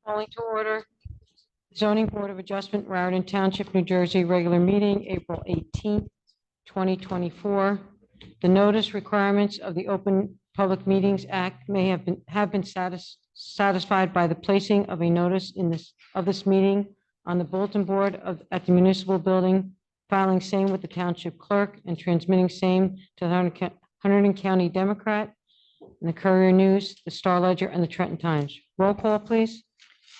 Calling to order zoning board of adjustment, Raritan Township, New Jersey, regular meeting, April 18th, 2024. The notice requirements of the Open Public Meetings Act may have been satisfied by the placing of a notice of this meeting on the bulletin board at the municipal building, filing same with the township clerk, and transmitting same to the Hunterdon County Democrat, and the Courier News, the Star Ledger, and the Trenton Times. Roll call, please.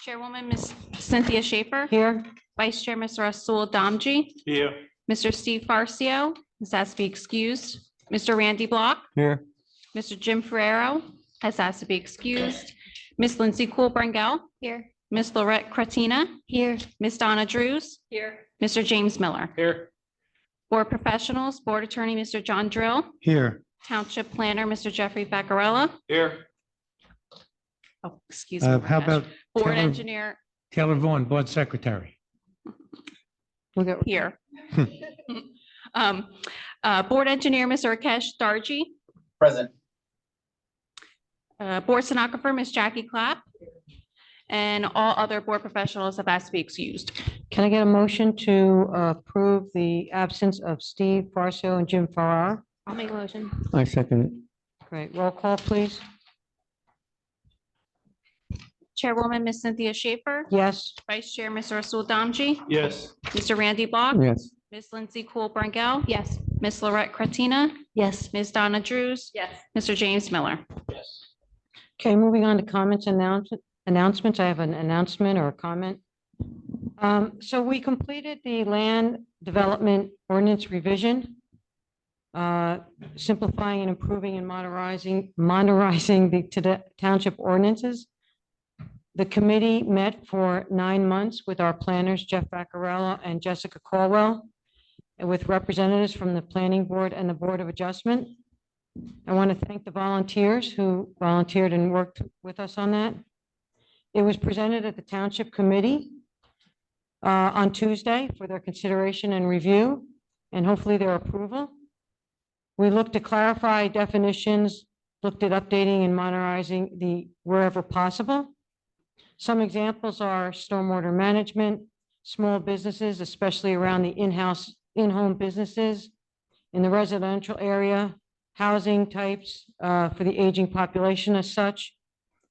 Chairwoman, Ms. Cynthia Schaefer. Here. Vice Chair, Mr. Rasul Damji. Here. Mr. Steve Farcio has asked to be excused. Mr. Randy Block. Here. Mr. Jim Ferrero has asked to be excused. Ms. Lindsay Cool-Brangel. Here. Ms. Lorette Cretina. Here. Ms. Donna Drews. Here. Mr. James Miller. Here. Board Professionals, Board Attorney, Mr. John Drill. Here. Township Planner, Mr. Jeffrey Vaccarella. Here. Oh, excuse me. How about Board Taylor- Engineer Taylor Vaughn, Board Secretary? here. Board Engineer, Mr. Rakesh Darji. Present. Board Stenographer, Ms. Jackie Clapp. And all other board professionals have asked to be excused. Can I get a motion to approve the absence of Steve Farcio and Jim Farrar? I'll make a motion. I second it. Great. Roll call, please. Chairwoman, Ms. Cynthia Schaefer. Yes. Vice Chair, Mr. Rasul Damji. Yes. Mr. Randy Block. Yes. Ms. Lindsay Cool-Brangel. Yes. Ms. Lorette Cretina. Yes. Ms. Donna Drews. Yes. Mr. James Miller. Yes. Okay, moving on to comments and announcements. I have an announcement or a comment. So we completed the land development ordinance revision, simplifying and improving and modernizing the township ordinances. The committee met for 9 months with our planners, Jeff Vaccarella and Jessica Caldwell, and with representatives from the planning board and the Board of Adjustment. I want to thank the volunteers who volunteered and worked with us on that. It was presented at the Township Committee on Tuesday for their consideration and review, and hopefully their approval. We looked to clarify definitions, looked at updating and modernizing the wherever possible. Some examples are stormwater management, small businesses, especially around the in-home businesses, in the residential area, housing types for the aging population as such,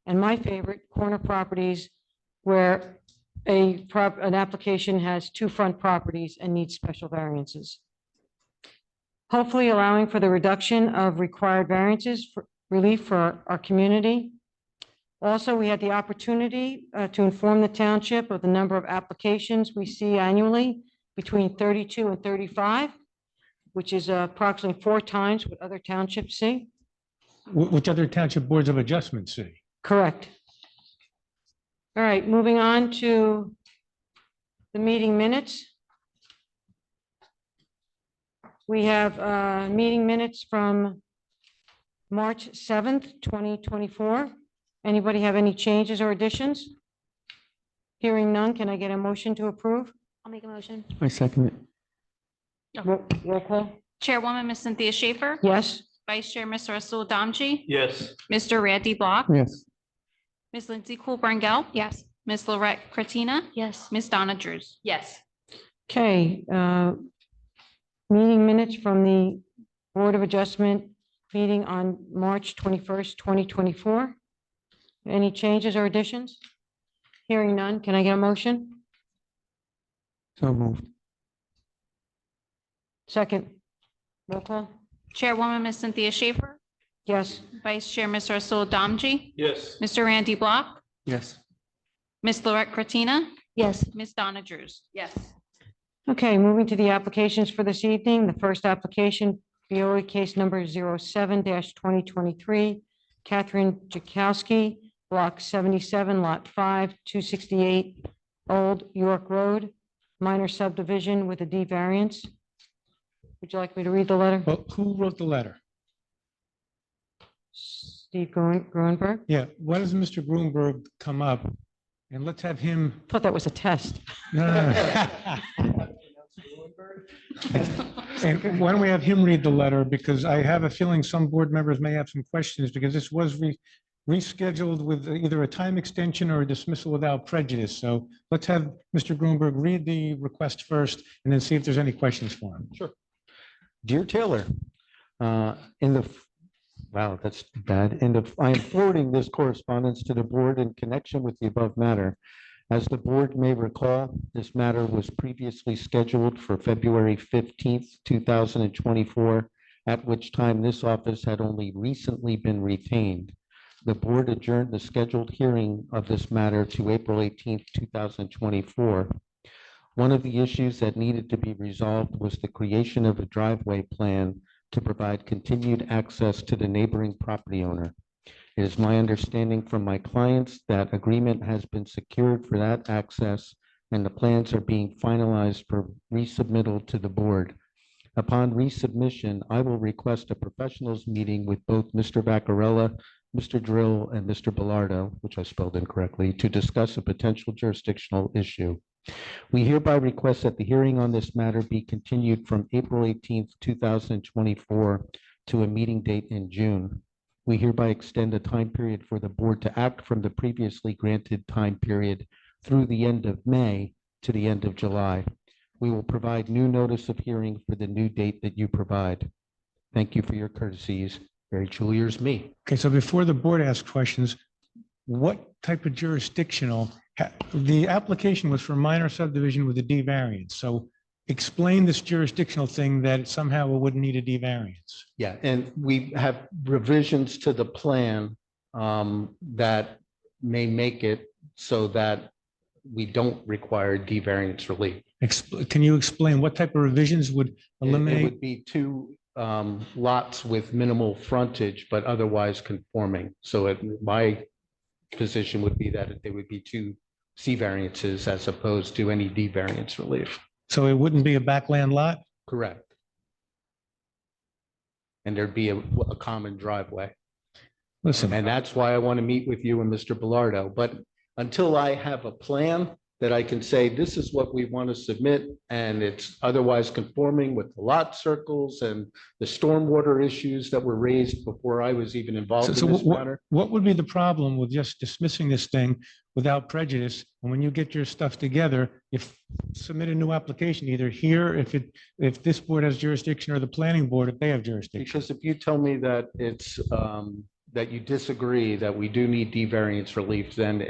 and my favorite, corner properties where an application has 2 front properties and needs special variances. Hopefully allowing for the reduction of required variances for relief for our community. Also, we had the opportunity to inform the township of the number of applications we see annually, between 32 and 35, which is approximately 4 times what other townships see. Which other township boards of adjustment see? Correct. All right, moving on to the meeting minutes. We have meeting minutes from March 7th, 2024. Anybody have any changes or additions? Hearing none, can I get a motion to approve? I'll make a motion. I second it. Roll call. Chairwoman, Ms. Cynthia Schaefer. Yes. Vice Chair, Mr. Rasul Damji. Yes. Mr. Randy Block. Yes. Ms. Lindsay Cool-Brangel. Yes. Ms. Lorette Cretina. Yes. Ms. Donna Drews. Yes. Okay, meeting minutes from the Board of Adjustment meeting on March 21st, 2024. Any changes or additions? Hearing none, can I get a motion? So moved. Second. Roll call. Chairwoman, Ms. Cynthia Schaefer. Yes. Vice Chair, Mr. Rasul Damji. Yes. Mr. Randy Block. Yes. Ms. Lorette Cretina. Yes. Ms. Donna Drews. Yes. Okay, moving to the applications for this evening. The first application, BOE case number 07-2023, Catherine Jakowski, Block 77, Lot 5, 268 Old York Road, minor subdivision with a D variance. Would you like me to read the letter? Well, who wrote the letter? Steve Grunberg? Yeah, why doesn't Mr. Grunberg come up and let's have him. Thought that was a test. No, no, no. And why don't we have him read the letter, because I have a feeling some board members may have some questions, because this was rescheduled with either a time extension or a dismissal without prejudice. So let's have Mr. Grunberg read the request first and then see if there's any questions for him. Sure. Dear Taylor, in the, wow, that's bad. I am forwarding this correspondence to the board in connection with the above matter. As the board may recall, this matter was previously scheduled for February 15th, 2024, at which time this office had only recently been retained. The board adjourned the scheduled hearing of this matter to April 18th, 2024. One of the issues that needed to be resolved was the creation of a driveway plan to provide continued access to the neighboring property owner. It is my understanding from my clients that agreement has been secured for that access and the plans are being finalized for resubmittal to the board. Upon resubmission, I will request a professionals meeting with both Mr. Vaccarella, Mr. Drill, and Mr. Bellardo, which I spelled incorrectly, to discuss a potential jurisdictional issue. We hereby request that the hearing on this matter be continued from April 18th, 2024 to a meeting date in June. We hereby extend the time period for the board to act from the previously granted time period through the end of May to the end of July. We will provide new notice of hearing for the new date that you provide. Thank you for your courtesies. Very truly yours, me. Okay, so before the board asks questions, what type of jurisdictional, the application was for minor subdivision with a D variance. So explain this jurisdictional thing that somehow it wouldn't need a D variance. Yeah, and we have revisions to the plan that may make it so that we don't require D variance relief. Can you explain what type of revisions would It eliminate? would be two lots with minimal frontage, but otherwise conforming. So my position would be that there would be two C variances as opposed to any D variance relief. So it wouldn't be a backland lot? Correct. And there'd be a common driveway. Listen, And that's why I want to meet with you and Mr. Bellardo. But until I have a plan that I can say, this is what we want to submit, and it's otherwise conforming with the lot circles and the stormwater issues that were raised before I was even involved so in this what, matter. what would be the problem with just dismissing this thing without prejudice? And when you get your stuff together, if submit a new application, either here, if this board has jurisdiction, or the planning board, if they have jurisdiction. Because if you tell me that it's, that you disagree that we do need D variance relief, then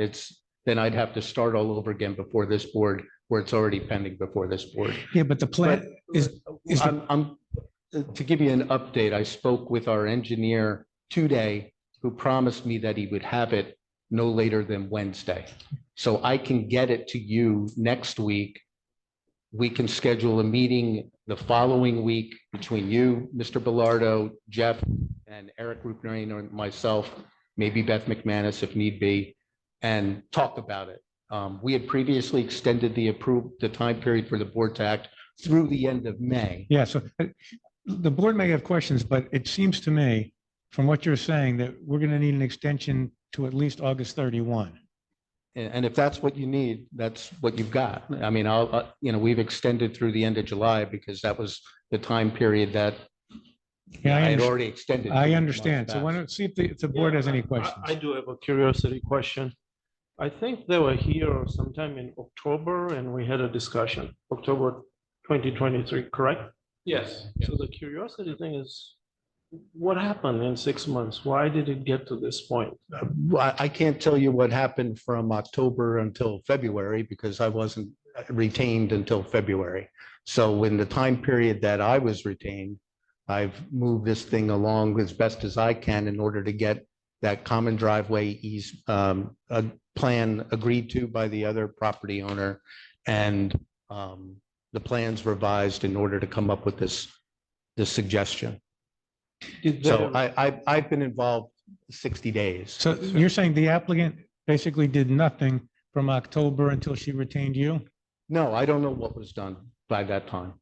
I'd have to start all over again before this board, where it's already pending before this board. Yeah, but the plan is To give you an update, I spoke with our engineer today, who promised me that he would have it no later than Wednesday. So I can get it to you next week. We can schedule a meeting the following week between you, Mr. Bellardo, Jeff, and Eric Rupner, or myself, maybe Beth McManus if need be, and talk about it. We had previously extended the time period for the board to act through the end of May. yeah, so the board may have questions, but it seems to me, from what you're saying, that we're going to need an extension to at least August 31. And if that's what you need, that's what you've got. I mean, we've extended through the end of July because that was the time period that Yeah, I had understand. already extended. I to understand. So why don't, see if the board has any questions. I do have a curiosity question. I think they were here sometime in October and we had a discussion, October 2023, correct? Yes. So the curiosity thing is, what happened in 6 months? Why did it get to this point? I can't tell you what happened from October until February because I wasn't retained until February. So in the time period that I was retained, I've moved this thing along as best as I can in order to get that common driveway a plan agreed to by the other property owner and the plans revised in order to come up with this suggestion. So I've been involved 60 days. So you're saying the applicant basically did nothing from October until she retained you? No, I don't know what was done by that time.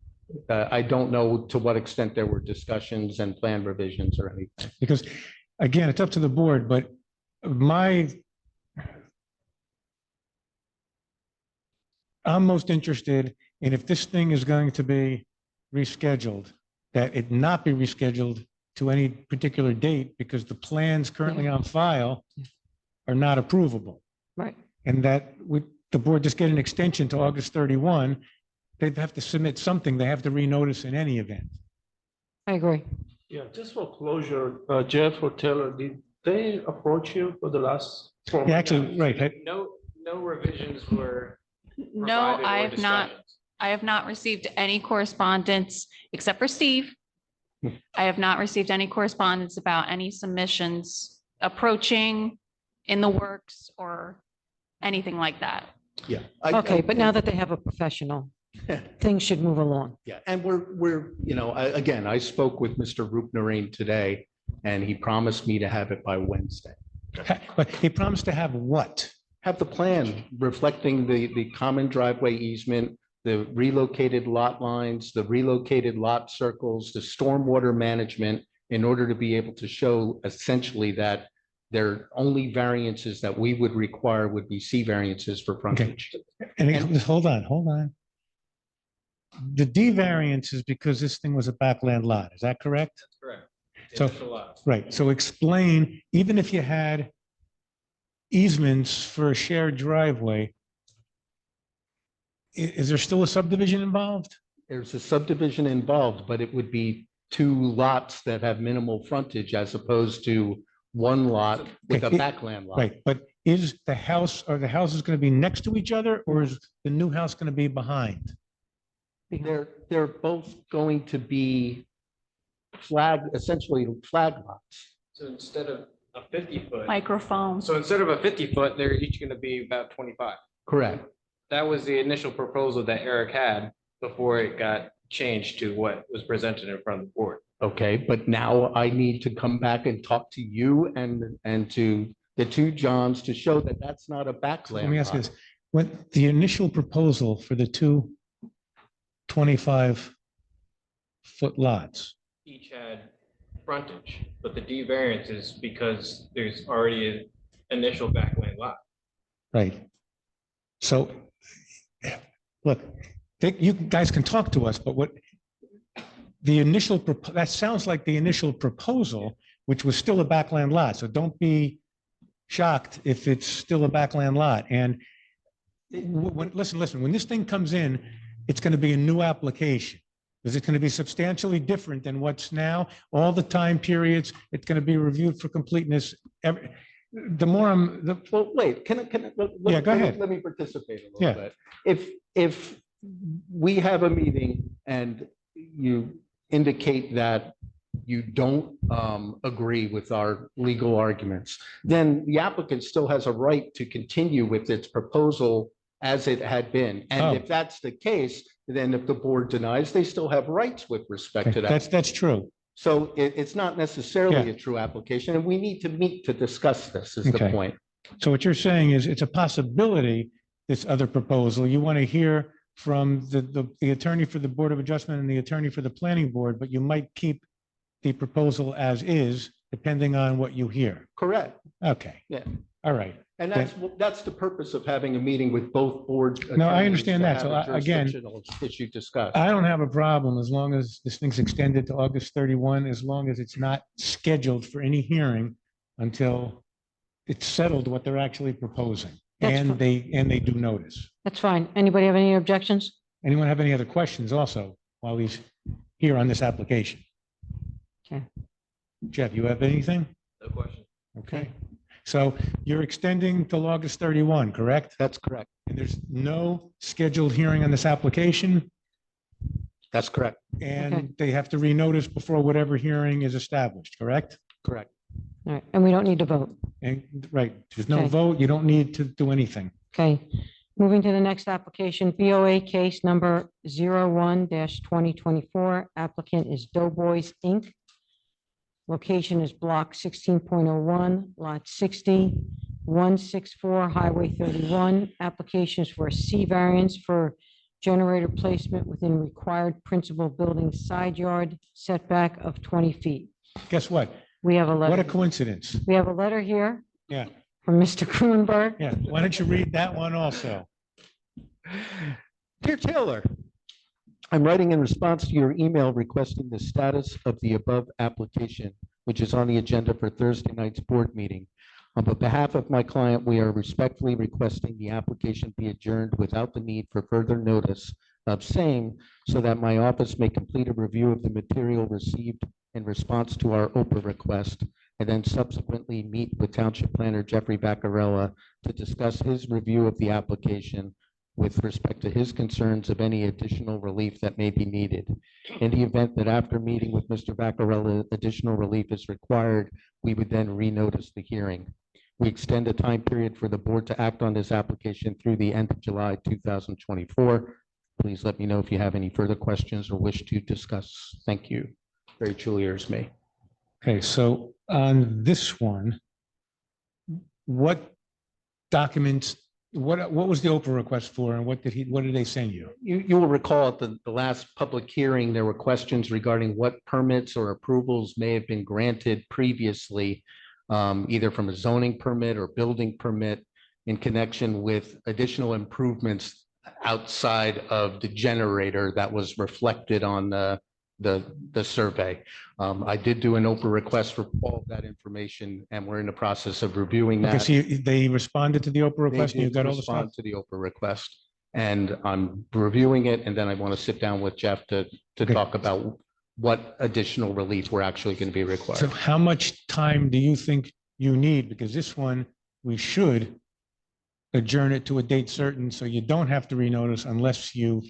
I don't know to what extent there were discussions and plan revisions or anything. Because again, it's up to the board, but I'm most interested in if this thing is going to be rescheduled, that it not be rescheduled to any particular date because the plans currently on file are not approvable. Right. And that would, the board just get an extension to August 31, they'd have to submit something. They have to renotice in any event. I agree. Yeah, just for closure, Jeff or Taylor, did they approach you for the last? 4 Yeah, months? actually, right. No revisions were. No, provided or I have not. discussions. I have not received any correspondence, except for Steve. I have not received any correspondence about any submissions approaching, in the works, or anything like that. Yeah. Okay, but now that they have a professional, things should move along. Yeah, and again, I spoke with Mr. Roopnarine today, and he promised me to have it by Wednesday. But he promised to have what? Have the plan reflecting the common driveway easement, the relocated lot lines, the relocated lot circles, the stormwater management, in order to be able to show essentially that their only variances that we would require would be C variances for frontage. And hold on. The D variance is because this thing was a backland lot. Is that correct? Correct. So- Initial lots. Right. So explain, even if you had easements for a shared driveway, is there still a subdivision involved? There's a subdivision involved, but it would be two lots that have minimal frontage as opposed to one lot with a Okay, backland lot. Right, but is the house, are the houses going to be next to each other or is the new house going to be behind? They're both going to be essentially flag lots. So instead of a 50-foot, Microphone. so instead of a 50-foot, they're each going to be about 25. Correct. That was the initial proposal that Eric had before it got changed to what was presented in front of the board. Okay, but now I need to come back and talk to you and to the two Johns to show that that's not a backland. Let me ask you lot. this, when the initial proposal for the two 25-foot lots, Each had frontage, but the D variance is because there's already an initial backland lot. right? So, look, you guys can talk to us, but what the initial, that sounds like the initial proposal, which was still a backland lot. So don't be shocked if it's still a backland lot. And listen, when this thing comes in, it's going to be a new application. Is it going to be substantially different than what's now? All the time periods, it's going to be reviewed for completeness. The more Well, wait, Yeah, go ahead. Let me participate a Yeah. little bit. If we have a meeting and you indicate that you don't agree with our legal arguments, then the applicant still has a right to continue with its proposal as it had been. Oh. And if that's the case, then if the board denies, they still have rights with respect to that. that's true. So it's not necessarily Yeah. a true application, and we need to meet to discuss this, is the Okay. point. So what you're saying is it's a possibility, this other proposal, you want to hear from the attorney for the Board of Adjustment and the attorney for the Planning Board, but you might keep the proposal as is, depending on what you hear. Correct. Okay. Yeah. All right. And that's the purpose of having a meeting with both boards. No, I understand that. So again, Issue discussed. I don't have a problem as long as this thing's extended to August 31, as long as it's not scheduled for any hearing until it's settled what they're actually proposing. That's And they do notice. That's fine. Anybody have any objections? Anyone have any other questions also while he's here on this application? Okay. Jeff, you have anything? No question. Okay. So you're extending till August 31, correct? That's correct. And there's no scheduled hearing on this application, That's correct. Okay. and they have to renotice before whatever hearing is established, correct? Correct. All right, and we don't need to vote. And, right, there's no Okay. vote, you don't need to do anything. Okay, moving to the next application, BOA case number 01-2024. Applicant is Doughboys, Inc. Location is block 16.01, lot 60, 164 Highway 31. Applications for a C variance for generator placement within required principal building side yard setback of 20 feet. Guess what? We have a What a letter. coincidence. We have a letter here. Yeah. From Mr. Kroonberg. Yeah, why don't you read that one also? Dear Taylor, I'm writing in response to your email requesting the status of the above application, which is on the agenda for Thursday night's board meeting. On behalf of my client, we are respectfully requesting the application be adjourned without the need for further notice of same, so that my office may complete a review of the material received in response to our OPA request, and then subsequently meet with Township Planner Jeffrey Vaccarella to discuss his review of the application with respect to his concerns of any additional relief that may be needed. In the event that after meeting with Mr. Vaccarella, additional relief is required, we would then renotice the hearing. We extend the time period for the board to act on this application through the end of July 2024. Please let me know if you have any further questions or wish to discuss. Thank you. Very truly yours, me. Okay, so on this one, what documents, what was the Oprah request for, and what did they send you? You will recall at the last public hearing, there were questions regarding what permits or approvals may have been granted previously, either from a zoning permit or building permit in connection with additional improvements outside of the generator that was reflected on the survey. I did do an Oprah request for all of that information, and we're in the process of reviewing Okay, that. so they responded to the Oprah They request, and you did got all the stuff? respond to the Oprah request, and I'm reviewing it, and then I want to sit down with Jeff to Okay. talk about what additional relief we're actually going to be So required. how much time do you think you need? Because this one, we should adjourn it to a date certain, so you don't have to renotice unless you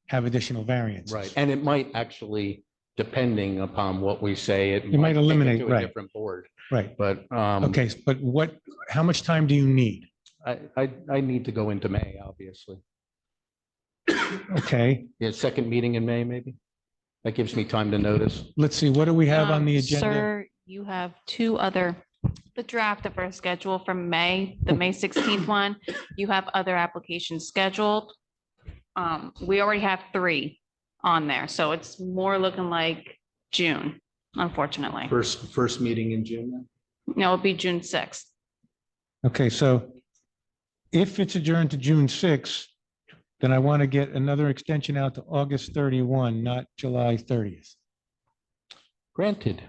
have additional variances. Right, and it might actually, depending upon what we say, it You might take it eliminate, to a right. different board, Right. but Okay, but how much time do you need? I need to go into May, obviously. Okay, Yeah, second meeting in May, maybe. That gives me time to notice. let's see, what do we have on the agenda? Sir, you have the draft of our schedule from May, the May 16th one. You have other applications scheduled. We already have 3 on there, so it's more looking like June, unfortunately. First meeting in June then? No, it'll be June 6th. Okay, so if it's adjourned to June 6th, then I want to get another extension out to August 31, not July 30th. Granted.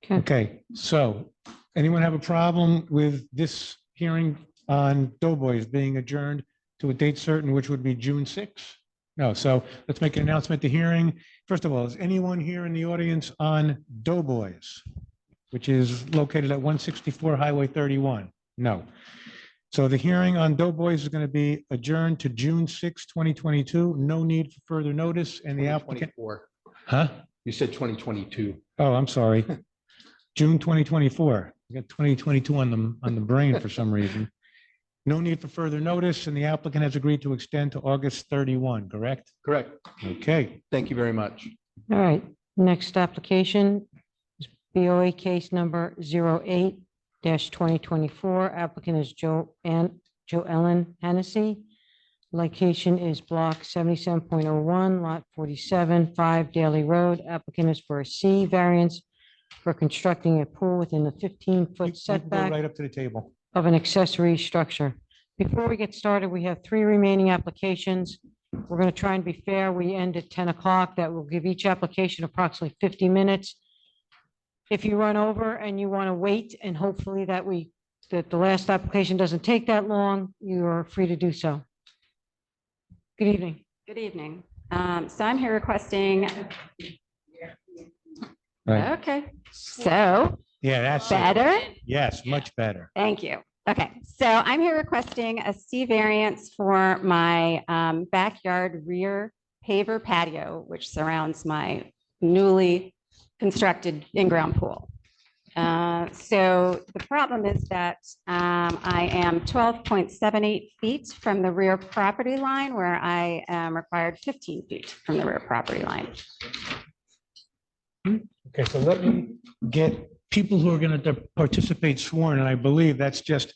Okay, so anyone have a problem with this hearing on Doughboys being adjourned to a date certain, which would be June 6th? No, so let's make an announcement. The hearing, first of all, is anyone here in the audience on Doughboys, which is located at 164 Highway 31? No. So the hearing on Doughboys is going to be adjourned to June 6, 2022. No need for further notice, and the applicant. 2024. Huh? You said 2022. Oh, I'm sorry. June 2024. I got 2022 on the brain for some reason. No need for further notice, and the applicant has agreed to extend to August 31, correct? Correct. Okay. Thank you very much. All right, next application is BOA case number 08-2024. Applicant is Joellen Hennessy. Location is block 77.01, lot 47, 5 Daly Road. Applicant is for a C variance for constructing a pool within the 15-foot You go setback right up to the table. of an accessory structure. Before we get started, we have 3 remaining applications. We're going to try and be fair. We end at 10 o'clock. That will give each application approximately 50 minutes. If you run over and you want to wait, and hopefully that the last application doesn't take that long, you are free to do so. Good evening. Good evening. So I'm here requesting, Right. okay, so Yeah, that's it. better. Yes, much better. Thank you. Okay, so I'm here requesting a C variance for my backyard rear paver patio, which surrounds my newly constructed in-ground pool. So the problem is that I am 12.78 feet from the rear property line, where I am required 15 feet from the rear property line. Okay, so let me get people who are going to participate sworn, and I believe that's just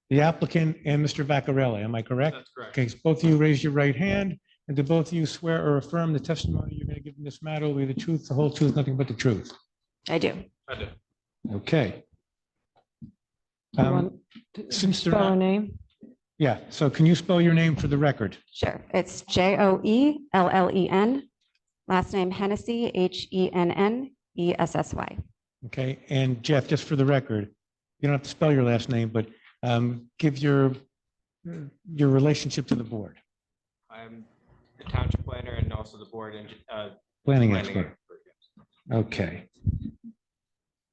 the applicant and Mr. Vaccarella. Am I correct? That's correct. Okay, so both of you raise your right hand, and do both of you swear or affirm the testimony you're going to give in this matter will be the truth, the whole truth, nothing but the truth? I do. I do. Okay. You want to Since they're Spell her not, name? Yeah, so can you spell your name for the record? Sure. It's Joellenen, last name Hennessy, Hennessy. Okay, and Jeff, just for the record, you don't have to spell your last name, but give your relationship to the board, I'm the township planner and also the board and planning planning expert. expert. Okay.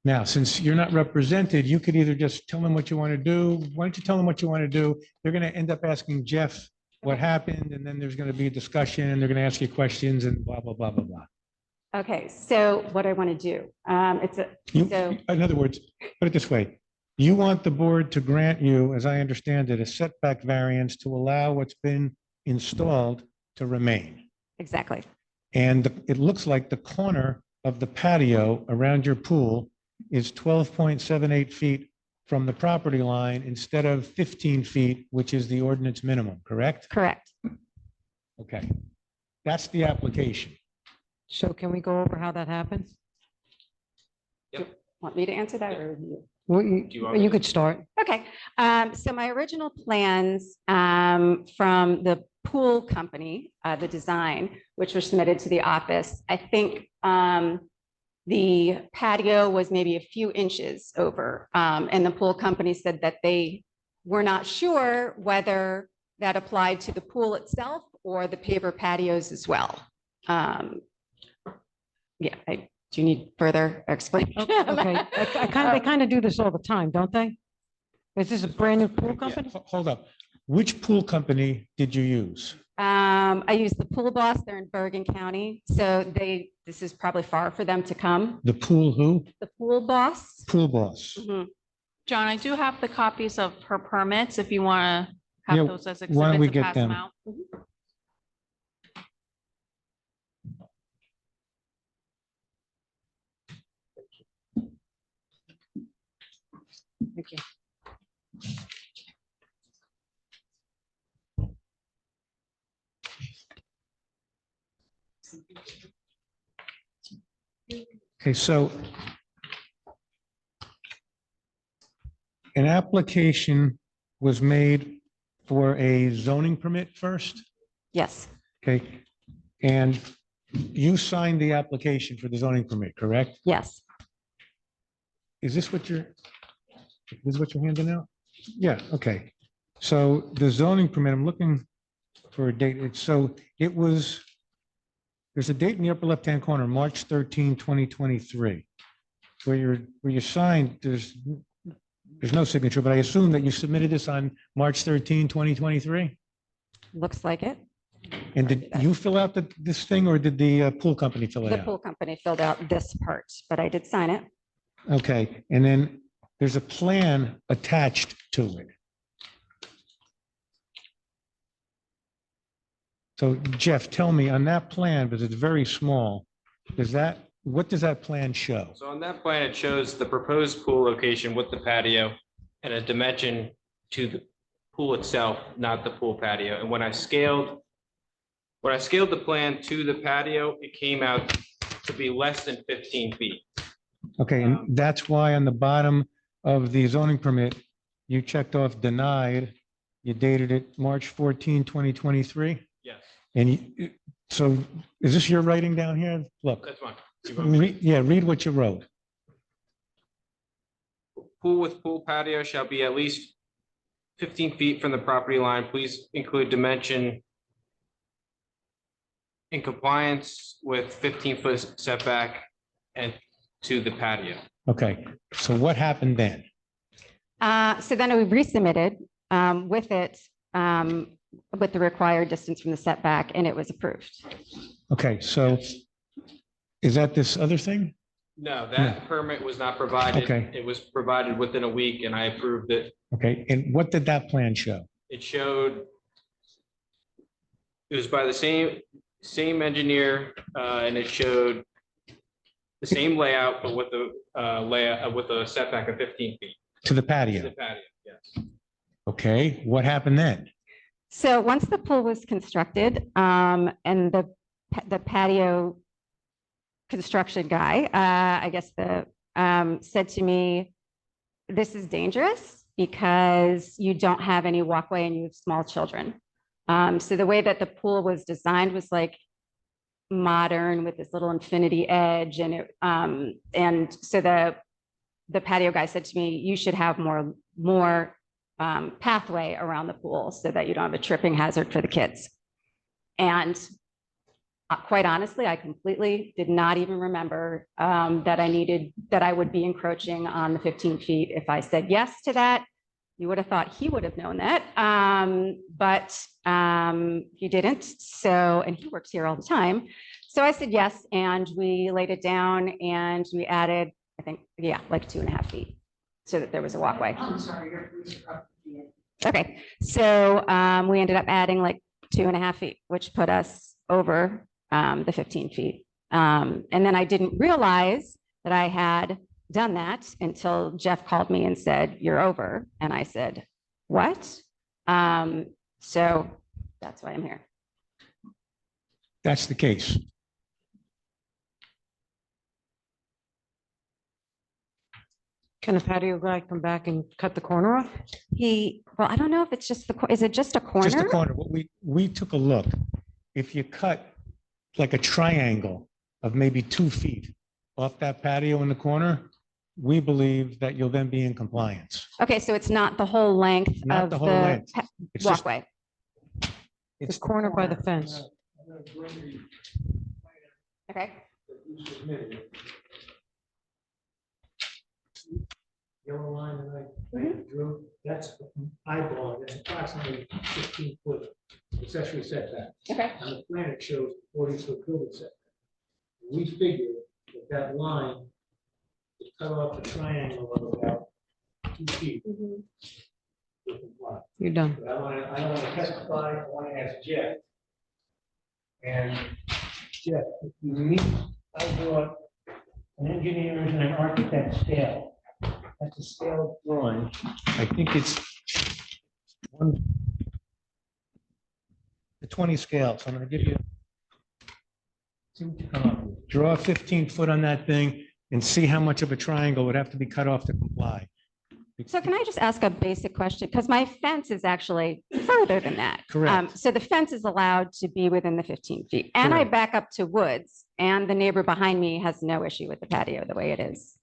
Now, since you're not represented, you could either just tell them what you want to do. Why don't you tell them what you want to do? They're going to end up asking Jeff what happened, and then there's going to be a discussion, and they're going to ask you questions and blah, blah, blah, blah, blah. Okay, so what I want to do, So- In other words, put it this way, you want the board to grant you, as I understand it, a setback variance to allow what's been installed to remain. exactly. And it looks like the corner of the patio around your pool is 12.78 feet from the property line instead of 15 feet, which is the ordinance minimum, correct? Correct. Okay. That's the application. So can we go over how that happens? Want me to answer that or you? Well, you want me you to- could start. Okay, so my original plans from the pool company, the design, which were submitted to the office, I think the patio was maybe a few inches over. And the pool company said that they were not sure whether that applied to the pool itself or the paver patios as well. Yeah, do you need further explanation? Okay, they kind of do this all the time, don't they? Is this a brand new pool company? Hold up. Which pool company did you use? I use the Pool Boss. They're in Bergen County. So this is probably far for them to come. The pool who? The Pool Boss. Pool Boss. Mhm. John, I do have the copies of her permits if you want to Yeah, have those as why don't we exhibits and get pass them them? out. Thank you. Okay, so an application was made for a zoning permit first, Yes, okay? And you signed the application for the zoning permit, correct? yes. Is this what you're handing out? Yeah, okay. So the zoning permit, I'm looking for a date. There's a date in the upper left-hand corner, March 13, 2023. Where you signed, there's no signature, but I assume that you submitted this on March 13, 2023? Looks like it. And did you fill out this thing or did the pool company fill it The out? pool company filled out this part, but I did sign it. Okay, and then there's a plan attached to it. So Jeff, tell me on that plan, because it's very small, what does that plan show? So on that plan, it shows the proposed pool location with the patio and a dimension to the pool itself, not the pool patio. And when I scaled the plan to the patio, it came out to be less than 15 feet. Okay, and that's why on the bottom of the zoning permit, you checked off denied, you dated it March 14, 2023? Yes, And so is this your writing down here? Look, that's fine. You want me- read what you wrote. Pool with pool patio shall be at least 15 feet from the property line. Please include dimension in compliance with 15-foot setback and to the patio. Okay, so what happened then? So then we resubmitted with it, with the required distance from the setback, and it was approved. Okay, so is that this other thing? No, that permit was not provided. Okay. It was provided within a week and I approved it. Okay, and what did that plan show? It showed, it was by the same engineer, and it showed the same layout, but with the layout, with a setback of 15 feet. To the To patio? the patio, yes. Okay, what happened then? So once the pool was constructed, and the patio construction guy, I guess said to me, this is dangerous because you don't have any walkway and you have small children. So the way that the pool was designed was like modern with this little infinity edge, and so the patio guy said to me, you should have more pathway around the pool so that you don't have a tripping hazard for the kids. And quite honestly, I completely did not even remember that I would be encroaching on the 15 feet. If I said yes to that, you would have thought he would have known that, but he didn't. So, and he works here all the time. So I said yes, and we laid it down and we added, I think, yeah, like 2.5 feet so that there was a walkway. I'm sorry, you're. Okay, so we ended up adding like 2.5 feet, which put us over the 15 feet. And then I didn't realize that I had done that until Jeff called me and said, you're over. And I said, what? So that's why I'm here. That's the case. Can the patio guy come back and cut the corner off? Well, I don't know if it's just is it just a corner? Just a corner. What we took a look. If you cut like a triangle of maybe 2 feet off that patio in the corner, we believe that you'll then be in compliance. Okay, so it's not the whole length Not of the whole length. It's just- walkway. The corner by the fence. Okay. Yellow line that I drew, that's eyeball, that's approximately 15 foot accessory setback. Okay. On the plan, it shows 40-foot building setback. We figured that line would cut off the triangle of about 2 feet. to comply. You're done. But I don't want to testify, I want to ask Jeff. And Jeff, if you need, I brought an engineer's and an architect's scale. That's a scale drawing. I think it's the 20 scale, so I'm going to give you. See what you come up with. Draw 15 foot on that thing and see how much of a triangle would have to be cut off to comply. So can I just ask a basic question? Because my fence is actually further than that. Correct. So the fence is allowed to be within the 15 feet. And I Correct. back up to woods and the neighbor behind me has no issue with the patio the way it is.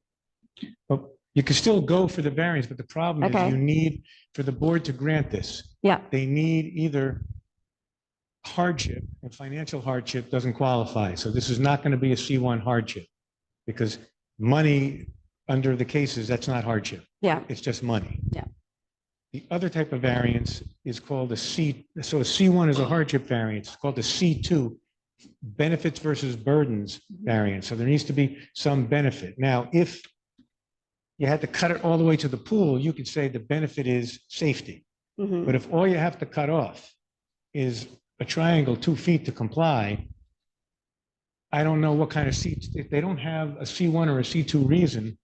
But you can still go for the variance, but the problem is Okay. you need, for the board to grant this, Yeah. they need either hardship, and financial hardship doesn't qualify. So this is not going to be a C1 hardship because money under the cases, that's not hardship. Yeah. It's just money. Yeah. The other type of variance is called a C. So a C1 is a hardship variance. It's called a C2, benefits versus burdens variance. So there needs to be some benefit. Now, if you had to cut it all the way to the pool, you could say the benefit is safety. Mhm. But if all you have to cut off is a triangle 2 feet to comply, I don't know what kind of C, if they don't have a C1 or a C2 reason,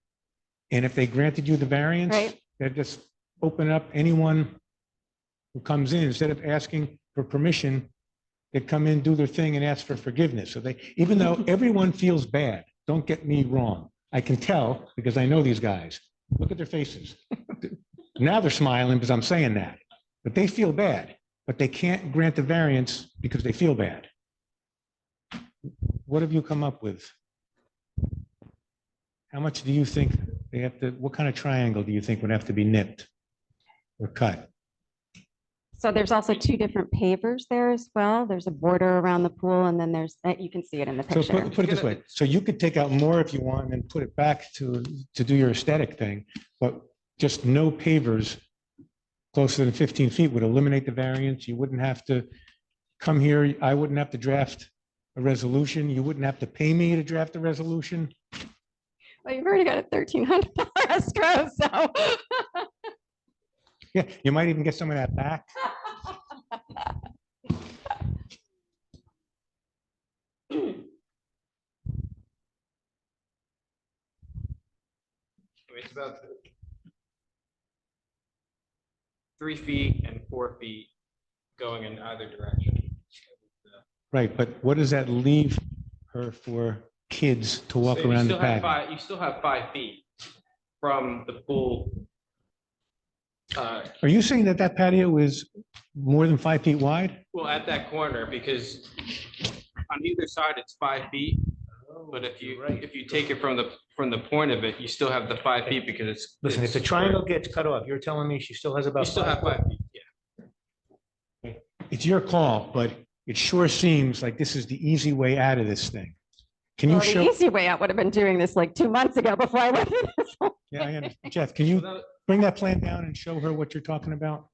and if they granted you the variance, Right. they'd just open up anyone who comes in, instead of asking for permission, they come in, do their thing and ask for forgiveness. So they, even though everyone feels bad, don't get me wrong. I can tell because I know these guys. Look at their faces. Now they're smiling because I'm saying that, but they feel bad, but they can't grant the variance because they feel bad. What have you come up with? How much do you think they have to, what kind of triangle do you think would have to be nipped or cut? So there's also two different pavers there as well. There's a border around the pool and then there's, you can see it in the So picture. put it this way, so you could take out more if you want and put it back to do your aesthetic thing, but just no pavers closer than 15 feet would eliminate the variance. You wouldn't have to come here. I wouldn't have to draft a resolution. You wouldn't have to pay me to draft a resolution. Well, you've already got a $1,300 escrow, so. Yeah, you might even get some of that back. It's about 3 feet and 4 feet going in either direction. Right, but what does that leave her for kids to walk So you around the still have patio? You still have 5 feet from the pool Are you saying that that patio is more than 5 feet wide? Well, at that corner, because on either side, it's 5 feet. But if you take it from the point of it, you still have the 5 feet because it's. Listen, if the triangle gets cut off, you're telling me she still has You about still have 5 feet, yeah. It's your call, but it sure seems like this is the easy way out of this thing. Can you Well, the show? easy way out would have been doing this like 2 months ago before I went through this whole Yeah, I understand. Jeff, can you bring that plan down and show her what you're talking about?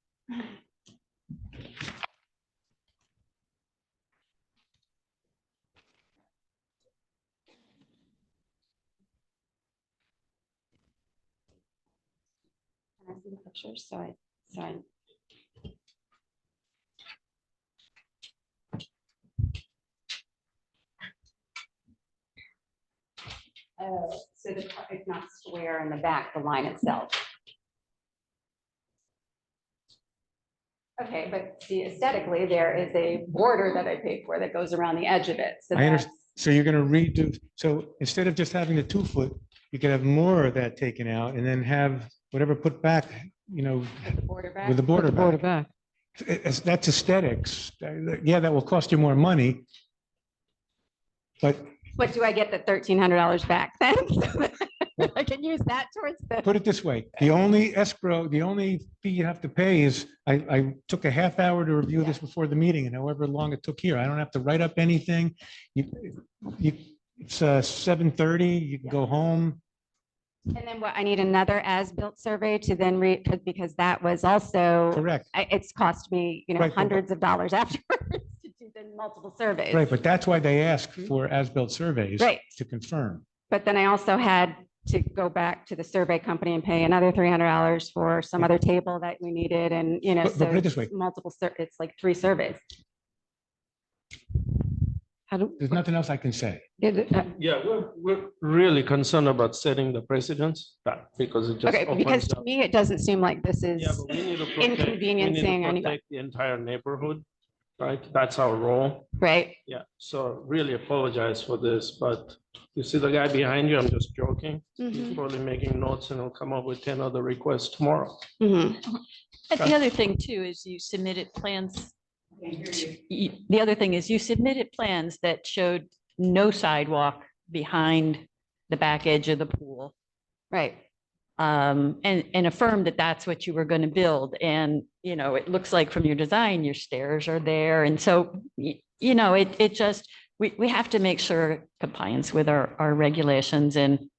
Can I see the pictures? So I. Oh, so it's not square in the back, the line itself. Okay, but see aesthetically, there is a border that I paid for that goes around the edge of it. So I understand. that's, So you're gonna redo, so instead of just having the 2 foot, you could have more of that taken out and then have whatever put back, with the border back. with the border Border back. back. That's aesthetics. Yeah, that will cost you more money. But But do I get the $1,300 back then? So that I can use that towards the. put it this way, the only escrow, the only fee you have to pay is, I took a half hour to review this before the meeting and however long it took here. I don't have to write up anything. It's 7:30, you can go home. And then what, I need another as-built survey to then because that was also. Correct. It's cost me, Right, but- hundreds of dollars afterwards to do the multiple surveys. Right, but that's why they ask for as-built surveys. Right. To confirm. But then I also had to go back to the survey company and pay another $300 for some other table that we needed and, But so put it this way. it's multiple, it's like 3 surveys. How do, There's nothing else I can say. Yeah, we're really concerned about setting the precedents back because it just Okay, because opens to up. me, it doesn't seem like this is, Yeah, but we need to protect. we need to inconveniencing anybody. protect The entire neighborhood, right? That's our role. right? Yeah, so really apologize for this, but you see the guy behind you, I'm just joking. He's Mhm. probably making notes and he'll come up with 10 other requests tomorrow. Mhm. But the other thing too is you submitted plans. The other thing is you submitted plans that showed no sidewalk behind the back edge of the pool. Right. And affirmed that that's what you were going to build. And, it looks like from your design, your stairs are there. And so, it just, we have to make sure compliance with our regulations. And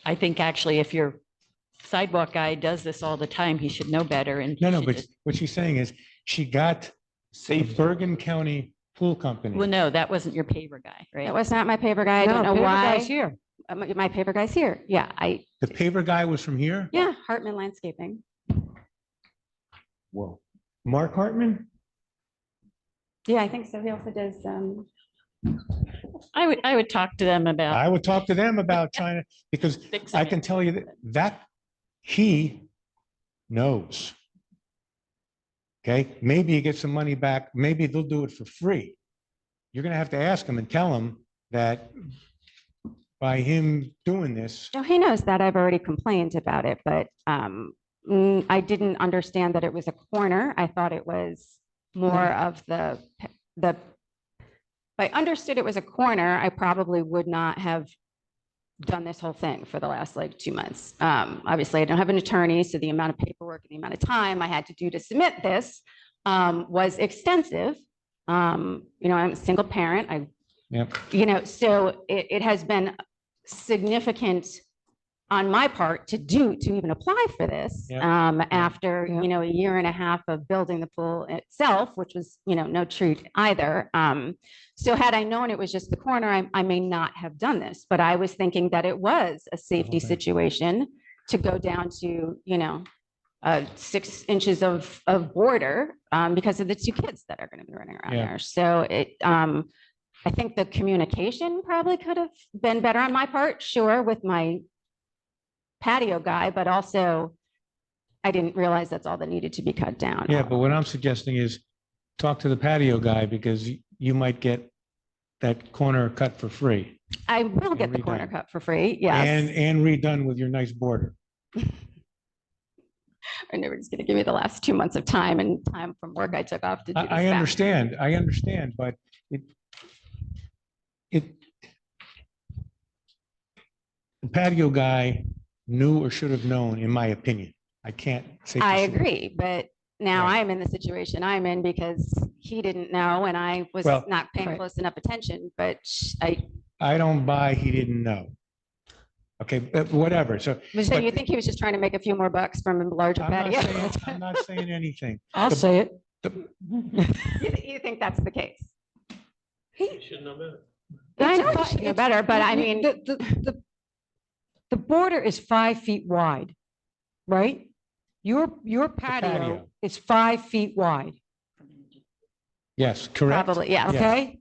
I think actually if your sidewalk guy does this all the time, he should know better. And No, he no, should but just- what she's saying is she got a Bergen County pool company. Well, no, that wasn't your paver guy, That right? was not my paper guy. I don't No, know paper why. guy's here. My paper guy's here. Yeah, The paver guy was from here? yeah, Hartman Landscaping. Whoa. Mark Hartman? Yeah, I think so. He also does, I would talk to them about I would talk to them about trying to, because fixing I it. can tell you that he knows. Okay, maybe you get some money back, maybe they'll do it for free. You're gonna have to ask him and tell him that by him doing this, no, he knows that. I've already complained about it, but I didn't understand that it was a corner. I thought it was more of the, if I understood it was a corner, I probably would not have done this whole thing for the last like 2 months. Obviously, I don't have an attorney, so the amount of paperwork and the amount of time I had to do to submit this was extensive. I'm a single parent. Yep. So it has been significant on my part to even apply for this. Yeah. After, Yeah. a year and a half of building the pool itself, which was, no treat either. So had I known it was just the corner, I may not have done this, but I was thinking that it was a safety thing. situation to go down to, 6 inches of border because of the 2 kids that are going to be running around Yeah. there. So I think the communication probably could have been better on my part, sure, with my patio guy, but also I didn't realize that's all that needed to be cut down. Yeah, but what I'm suggesting is talk to the patio guy because you might get that corner cut for free. I will get the redone. corner cut for free, yes. And redone with your nice border. and they were just going to give me the last 2 months of time and time from work I took off to do this. I back. understand, but it, the patio guy knew or should have known, in my opinion. I can't say. for I sure. agree, but now Right. I'm in the situation I'm in because he didn't know and I was Well- not paying Right. close enough attention, but I don't buy he didn't know. Okay, but whatever. So so but you think he was just trying to make a few more bucks from a larger I'm not patio? saying, I'm not saying anything. I'll The- say it. the- You think that's the case? You should know better. I know It's you fi- should know it's- better, but I you- mean, The border is 5 feet wide, right? Your patio patio. is 5 feet wide, Yes, correct. probably, yeah. okay?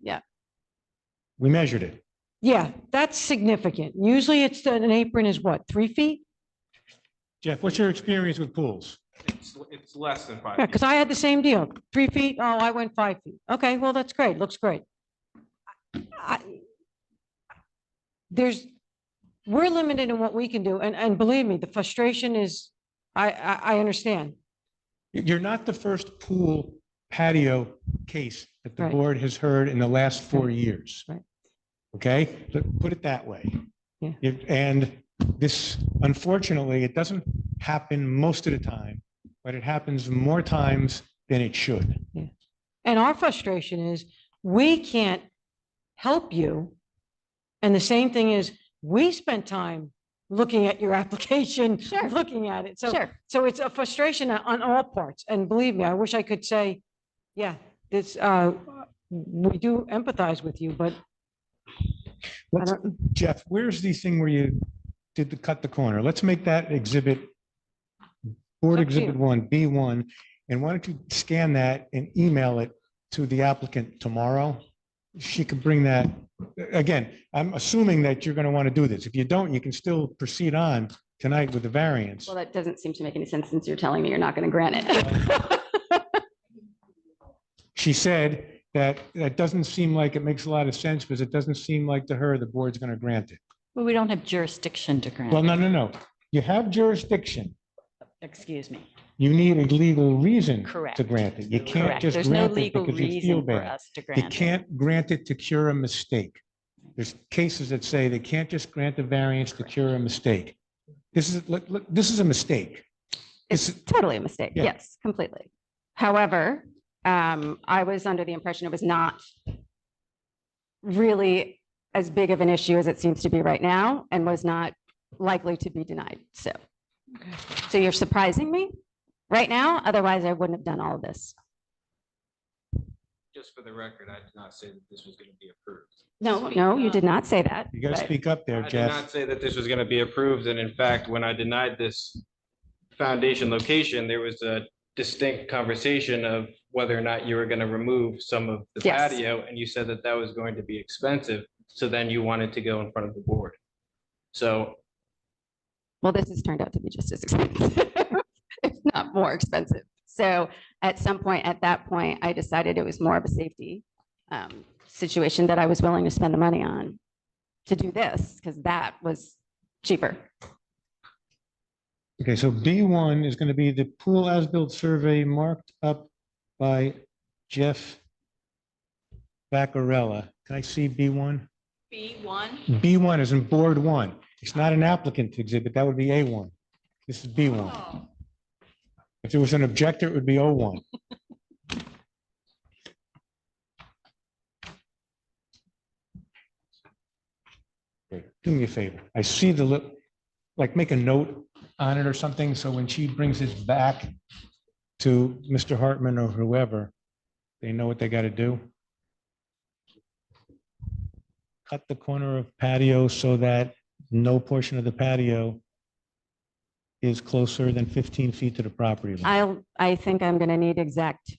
We measured it. Yeah, that's significant. Usually it's an apron is what, 3 feet? Jeff, what's your experience with pools? It's less than 5 Yeah, feet. because I had the same deal, 3 feet, oh, I went 5 feet. Okay, well, that's great, looks great. I- we're limited in what we can do, and believe me, the frustration is, I understand. You're not the first pool patio case that the Right. board has heard in the last 4 years. Right. Okay, put it that way. Yeah. And this, unfortunately, it doesn't happen most of the time, but it happens more times than it should. And our frustration is, we can't help you. And the same thing is, we spent time looking at your application, Sure. looking at it. So, Sure. so it's a frustration on all parts. And believe me, I wish I could say, yeah, this, we do empathize with you, but I Let's, don't, Jeff, where's the thing where you did the cut the corner? Let's make that exhibit, board Up to you. exhibit 1, B1. And why don't you scan that and email it to the applicant tomorrow? She could bring that, again, I'm assuming that you're going to want to do this. If you don't, you can still proceed on tonight with the variance. well, that doesn't seem to make any sense since you're telling me you're not going to grant it. She said that that doesn't seem like it makes a lot of sense because it doesn't seem like to her the board's going to grant it. Well, we don't have jurisdiction to grant. Well, it. no. You have jurisdiction. Excuse me. You need a legal reason Correct. to grant it. You can't Correct. just There's no grant it legal because you feel reason for bad. us to You grant it. can't grant it to cure a mistake. There's cases that say they can't just grant the variance to cure a mistake. This is, look, this is a mistake. It's This is- totally a mistake. Yeah. Yes, completely. However, I was under the impression it was not really as big of an issue as it seems to be right now and was not likely to be denied. So you're surprising me right now. Otherwise, I wouldn't have done all of this. Just for the record, I did not say that this was going to be approved. No, you did not say that. You got to but- speak up there, I did Jeff. not say that this was going to be approved, and in fact, when I denied this foundation location, there was a distinct conversation of whether or not you were going to remove some of the Yes. patio, and you said that that was going to be expensive, so then you wanted to go in front of the board. So Well, this has turned out to be just as expensive, if not more expensive. So at some point, at that point, I decided it was more of a safety situation that I was willing to spend the money on to do this, because that was cheaper. Okay, so B1 is going to be the pool as-built survey marked up by Jeff Vaccarella. Can I see B1? B1. B1 is in board 1. It's not an applicant exhibit. That would be A1. This is B1. Oh. If there was an objector, it would be O1. Okay, do me a favor. I see the, like, make a note on it or something, so when she brings this back to Mr. Hartman or whoever, they know what they got to do. Cut the corner of patio so that no portion of the patio is closer than 15 feet to the property line. I think I'm going to need exact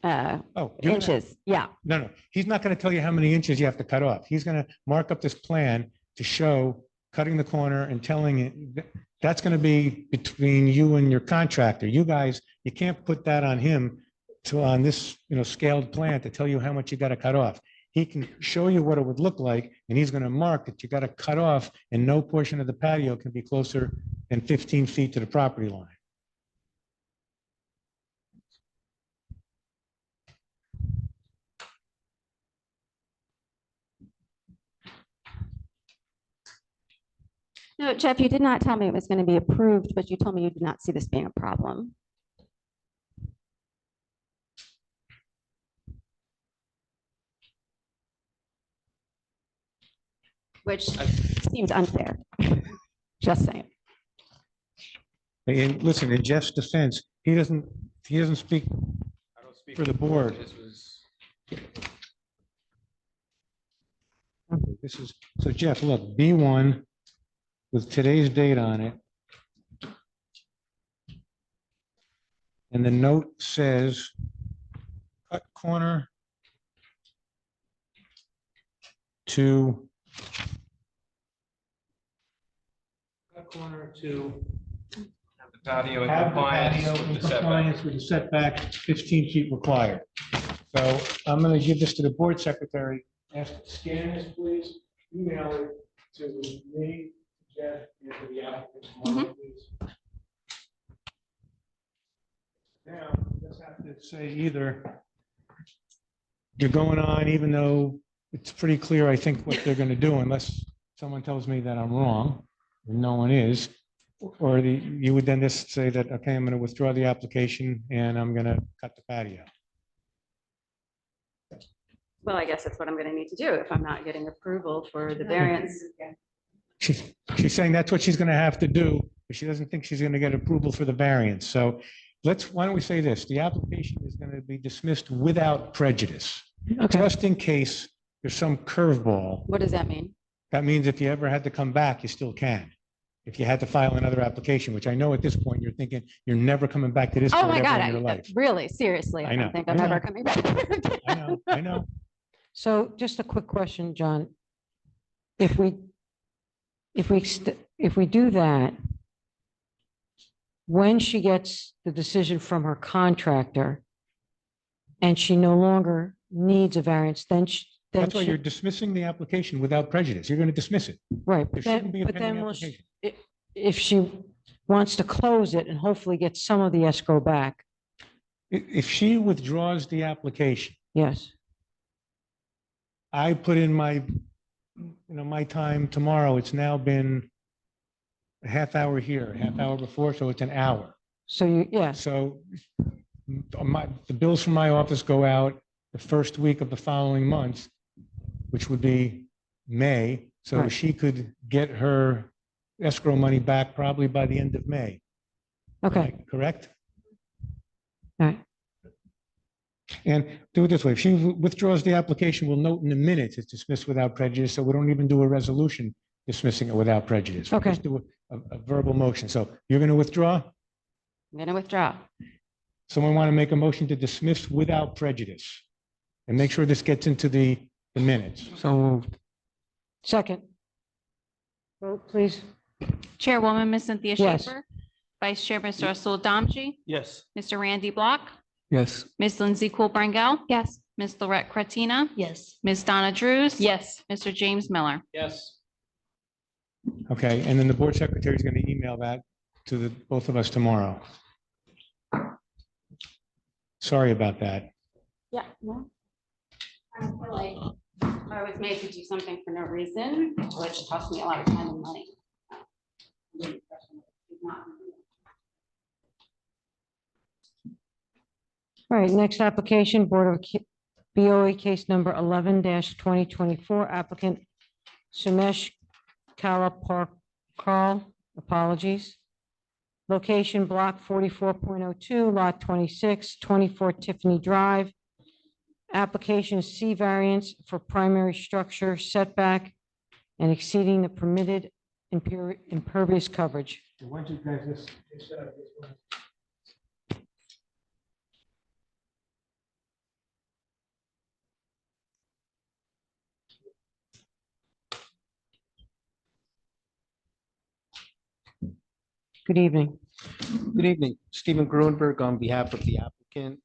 Oh, you're gonna- inches. Yeah, No, he's not going to tell you how many inches you have to cut off. He's going to mark up this plan to show cutting the corner and telling it, that's going to be between you and your contractor. You guys, you can't put that on him on this, scaled plan to tell you how much you got to cut off. He can show you what it would look like, and he's going to mark that you got to cut off, and no portion of the patio can be closer than 15 feet to the property line. No, Jeff, you did not tell me it was going to be approved, but you told me you did not see this being a problem. Which seems unfair. Just saying. And listen, in Jeff's defense, he doesn't speak I don't speak for the board. This was, This is, so Jeff, look, B1 with today's date on it. And the note says cut corner to have the patio in have the compliance patio with in the setback. compliance with the setback 15 feet required. So I'm going to give this to the board secretary. Ask, scan this, please, email it to me, Jeff, and to the applicant tomorrow, please. Now, you just have to say either you're going on, even though it's pretty clear, I think, what they're going to do, unless someone tells me that I'm wrong, and no one is, or you would then just say that, okay, I'm going to withdraw the application and I'm going to cut the patio. Well, I guess that's what I'm going to need to do if I'm not getting approval for the variance. She's saying that's what she's going to have to do, but she doesn't think she's going to get approval for the variance. So why don't we say this? The application is going to be dismissed without prejudice, Okay, just in case there's some curveball. What does that mean? That means if you ever had to come back, you still can. If you had to file another application, which I know at this point you're thinking you're never coming back to this Oh board my ever God, in your life. really, seriously, I I know, don't think I I'm know. ever coming back. I know, I know. so just a quick question, John. If we do that, when she gets the decision from her contractor and she no longer needs a variance, then That's why you're dismissing the application without prejudice. You're going to dismiss it. right. There But shouldn't be a then, pending will application. if she wants to close it and hopefully get some of the escrow back, If she withdraws the application, yes, I put in my time tomorrow. It's now been a half hour here, a half hour before, so it's an hour. so yes, So the bills from my office go out the first week of the following month, which would be May. So Right. she could get her escrow money back probably by the end of May. Am okay, I correct? all right, And do it this way. If she withdraws the application, we'll note in the minutes it's dismissed without prejudice. So we don't even do a resolution dismissing it without prejudice. We Okay. just do a verbal motion. So you're going to withdraw? I'm going to withdraw. Someone want to make a motion to dismiss without prejudice? And make sure this gets into the minutes. so moved. Second. Vote, please. Chairwoman, Ms. Cynthia Yes. Schaefer, Vice Chair, Mr. Russell Domji, Yes. Mr. Randy Block, Yes. Ms. Lindsay Cool Brangel, Yes. Ms. Lorette Kretina, Yes. Ms. Donna Drews. Yes. Mr. James Miller. yes. Okay, and then the board secretary is going to email that to both of us tomorrow. Sorry about that. Yeah. well, I feel like I was made to do something for no reason, which cost me a lot of time and money. All right, next application, BOA case number 11-2024, applicant Sumesh Kalaparkar, apologies. Location block 44.02, lot 26, 24 Tiffany Drive. Application is C variance for primary structure setback and exceeding the permitted impervious coverage. Why don't you guys just Good evening. Good evening, Stephen Grunberg on behalf of the applicant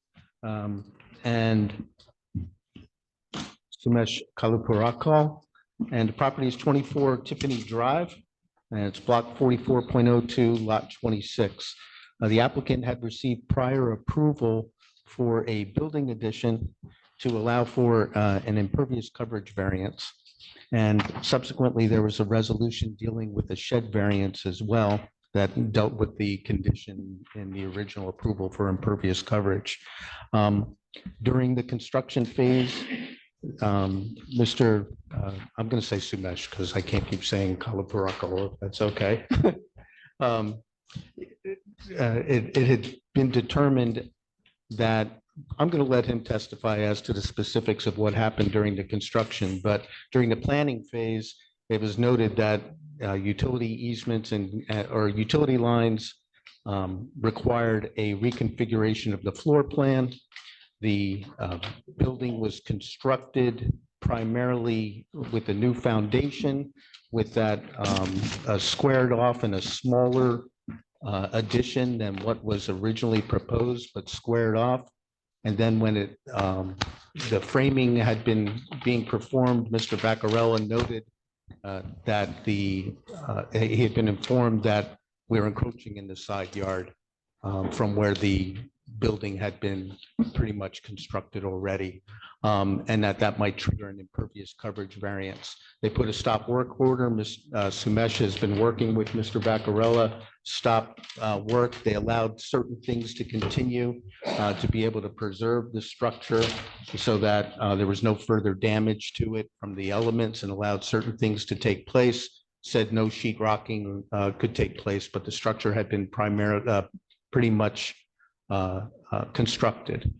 and Sumesh Kalapurakal. And the property is 24 Tiffany Drive, and it's block 44.02, lot 26. The applicant had received prior approval for a building addition to allow for an impervious coverage variance. And subsequently, there was a resolution dealing with the shed variance as well that dealt with the condition in the original approval for impervious coverage. During the construction phase, Mr., I'm going to say Sumesh because I can't keep saying Kalapurakal, if that's okay. It had been determined that I'm going to let him testify as to the specifics of what happened during the construction, but during the planning phase, it was noted that utility easements and or utility lines required a reconfiguration of the floor plan. The building was constructed primarily with a new foundation with that squared off and a smaller addition than what was originally proposed, but squared off. And then when the framing had been being performed, Mr. Vaccarella noted that he had been informed that we were encroaching in the side yard from where the building had been pretty much constructed already, and that might trigger an impervious coverage variance. They put a stop work order. Ms. Sumesh has been working with Mr. Vaccarella, stop work. They allowed certain things to continue to be able to preserve the structure so that there was no further damage to it from the elements, and allowed certain things to take place. Said no sheet rocking could take place, but the structure had been pretty much constructed.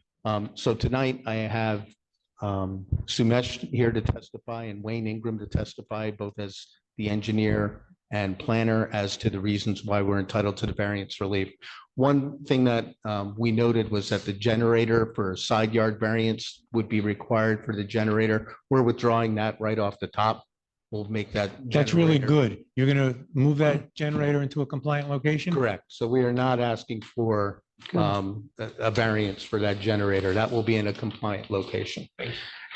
So tonight I have Sumesh here to testify and Wayne Ingram to testify, both as the engineer and planner, as to the reasons why we're entitled to the variance relief. One thing that we noted was that the generator for a side yard variance would be required for the generator. We're withdrawing that right off the top. We'll make that. That's really generator- good. You're going to move that generator into a compliant location? Correct. So we are not asking for a variance for that generator. That will be in a compliant location.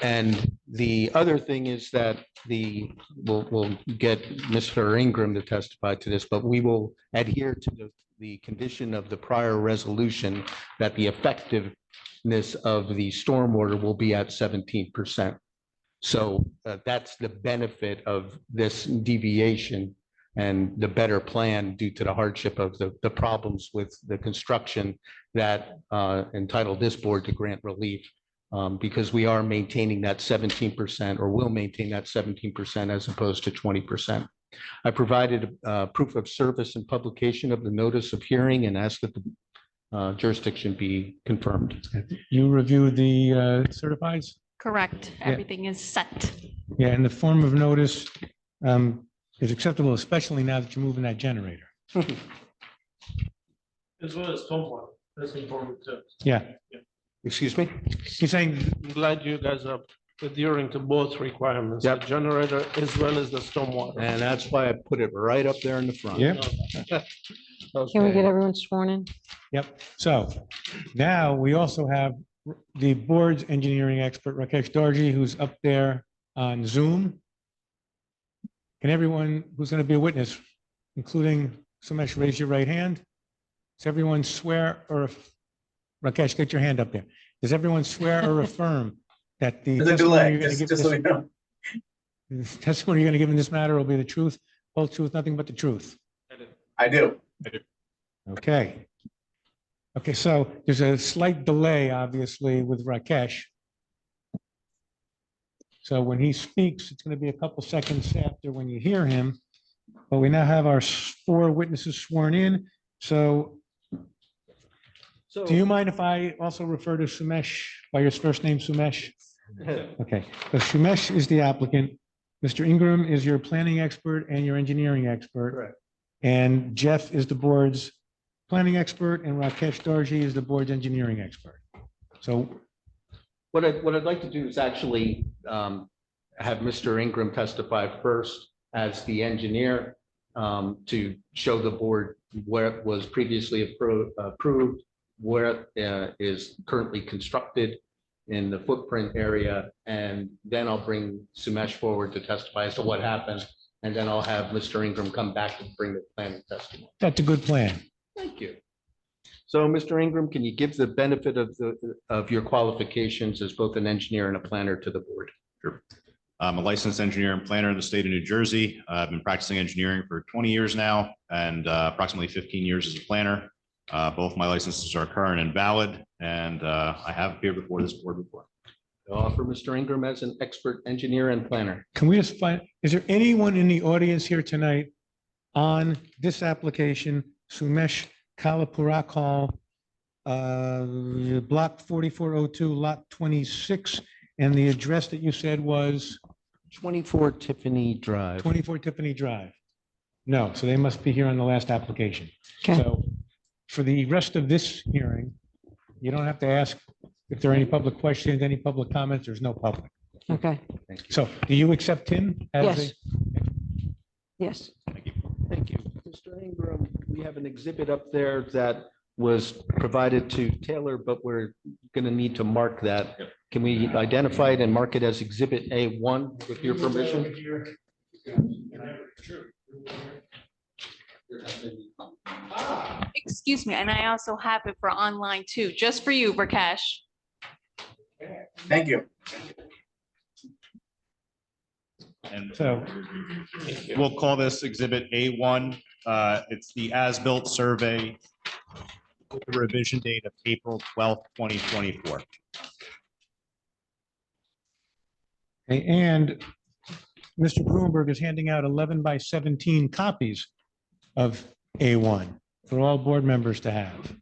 And the other thing is that we'll get Mr. Ingram to testify to this, but we will adhere to the condition of the prior resolution that the effectiveness of the stormwater will be at 17%. So that's the benefit of this deviation and the better plan due to the hardship of the problems with the construction that entitled this board to grant relief, because we are maintaining that 17% or will maintain that 17% as opposed to 20%. I provided proof of service and publication of the notice of hearing and asked that the jurisdiction be confirmed. You reviewed the certifieds? Correct. Yeah. Everything is set. Yeah, and the form of notice is acceptable, especially now that you're moving that generator. As well as stormwater, that's important too. Yeah, Excuse me? he's saying, I'm glad you guys are adhering to both requirements, the Yep. generator as well as the stormwater. And that's why I put it right up there in the front. yeah, Can we get Okay. everyone sworn in? yep. So now we also have the board's engineering expert, Rakesh Darji, who's up there on Zoom. Can everyone who's going to be a witness, including Sumesh, raise your right hand? Does everyone swear or, Rakesh, get your hand up there. Does everyone swear or affirm that the There's a testimony delay, you're going to give just so we this- know. the testimony you're going to give in this matter will be the truth, whole truth, nothing but the truth? I do. Okay. Okay, so there's a slight delay, obviously, with Rakesh. So when he speaks, it's going to be a couple seconds after when you hear him. But we now have our 4 witnesses sworn in. So do you mind if I also refer to Sumesh by your first name, Sumesh? Okay, so Sumesh is the applicant. Mr. Ingram is your planning expert and your engineering expert. Correct. And Jeff is the board's planning expert, and Rakesh Darji is the board's engineering expert. So, What I'd like to do is actually have Mr. Ingram testify first as the engineer to show the board where it was previously approved, where it is currently constructed in the footprint area, and then I'll bring Sumesh forward to testify as to what happened, and then I'll have Mr. Ingram come back and bring the planning testimony. that's a good plan. Thank you. So, Mr. Ingram, can you give the benefit of your qualifications as both an engineer and a planner to the board? Sure. I'm a licensed engineer and planner in the state of New Jersey. I've been practicing engineering for 20 years now and approximately 15 years as a planner. Both my licenses are current and valid, and I have appeared before this board before. I'll offer Mr. Ingram as an expert engineer and planner. Can we just find, is there anyone in the audience here tonight on this application, Sumesh Kalapurakal, block 4402, lot 26, and the address that you said was 24 Tiffany Drive. 24 Tiffany Drive? No, so they must be here on the last application. Okay. So for the rest of this hearing, you don't have to ask if there are any public questions, any public comments. There's no public. Okay, So do you accept him as yes. a? Yes. Thank you. Mr. Ingram, we have an exhibit up there that was provided to Taylor, but we're going to need to mark that. Yep. Can we identify it and mark it as Exhibit A1 with your permission? Excuse me, and I also have it for online too, just for you, Rakesh. Thank you. And So we'll call this Exhibit A1. It's the as-built survey with the revision date of April 12th, 2024. okay, and Mr. Gruenberg is handing out 11 by 17 copies of A1 for all board members to have.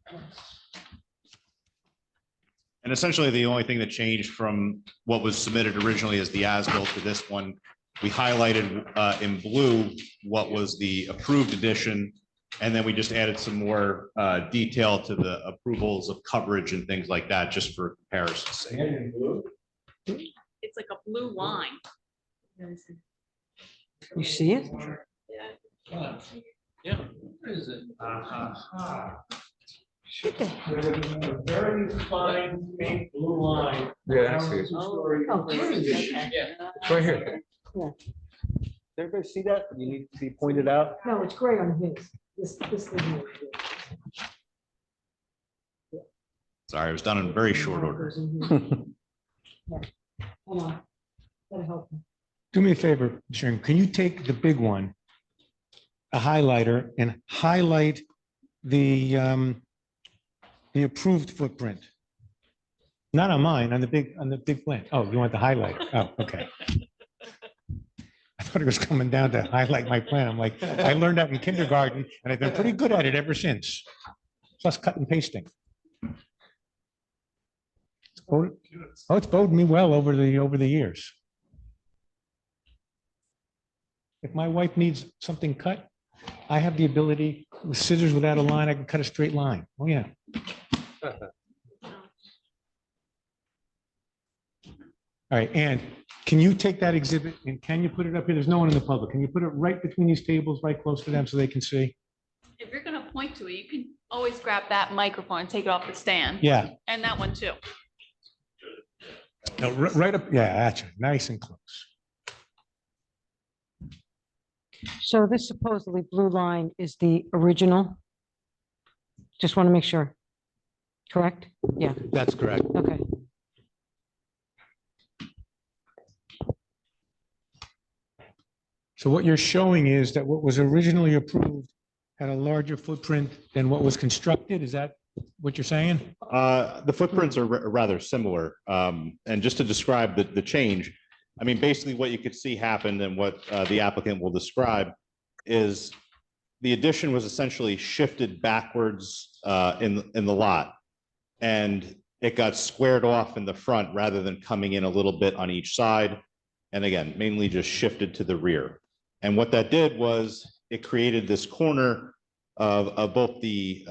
And essentially, the only thing that changed from what was submitted originally as the as-built to this one, we highlighted in blue what was the approved addition, and then we just added some more detail to the approvals of coverage and things like that, just for comparison's sake. It's like a blue line. You see it? Yeah. Very fine pink blue line. Yeah, I see it. Oh, It's right here. Yeah. Everybody see that? You need to be pointed out. No, it's gray on his. This thing here. Sorry, it was done in very short order. Hold on. That'll help. Do me a favor, Sharon, can you take the big one, a highlighter, and highlight the approved footprint? Not on mine, on the big plan. Oh, you want the highlighter? Oh, okay. I thought it was coming down to highlight my plan. I'm like, I learned that in kindergarten and I've been pretty good at it ever since. Plus cut and pasting. Oh, it's boded me well over the years. If my wife needs something cut, I have the ability with scissors without a line, I can cut a straight line. Oh, yeah. All right, and can you take that exhibit and can you put it up here? There's no one in the public. Can you put it right between these tables, right close to them so they can see? If you're gonna point to it, you can always grab that microphone and take it off the stand. Yeah, And that one too. no, right up, yeah, that's right, nice and close. So this supposedly blue line is the original? Just want to make sure. Correct? Yeah, That's correct. okay. So what you're showing is that what was originally approved had a larger footprint than what was constructed? Is that what you're saying? The footprints are rather similar. And just to describe the change, I mean, basically what you could see happened and what the applicant will describe is the addition was essentially shifted backwards in the lot. And it got squared off in the front rather than coming in a little bit on each side. And again, mainly just shifted to the rear. And what that did was it created this corner of both the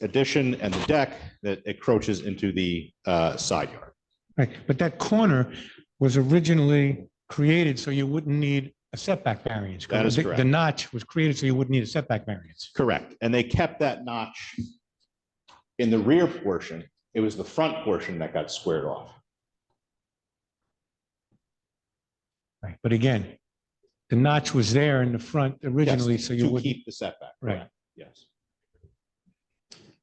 addition and the deck that encroaches into the side yard. Right, but that corner was originally created so you wouldn't need a setback variance. That is correct. The notch was created so you wouldn't need a setback variance. Correct. And they kept that notch in the rear portion. It was the front portion that got squared off. Right, but again, the notch was there in the front originally, Yes, so you to would, keep the setback. Right. correct. Yes.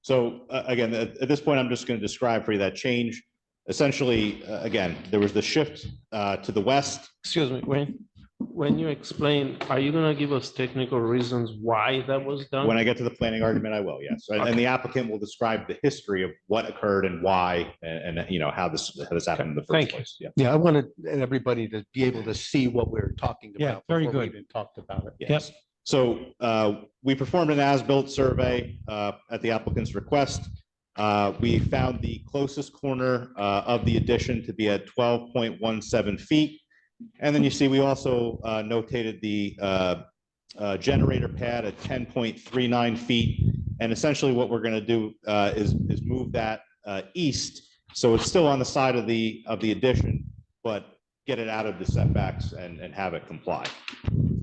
So again, at this point, I'm just going to describe for you that change. Essentially, again, there was the shift to the west. Excuse me, when you explain, are you gonna give us technical reasons why that was done? When I get to the planning argument, I will, yes. And the applicant will describe the history of what occurred and why, and you know, how this happened in the Thank first you. place. Yeah. Yeah, I wanted everybody to be able to see what we're talking Yeah, about. very before we good. even talked about it. Yes. So we performed an as-built survey at the applicant's request. We found the closest corner of the addition to be at 12.17 feet. And then you see, we also notated the generator pad at 10.39 feet. And essentially what we're going to do is move that east. So it's still on the side of the addition, but get it out of the setbacks and have it comply.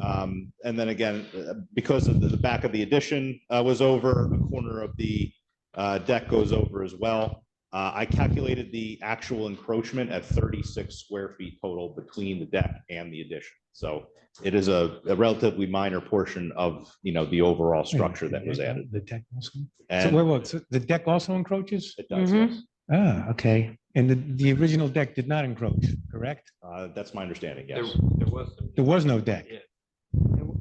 And then again, because of the back of the addition was over, a corner of the deck goes over as well. I calculated the actual encroachment at 36 square feet total between the deck and the addition. So it is a relatively minor portion of, you know, the overall structure that was added. The deck also. So And so the deck also encroaches? it does, Mhm. yes. Ah, okay. And the original deck did not encroach, correct? That's my understanding, There yes. was some. There was no deck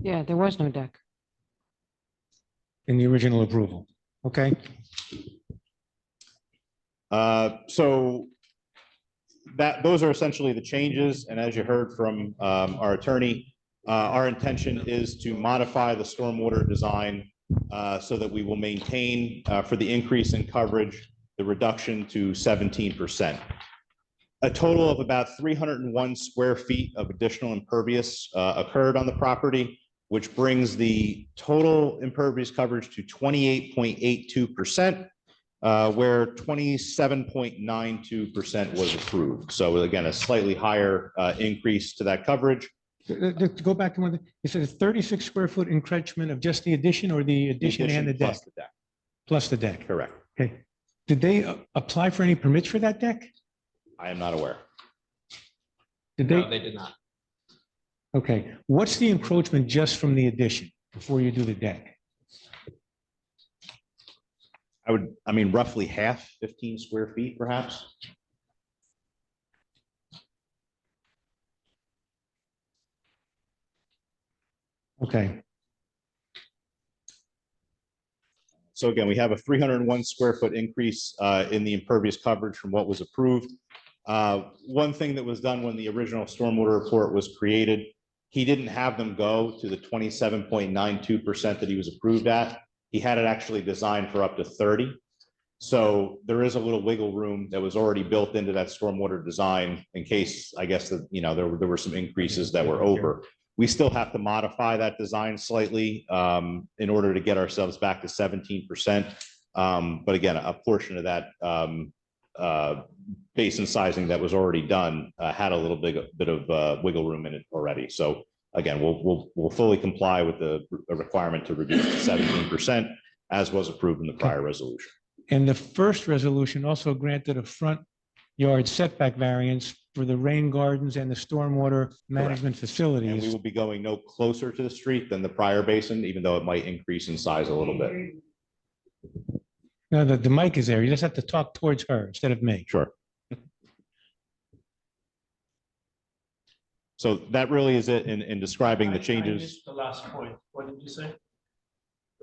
Yeah, there was no deck. in the original approval. Okay. So those are essentially the changes. And as you heard from our attorney, our intention is to modify the stormwater design so that we will maintain for the increase in coverage, the reduction to 17%. A total of about 301 square feet of additional impervious occurred on the property, which brings the total impervious coverage to 28.82%. Where 27.92% was approved. So again, a slightly higher increase to that coverage. To go back to one, you said a 36 square foot encroachment of just the addition or the addition and the deck? Plus the deck, Plus the deck. correct. Okay. Did they apply for any permits for that deck? I am not aware. Did No, they? they did not. Okay. What's the encroachment just from the addition before you do the deck? I mean, roughly half, 15 square feet perhaps. Okay. So again, we have a 301 square foot increase in the impervious coverage from what was approved. One thing that was done when the original stormwater report was created, he didn't have them go to the 27.92% that he was approved at. He had it actually designed for up to 30. So there is a little wiggle room that was already built into that stormwater design in case, I guess, that, you know, there were some increases that were over. We still have to modify that design slightly in order to get ourselves back to 17%. But again, a portion of that basin sizing that was already done had a little bit of wiggle room in it already. So again, we'll fully comply with the requirement to reduce to 17% as was approved in the prior resolution. And the first resolution also granted a front yard setback variance for the rain gardens and the stormwater management And we facilities. will be going no closer to the street than the prior basin, even though it might increase in size a little bit. No, the mic is there. You just have to talk towards her instead of me. Sure. So that really is it in describing the changes. The last point, what did you say?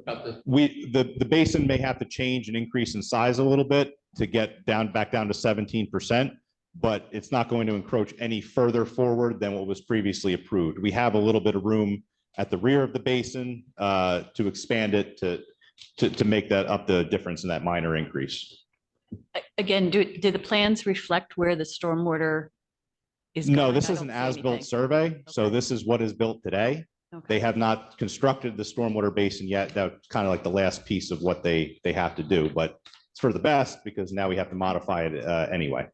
About the. The basin may have to change and increase in size a little bit to get back down to 17%, but it's not going to encroach any further forward than what was previously approved. We have a little bit of room at the rear of the basin to expand it to make that up the difference in that minor increase. Again, do the plans reflect where the stormwater is? No, going? this I is don't an see as-built anything. survey, so Okay. this is what is built today. Okay. They have not constructed the stormwater basin yet. That's kind of like the last piece of what they have to do, but it's for the best because now we have to modify it anyway.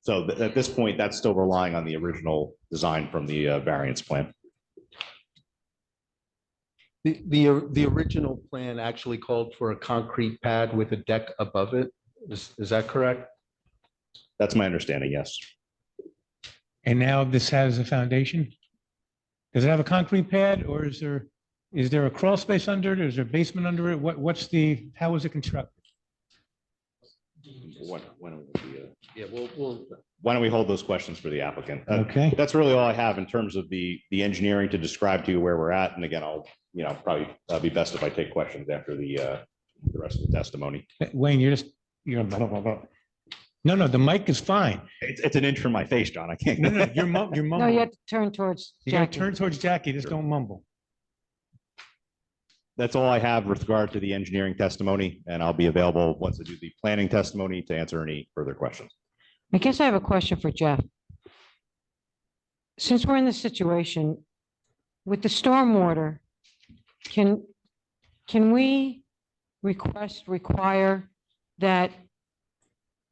So at this point, that's still relying on the original design from the variance plan. The original plan actually called for a concrete pad with a deck above it. Is that correct? That's my understanding, yes. And now this has a foundation? Does it have a concrete pad or is there Is there a crawl space under it? Is there a basement under it? How is it constructed? Why don't we hold those questions for the applicant? Okay. That's really all I have in terms of the engineering to describe to you where we're at. And again, I'll, probably be best if I take questions after the rest of the testimony. Wayne, you're blah, blah, blah. No, the mic is fine. It's an inch from my face, John. I can't. No, you're No, you mumbling. have to turn towards You gotta Jackie. turn towards Jackie, just don't mumble. That's all I have with regard to the engineering testimony, and I'll be available once I do the planning testimony to answer any further questions. I guess I have a question for Jeff. Since we're in this situation with the stormwater, can we require that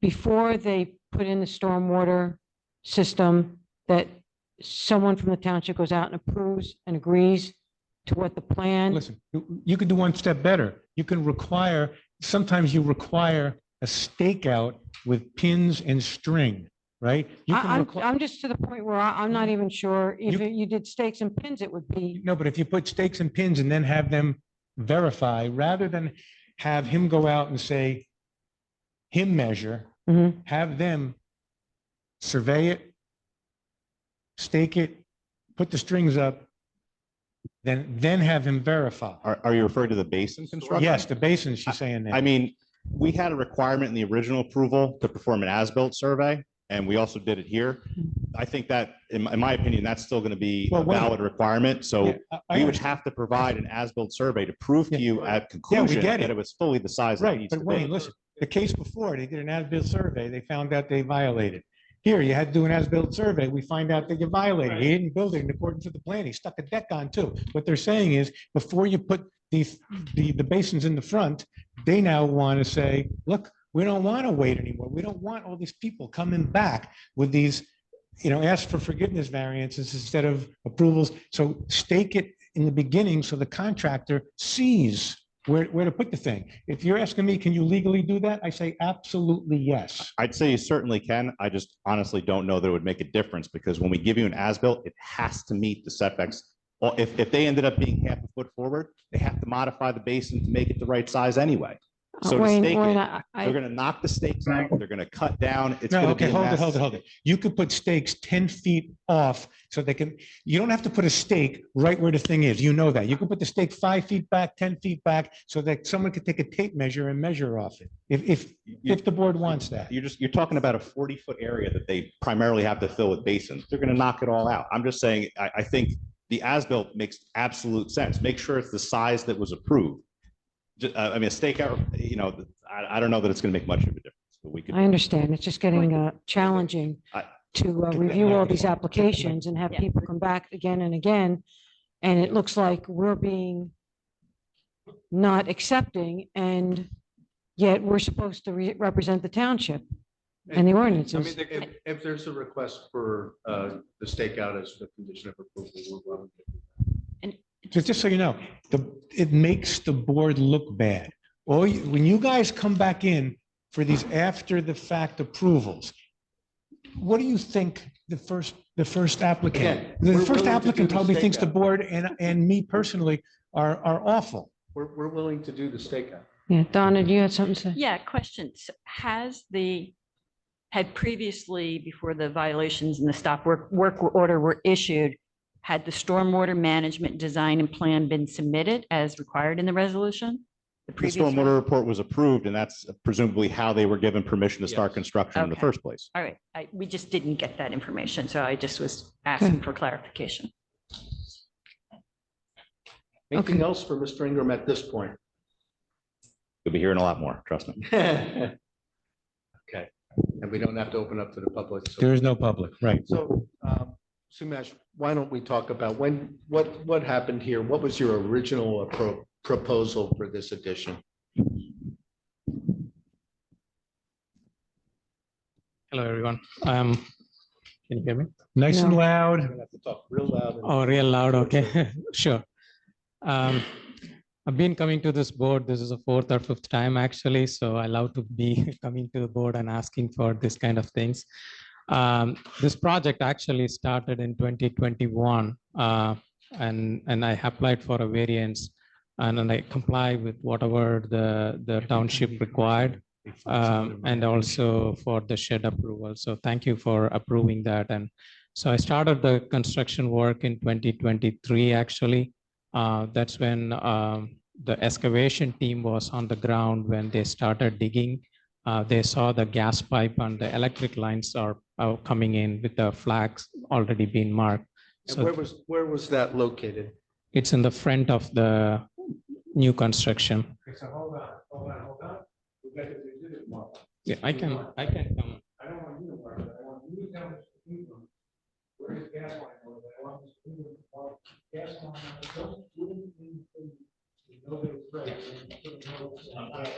before they put in the stormwater system, that someone from the township goes out and approves and agrees to what the plan? Listen, you can do one step better. Sometimes you require a stakeout with pins and string, right? You can requ- I'm just to the point where I'm not even sure if You- you did stakes and pins, it would be, No, but if you put stakes and pins and then have them verify, rather than have him go out and say, him measure, Mhm. have them survey it, stake it, put the strings up, then have him verify. Are you referring to the basin construction? Yes, the basin, she's saying I that. mean, we had a requirement in the original approval to perform an as-built survey, and we also did it here. I think that, in my opinion, that's still going to be a Well, wait. valid requirement. So Yeah, I we would understand. have to provide an as-built survey to prove to Yeah. you at conclusion get that it. it was fully the size that it Right, needs to but Wayne, be. listen, the case before, they did an as-built survey, they found out they violated. Here, you had to do an as-built survey, we find out that you violated. He didn't build it in accordance with the plan, he stuck a deck on too. What they're saying is, before you put the basins in the front, they now want to say, look, we don't want to wait anymore. We don't want all these people coming back with these, ask for forgiveness variances instead of approvals. So stake it in the beginning so the contractor sees where to put the thing. If you're asking me, can you legally do that? I say absolutely yes. I'd say you certainly can. I just honestly don't know that it would make a difference, because when we give you an as-built, it has to meet the setbacks. Well, if they ended up being half a foot forward, they have to modify the basin to make it the right size anyway. So to Wayne, stake Wayne, it, they're going to knock the stakes out, they're going to cut down. It's No, going to be okay, a hold mess. it. You could put stakes 10 feet off so you don't have to put a stake right where the thing is. You know that. You can put the stake 5 feet back, 10 feet back, so that someone could take a tape measure and measure off it. If the board wants that. You're talking about a 40-foot area that they primarily have to fill with basins. They're going to knock it all out. I'm just saying, I think the as-built makes absolute sense. Make sure it's the size that was approved. I mean, a stakeout, I don't know that it's going to make much of a difference, but we could. I understand. It's just getting challenging I- to review all these applications and have Yeah. people come back again and again. And it looks like we're being not accepting, and yet we're supposed to represent the township and the ordinances. If there's a request for the stakeout as the condition of approval, we're willing to. Just so you know, it makes the board look bad. When you guys come back in for these after the fact approvals, what do you think the first applicant, Again, the we're first willing to applicant do the probably thinks the stakeout. board and me personally are awful. We're willing to do the stakeout. Yeah, Donna, do you have something to say? Yeah, questions. Had previously, before the violations and the stop work order were issued, had the stormwater management design and plan been submitted as required in the resolution? The previous stormwater report was approved, and that's presumably how they were given permission to start construction in the Okay. first place. All right, we just didn't get that information, so I just was asking for clarification. Anything else for Mr. Ingram at this point? You'll be hearing a lot more, trust me. Okay. And we don't have to open up to the public. So- There is no public, right? So, Sumesh, why don't we talk about what happened here? What was your original proposal for this addition? Hello, everyone. Can you hear me? Nice and No. loud. You're gonna have to talk real loud. Oh, real loud. Okay, sure. I've been coming to this board. This is the fourth or fifth time actually. So I love to be coming to the board and asking for this kind of things. This project actually started in 2021 and I applied for a variance and I comply with whatever the township required. And also for the shed approval. So thank you for approving that. And so I started the construction work in 2023, actually. That's when the excavation team was on the ground when they started digging. They saw the gas pipe and the electric lines are coming in with the flags already being marked. And So where was that located? it's in the front of the new construction. So hold on. We've got the exhibit mark. Yeah, I can come. I don't want you to mark it. I want you to tell us where is gas line over there? I want this to be gas line. Know that it's right. Put a note on that.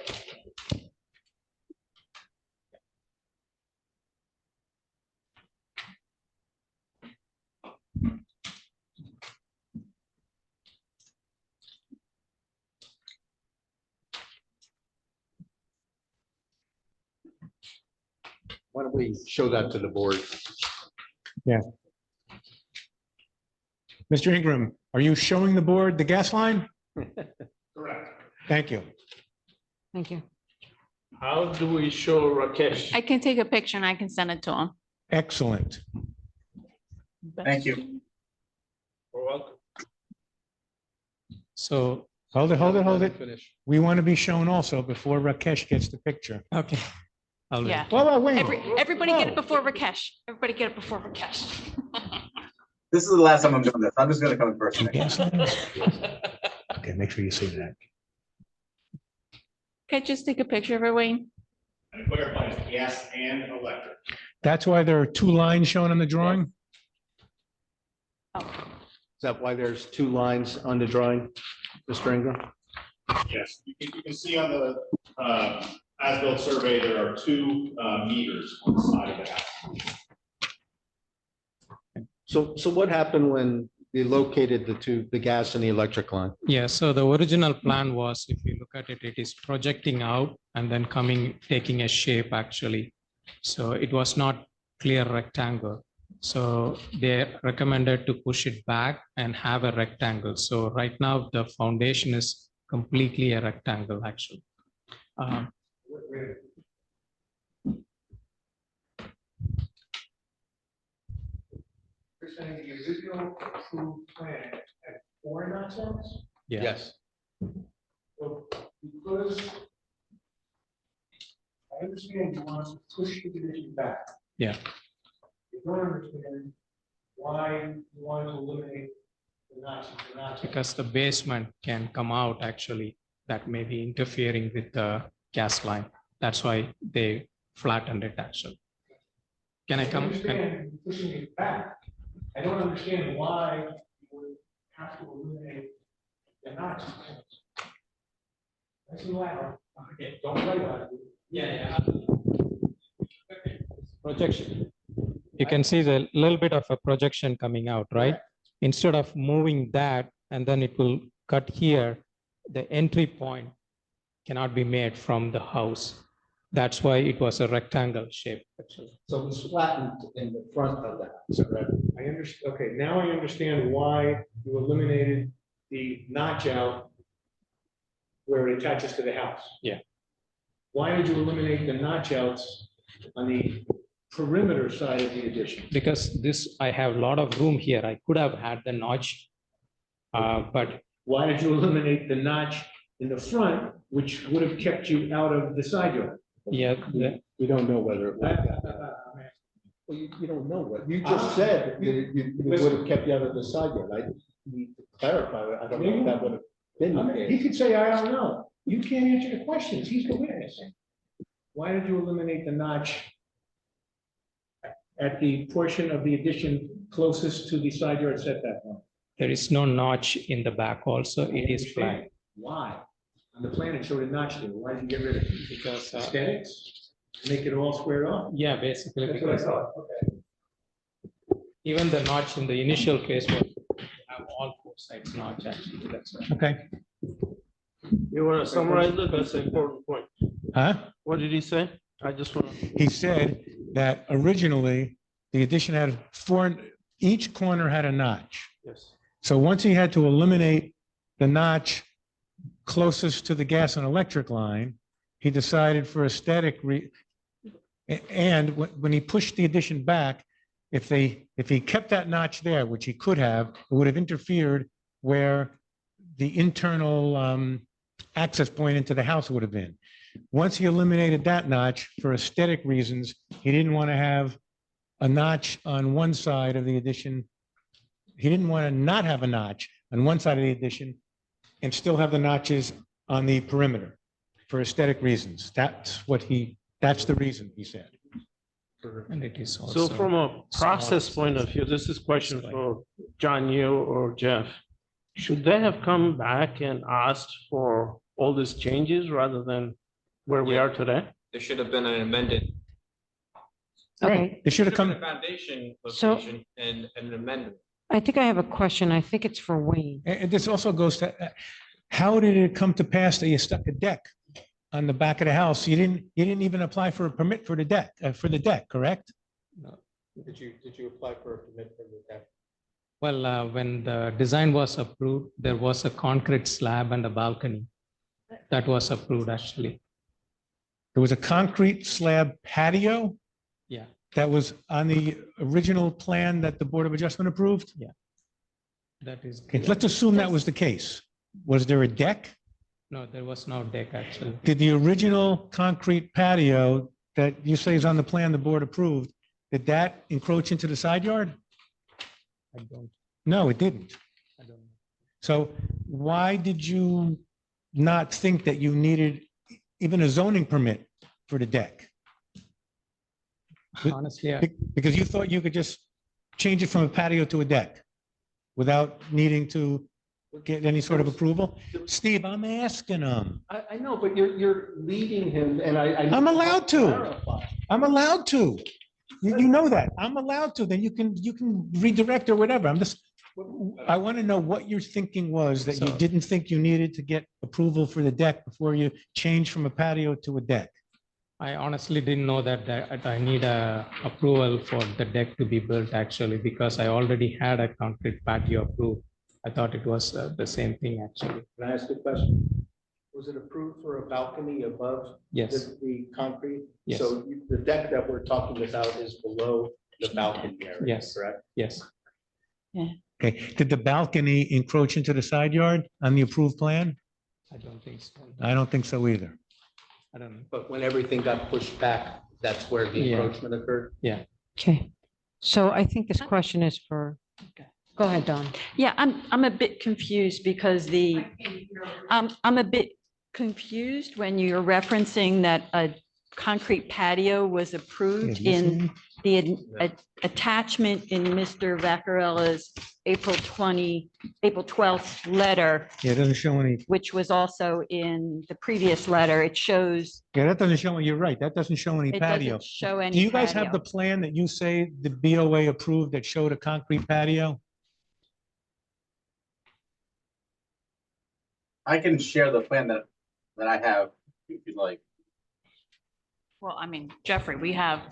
Why don't we show that to the board? Mr. Ingram, are you showing the board the gas line? Correct. Thank you. Thank you. How do we show Rakesh? I can take a picture and I can send it to him. Excellent. Thank you. You're welcome. So, Hold it. Finish. We want to be shown also before Rakesh gets the picture. okay. I'll wait. Yeah. Whoa, wait. Everybody get it before Rakesh. Everybody get it before Rakesh. This is the last time I'm doing this. I'm just gonna come in person. Gas lines? Okay, make sure you see that. Okay, just take a picture of it, Wayne. And clarify, it's gas and electric. That's why there are two lines shown on the drawing? Oh, Is that why there's two lines on the drawing, Mr. Ingram? Yes, you can see on the as-built survey, there are two meters on the side of the house. So what happened when they located the gas and the electric line? Yeah, so the original plan was, if you look at it, it is projecting out and then taking a shape actually. So it was not clear rectangle. So they recommended to push it back and have a rectangle. So right now the foundation is completely a rectangle actually. You're saying the original approved plan had 4 nonsense? Yeah. Yes. So because I understand you want to push the condition back. Yeah. You don't understand why you want to eliminate the notches. Because the basement can come out actually, that may be interfering with the gas line. That's why they flattened it actually. Can I come? understand you pushing it back. I don't understand why you would have to eliminate the notches. That's loud. Okay, don't play loud. Yeah. Projection. You can see the little bit of a projection coming out, right? Instead of moving that and then it will cut here, the entry point cannot be made from the house. That's why it was a rectangle shape actually. So it's flattened in the front of the house, correct? I understand. Okay, now I understand why you eliminated the notch out where it attaches to the house. Yeah. Why did you eliminate the notch outs on the perimeter side of the addition? Because this, I have a lot of room here. I could have had the notch, but Why did you eliminate the notch in the front, which would have kept you out of the side yard? yeah, We don't know whether it would have. Well, you don't know what, you just said that it would have kept you out of the side yard. I need to clarify, I don't know if that would have been the He case. could say, I don't know. You can't answer the questions. He's the witness. Why did you eliminate the notch at the portion of the addition closest to the side yard setback line? there is no notch in the back also. It is flat. Why? On the plan, it showed a notch there. Why did you get rid of it? Because, Aesthetics? Make it all squared off? yeah, basically, That's what I because thought. Okay. even the notch in the initial case was to have all 4 sides notch actually. That's why. Okay. You want to summarize it? That's an important point. Huh? What did he say? I just want to. He said that originally the addition had 4, each corner had a notch. Yes. So once he had to eliminate the notch closest to the gas and electric line, he decided for and when he pushed the addition back, if he kept that notch there, which he could have, it would have interfered where the internal access point into the house would have been. Once he eliminated that notch for aesthetic reasons, he didn't want to have a notch on one side of the addition. He didn't want to not have a notch on one side of the addition and still have the notches on the perimeter for aesthetic reasons. That's the reason, he said. And it is So also from a process small. point of view, this is question for John, you or Jeff. Should they have come back and asked for all these changes rather than where we are today? There should have been an amended. Okay, They should have been come, a Foundation So- location and an amendment. I think I have a question. I think it's for Wayne. and this also goes to, how did it come to pass that you stuck a deck on the back of the house? You didn't even apply for a permit for the deck, correct? No. Did you apply for a permit for the deck? Well, when the design was approved, there was a concrete slab and a balcony. That was approved, actually. There was a concrete slab patio Yeah, that was on the original plan that the Board of Adjustment approved? that is. Okay, let's assume that was the case. Was there a deck? No, there was no deck, actually. Did the original concrete patio that you say is on the plan the board approved, did that encroach into the side yard? I don't, No, it didn't. I don't know. So why did you not think that you needed even a zoning permit for the deck? Honestly, Because you thought you could just change it from a patio to a deck without needing to get any sort of approval? Steve, I'm asking him. I know, but you're leading him and I. I'm allowed to. Clarify. I'm allowed to. You know that. I'm allowed to. Then you can redirect or whatever. I want to know what your thinking was that you So- didn't think you needed to get approval for the deck before you changed from a patio to a deck. I honestly didn't know that I need a approval for the deck to be built, actually, because I already had a concrete patio approved. I thought it was the same thing, actually. Can I ask a question? Was it approved for a balcony above Yes, the concrete? Yes. So the deck that we're talking about is below the balcony area, Yes. correct? yes. Okay, did the balcony encroach into the side yard on the approved plan? I don't think so. I don't think so either. I don't know. But when everything got pushed back, that's where the Yeah. encroachment occurred? Okay, so I think this question is for, go ahead, Don. Yeah, I'm a bit confused because I'm a bit confused when you're referencing that a concrete patio was approved in the attachment in Mr. Vaccarella's April 12th letter, Yeah, it doesn't show any, which was also in the previous letter. It shows, yeah, that doesn't show, you're right, that doesn't show any it patio. doesn't show any Do you guys have patio. the plan that you say the BOA approved that showed a concrete patio? I can share the plan that I have, if you'd like. Well, I mean, Jeffrey, we have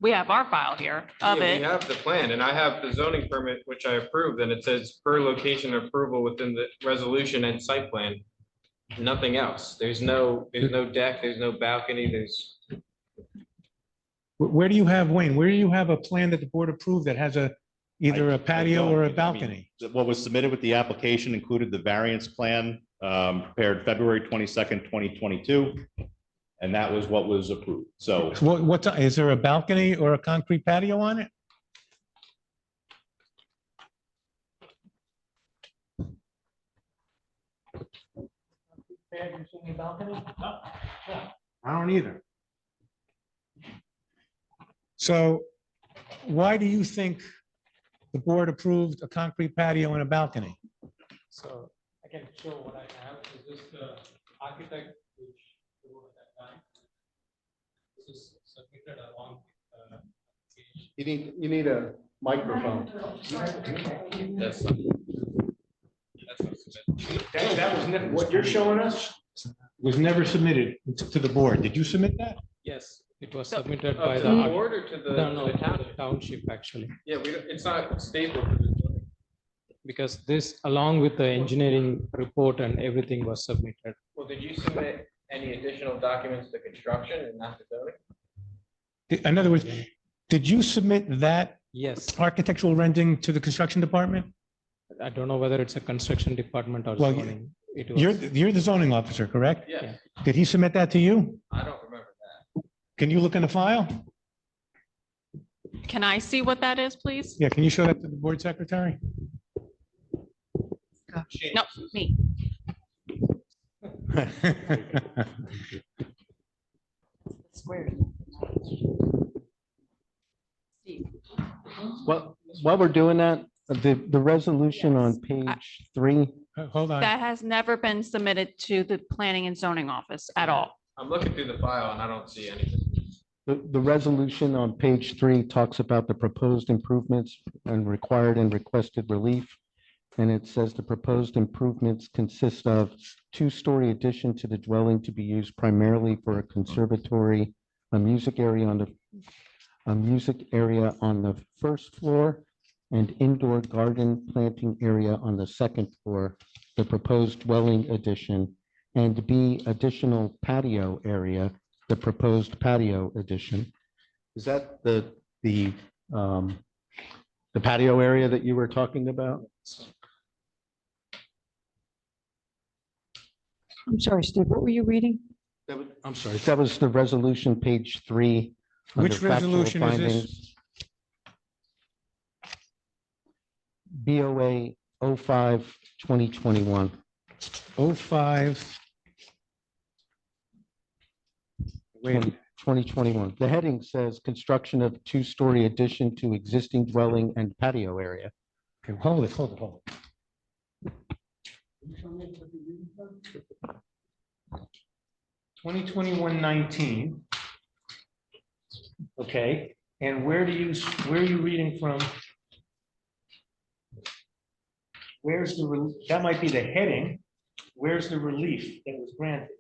our file here of Yeah, it. We have the plan and I have the zoning permit, which I approved, and it says per location approval within the resolution and site plan. Nothing else. There's no deck, there's no balcony, there's. Where do you have, Wayne, where do you have a plan that the board approved that has either a patio or a balcony? What was submitted with the application included the variance plan prepared February 22nd, 2022. And that was what was approved. So Is there a balcony or a concrete patio on it? I don't either. So why do you think the board approved a concrete patio and a balcony? So I can show what I have. Is this the architect which wrote at that time? This is submitted along. You need a microphone. That's That was never, what you're showing us was never submitted to the board. Did you submit that? Yes, it was submitted To by the the. board or to No, no, the to township? the township, actually. Yeah, it's not stable. For the zoning. because this, along with the engineering report and everything was submitted. Well, did you submit any additional documents to construction and not to zoning? In other words, did you submit that Yes, architectural rendering to the construction department? I don't know whether it's a construction department or Well, zoning. It You're, was, you're the zoning officer, correct? Yes, Did he submit that to you? I don't remember that. Can you look in the file? Can I see what that is, please? Yeah, can you show that to the board secretary? No, me. While we're doing that, the resolution on page 3, Hold on. That has never been submitted to the planning and zoning office at all. I'm looking through the file and I don't see anything. the resolution on page 3 talks about the proposed improvements and required and requested relief. And it says the proposed improvements consist of 2-story addition to the dwelling to be used primarily for a conservatory, a music area on the first floor, and indoor garden planting area on the second floor, the proposed dwelling addition, and B, additional patio area, the proposed patio addition. Is that the patio area that you were talking about? I'm sorry, Steve, what were you reading? I'm sorry, that was the resolution, page 3. Which under factual resolution is this? findings. BOA 05-2021. 05. Wait, 2021. The heading says construction of 2-story addition to existing dwelling and patio area. okay, hold it. 2021-19. Okay, and where are you reading from? That might be the heading. Where's the relief that was granted?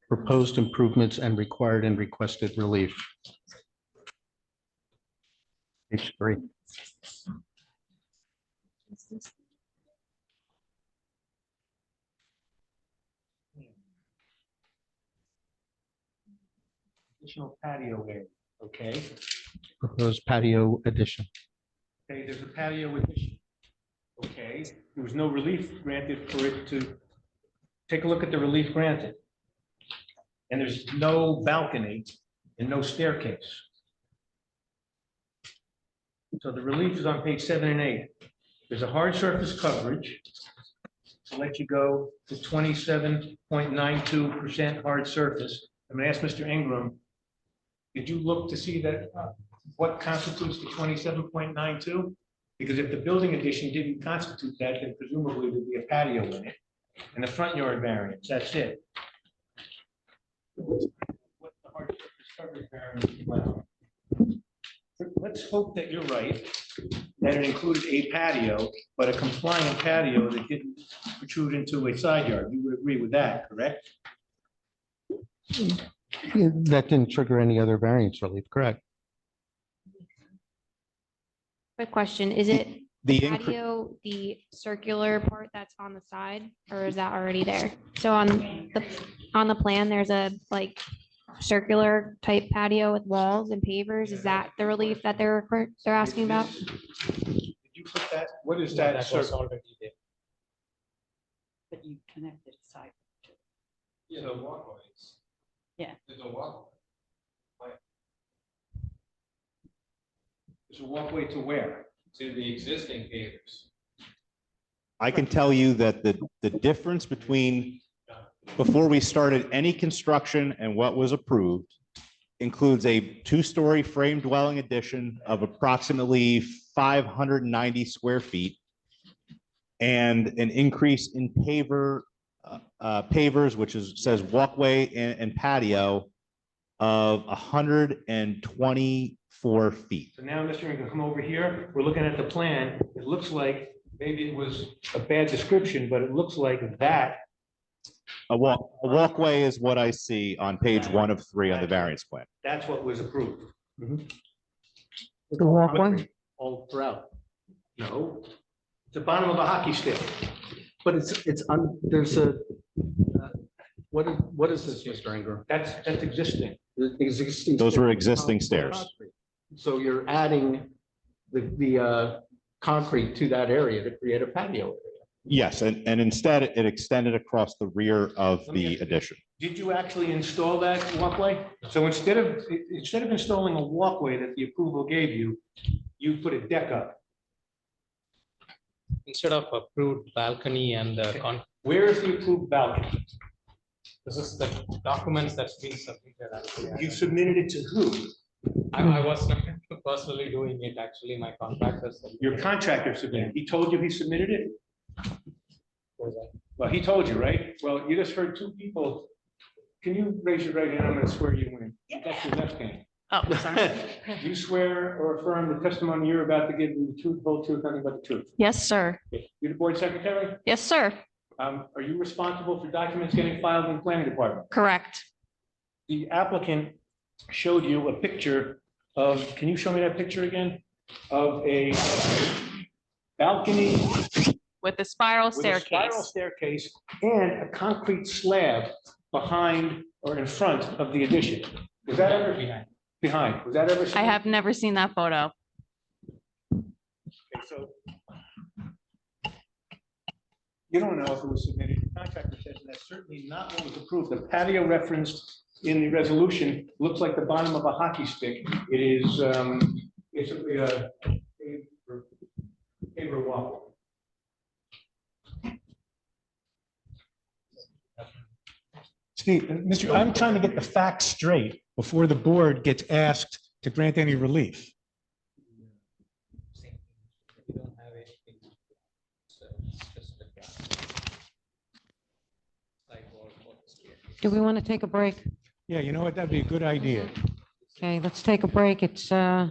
Proposed improvements and required and requested relief. Page 3. Additional patio area, okay? Proposed patio addition. Okay, there's a patio addition. Okay, there was no relief granted for it to, take a look at the relief granted. And there's no balcony and no staircase. So the relief is on page 7 and 8. There's a hard surface coverage to let you go to 27.92% hard surface. I'm gonna ask Mr. Ingram, did you look to see that, what constitutes the 27.92? Because if the building addition didn't constitute that, then presumably there'd be a patio in it. And the front yard variance, that's it. What's the hard surface coverage variance you went on? Let's hope that you're right, that it included a patio, but a compliant patio that didn't protrude into a side yard. You would agree with that, correct? That didn't trigger any other variance relief, correct? Quick question, is it The patio, the circular part that's on the side, or is that already there? So on the plan, there's a like circular type patio with walls and pavers. Is that the relief that they're asking about? Did you put that, what is that that? was already there. But you connected side. Yeah, the walkways. Yeah. There's a walkway. There's a walkway to where? To the existing pavers. I can tell you that the difference between before we started any construction and what was approved includes a 2-story frame dwelling addition of approximately 590 square feet and an increase in pavers, which says walkway and patio of 124 feet. So now, Mr. Ingram, come over here. We're looking at the plan. It looks like, maybe it was a bad description, but it looks like that. A walkway is what I see on page 1 of 3 on the variance plan. That's what was approved. The walkway? All throughout. No, The bottom of a hockey stick. But it's on, there's a, what is this, Mr. Ingram? That's existing. The existing. Those were stairs. existing stairs. So you're adding the concrete to that area to create a patio area. Yes, and instead it extended across the rear of the addition. Did you actually install that walkway? So instead of installing a walkway that the approval gave you, you put a deck up. Instead of approved balcony and Where is the approved balcony? this is the documents that's been submitted. Actually, You submitted it to who? I was not personally doing it, actually, my contractors. Your contractor submitted. He told you he submitted it? Well, he told you, right? Well, you just heard two people. Can you raise your right hand? I'm going to swear you in. That's your left hand. Oh, sorry. Do you swear or affirm the testimony you're about to give the truth, whole truth, nothing but the truth? Yes, sir. You're the board secretary? Yes, sir. Are you responsible for documents getting filed in the planning department? Correct. The applicant showed you a picture of, can you show me that picture again? Of a balcony With the spiral with a spiral staircase. staircase and a concrete slab behind or in front of the addition. Was that ever behind? Was that ever? I have never seen that photo. Okay, so you don't know if it was submitted. The contractor says that's certainly not what was approved. The patio referenced in the resolution looks like the bottom of a hockey stick. It is, it's a paper wall. Steve, Mr. I'm trying to get the facts straight before the board gets asked to grant any relief. We don't have anything. So it's just a gap. Sidewall for the stair. Do we want to take a break? Yeah, you know what? That'd be a good idea. Okay, let's take a break. It's day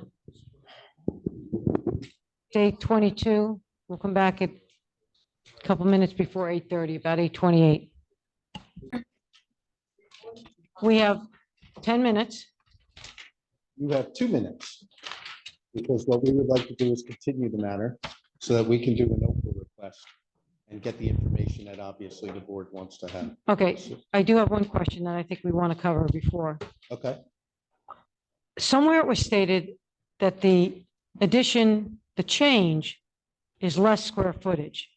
22. We'll come back at a couple minutes before 8:30, about 8:28. We have 10 minutes. You have 2 minutes. Because what we would like to do is continue the matter so that we can do an open request and get the information that obviously the board wants to have. Okay, I do have one question that I think we want to cover before. Okay. Somewhere it was stated that the addition, the change is less square footage.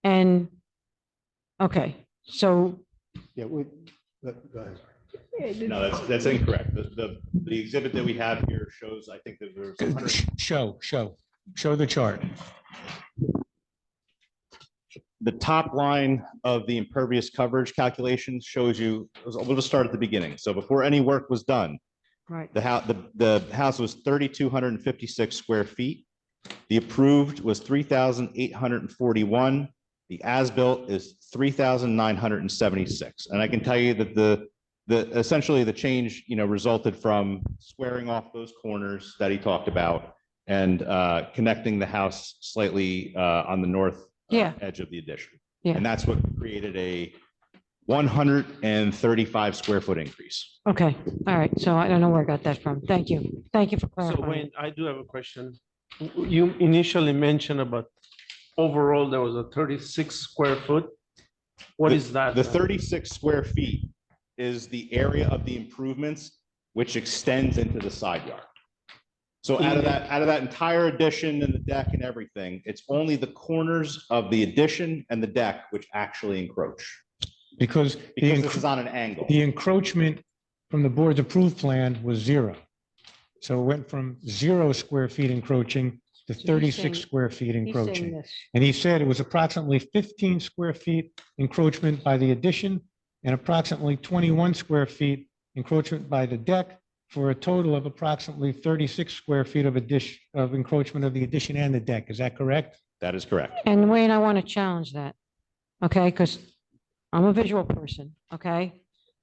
And, okay, so Yeah, go ahead. No, that's incorrect. The exhibit that we have here shows, I think that there's 100. Show the chart. The top line of the impervious coverage calculation shows you, we'll just start at the beginning. So before any work was done, right, the house was 3,256 square feet. The approved was 3,841. The as-built is 3,976. And I can tell you that essentially the change, resulted from squaring off those corners that he talked about and connecting the house slightly on the north Yeah. edge of the addition. Yeah. And that's what created a 135 square foot increase. okay, all right, so I don't know where I got that from. Thank you. Thank you for So clarifying. Wayne, I do have a question. You initially mentioned about overall, there was a 36 square foot. What is that? The 36 square feet is the area of the improvements which extends into the side yard. So out of that entire addition and the deck and everything, it's only the corners of the addition and the deck which actually encroach. Because this is on an angle. the encroachment from the board's approved plan was 0. So it went from 0 square feet encroaching to he's 36 saying- square feet He's saying encroaching. this. And he said it was approximately 15 square feet encroachment by the addition and approximately 21 square feet encroachment by the deck for a total of approximately 36 square feet of encroachment of the addition and the deck. Is that correct? That is correct. And Wayne, I want to challenge that, okay? Because I'm a visual person, okay?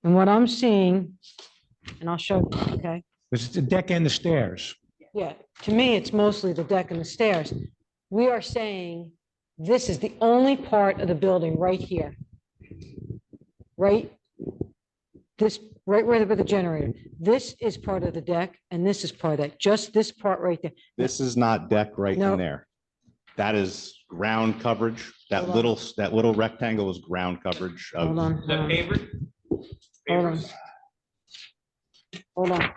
And what I'm seeing, and I'll show you, okay? It's the deck and the stairs. Yeah, to me, it's mostly the deck and the stairs. We are saying this is the only part of the building right here. Right? This, right where the generator. This is part of the deck and this is part of that, just this part right there. This is not deck right No. in there. That is ground coverage. That little rectangle is ground coverage Hold of, on. Is that pavered? Hold on. Pavers? Hold on.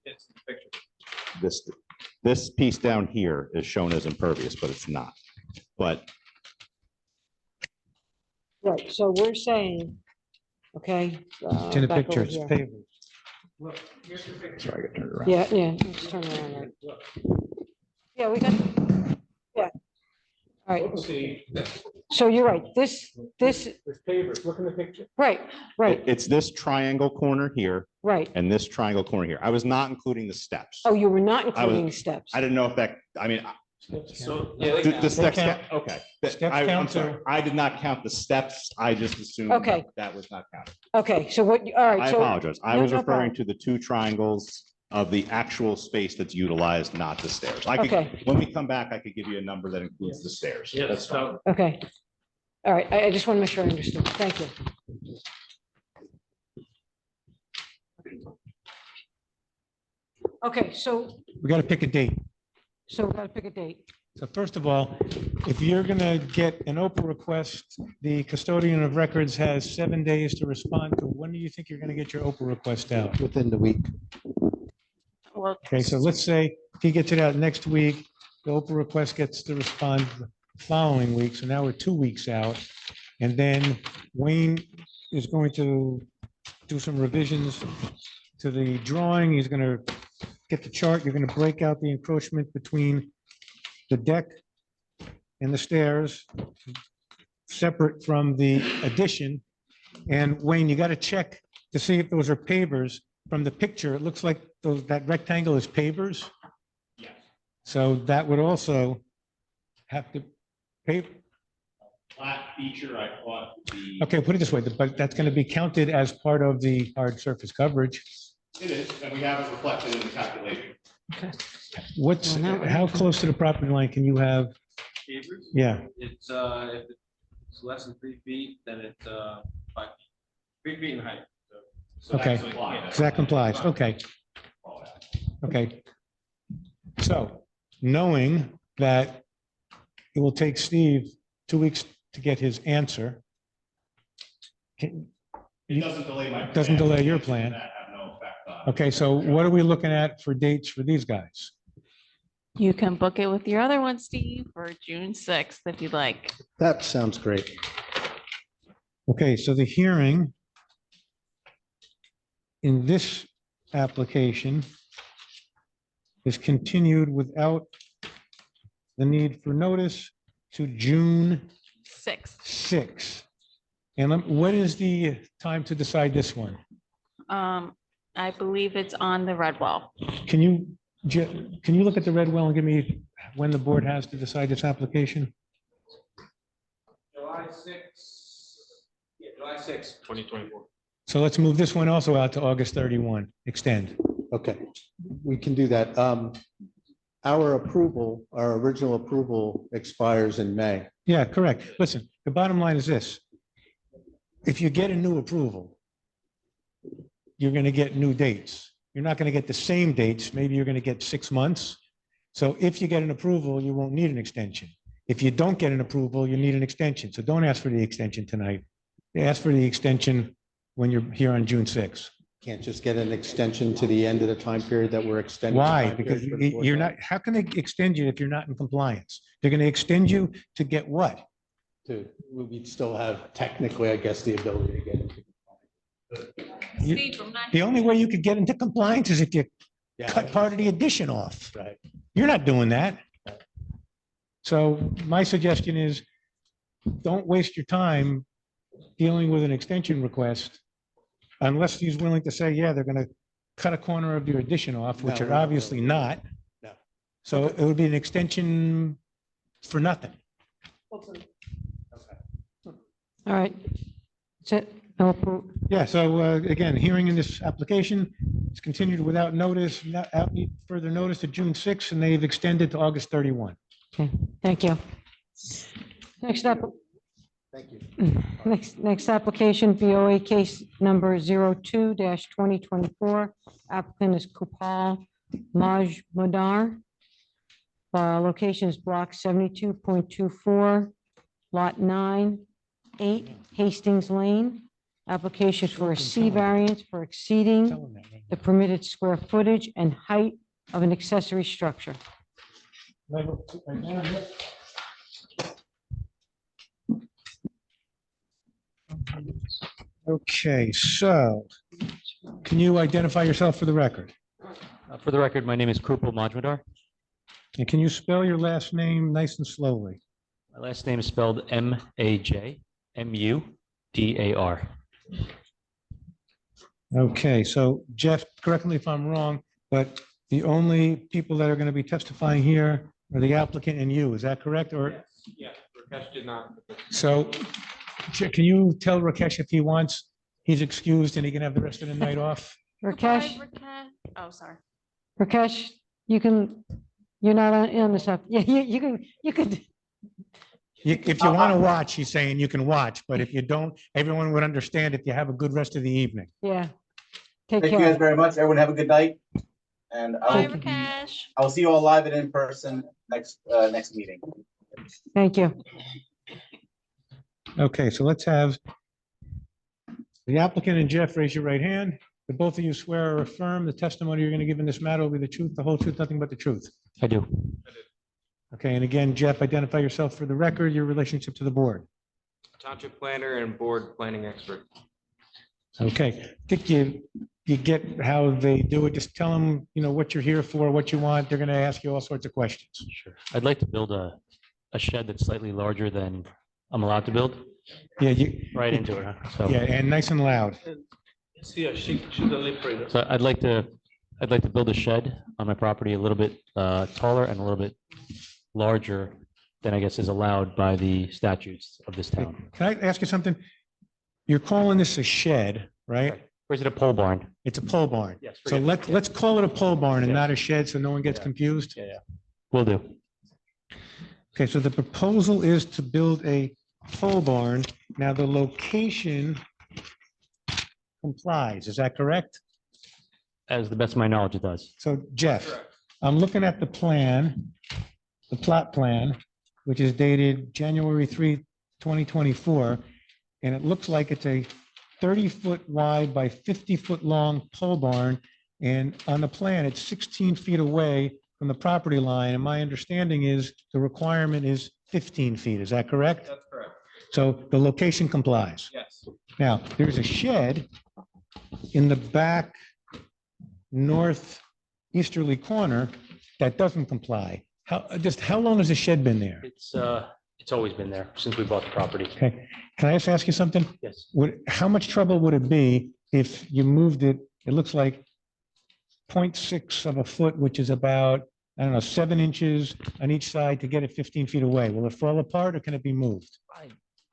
It's the picture. this piece down here is shown as impervious, but it's not. But Right, so we're saying, okay. It's in the back picture, over it's here. pavers. sorry, I gotta turn it around. Yeah, let's turn around, right? Yeah, we got, yeah. All right, so you're right, this, There's pavers, look in the picture. right, right, It's this triangle corner here right. and this triangle corner here. I was not including the steps. Oh, you were not I was- including steps. I didn't know if that, I mean, So, Yeah, the steps, count. okay. Steps I'm count sorry. too. I did not count the steps. I just assumed Okay. that was not counted. Okay, so what, all right, I so. apologize. I No, was no referring problem. to the two triangles of the actual space that's utilized, not the stairs. I Okay. could, when we come back, I could give you a number that includes the stairs. yes, That's fine. so Okay. All right, I just want to make sure I understood. Thank you. Okay, so, We got to pick a date. we got to pick a date. So first of all, if you're going to get an Oprah request, the custodian of records has 7 days to respond to. When do you think you're going to get your Oprah request out? Within the week. Well, Okay, so let's say if he gets it out next week, the Oprah request gets to respond the following week. So now we're 2 weeks out. And then Wayne is going to do some revisions to the drawing. He's going to get the chart. You're going to break out the encroachment between the deck and the stairs, separate from the addition. And Wayne, you got to check to see if those are pavers. From the picture, it looks like that rectangle is pavers. Yes. So that would also have to pave. Flat feature, I thought the. Okay, put it this way, but that's going to be counted as part of the hard surface coverage. It is, and we have it reflected in the calculation. What's, Well, now- how close to the property line can you have? Pavers? Yeah, It's, if it's less than 3 feet, then it's, 5 feet. 3 feet in height. So Okay. that's what- yeah. so that complies, okay. Okay. So, knowing that it will take Steve 2 weeks to get his answer. can- It doesn't delay my. Doesn't plan. delay your That plan. have no effect on- Okay, so what are we looking at for dates for these guys? you can book it with your other one, Steve, for June 6th if you'd like. That sounds great. Okay, so the hearing in this application is continued without the need for notice to June 6th. 6th. And what is the time to decide this one? I believe it's on the red wall. Can you, can you look at the red well and give me when the board has to decide this application? July 6th, yeah, July 6th, 2024. So let's move this one also out to August 31, extend. Okay, we can do that. Our approval, our original approval expires in May. Yeah, correct. Listen, the bottom line is this. If you get a new approval, you're going to get new dates. You're not going to get the same dates. Maybe you're going to get 6 months. So if you get an approval, you won't need an extension. If you don't get an approval, you need an extension. So don't ask for the extension tonight. Ask for the extension when you're here on June 6th. Can't just get an extension to the end of the time period that we're extending. the Why? time Because period for the board you're to- not, how can they extend you if you're not in compliance? They're going to extend you to get what? We'd still have technically, I guess, the ability to get into. You- Steve, I'm not- The only way you could get into compliance is if you Yeah, cut part of the addition off. right. You're not doing that. So my suggestion is, don't waste your time dealing with an extension request unless he's willing to say, yeah, they're going to cut a corner of your addition off, which No, are no, no, obviously no. not. No. So it would be an extension for nothing. All right. So, no appro- Yeah, so again, hearing in this application is continued without notice, not out further notice to June 6th, and they've extended to August 31. okay, thank you. Next up, Thank you. next application, VOA case number 02-2024. Applicant is Kupal Majmudar. Location is block 72.24, lot 9, 8 Hastings Lane. Application for a C variance for exceeding Tell them that, right? the permitted square footage and height of an accessory structure. Okay, so can you identify yourself for the record? For the record, my name is Krupal Majmudar. And can you spell your last name nice and slowly? My last name is spelled Majmudar. Okay, so Jeff, correct me if I'm wrong, but the only people that are going to be testifying here are the applicant and you, is that correct? Or, Yes, Rakesh did not. so can you tell Rakesh if he wants, he's excused and he can have the rest of the night off? Rakesh, Oh, sorry. Rakesh, you're not on the stuff. Yeah, you can. If you want to watch, he's saying you can watch, but if you don't, everyone would understand if you have a good rest of the evening. Yeah. Take Thank you guys care. very much. Everyone have a good night. And Bye, Rakesh. I'll see you all live and in person next meeting. Thank you. Okay, so let's have the applicant and Jeff raise your right hand. Do both of you swear or affirm the testimony you're going to give in this matter will be the truth, the whole truth, nothing but the truth? I do. Okay, and again, Jeff, identify yourself for the record, your relationship to the board. Township planner and board planning expert. Okay, I think you get how they do it. Just tell them, what you're here for, what you want. They're going to ask you all sorts of questions. Sure. I'd like to build a shed that's slightly larger than I'm allowed to build, Yeah, right into it. Huh? So, yeah, and nice and loud. Yeah, she's a lip reader. so I'd like to build a shed on my property a little bit taller and a little bit larger than I guess is allowed by the statutes of this town. Can I ask you something? You're calling this a shed, right? Or is it a pole barn? It's a pole barn. Yes. So let's call it a pole barn and not a shed so no one gets confused. Yeah. Will do. Okay, so the proposal is to build a pole barn. Now, the location complies, is that correct? As the best of my knowledge, it does. So Jeff, I'm looking at the plan, the plot plan, which is dated January 3, 2024, and it looks like it's a 30-foot wide by 50-foot long pole barn. And on the plan, it's 16 feet away from the property line. And my understanding is the requirement is 15 feet. Is that correct? That's correct. So the location complies. Yes. Now, there's a shed in the back northeasterly corner that doesn't comply. How long has the shed been there? It's always been there since we bought the property. Okay, can I just ask you something? Yes. How much trouble would it be if you moved it? It looks like 0.6 of a foot, which is about, I don't know, 7 inches on each side to get it 15 feet away. Will it fall apart or can it be moved?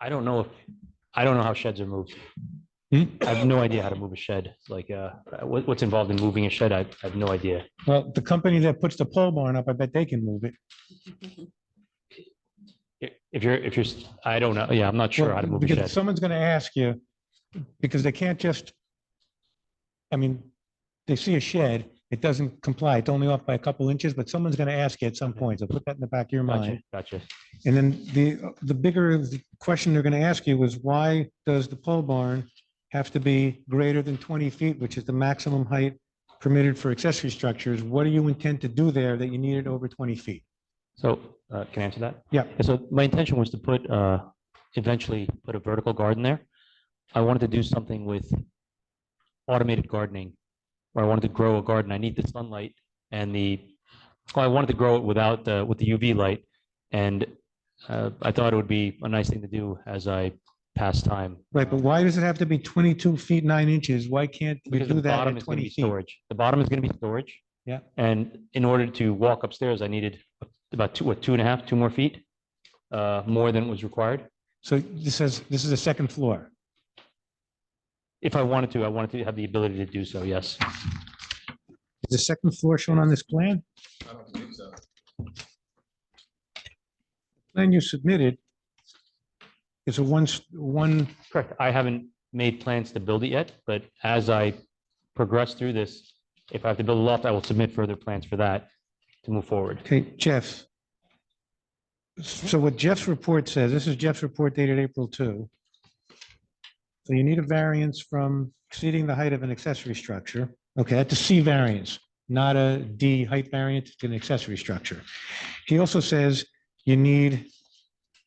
I don't know how sheds are moved. Hmm? I have no idea how to move a shed. Like, what's involved in moving a shed? I have no idea. Well, the company that puts the pole barn up, I bet they can move it. If you're, I don't know. Yeah, I'm not sure Well, how to move a because shed. someone's going to ask you, because they can't just, they see a shed, it doesn't comply. It's only off by a couple inches, but someone's going to ask you at some point. So put that in the back of your mind. Gotcha. And then the bigger question they're going to ask you is, why does the pole barn have to be greater than 20 feet, which is the maximum height permitted for accessory structures? What do you intend to do there that you need it over 20 feet? So, can I answer that? Yeah. So my intention was to eventually put a vertical garden there. I wanted to do something with automated gardening, where I wanted to grow a garden. I need the sunlight and I wanted to grow it with the UV light. And I thought it would be a nice thing to do as I pass time. Right, but why does it have to be 22 feet, 9 inches? Why can't we Because do the that bottom at is going to 20 be feet? storage. The bottom is going to be storage. Yeah. And in order to walk upstairs, I needed about 2 more feet, more than was required. So this is a second floor. If I wanted to have the ability to do so, yes. Is the second floor shown on this plan? I don't think so. Plan you submitted is a one. Correct. I haven't made plans to build it yet, but as I progress through this, if I have to build a loft, I will submit further plans for that to move forward. Okay, Jeff, So what Jeff's report says, this is Jeff's report dated April 2. So you need a variance from exceeding the height of an accessory structure. Okay, that's a C variance, not a D height variance, it's an accessory structure. He also says you need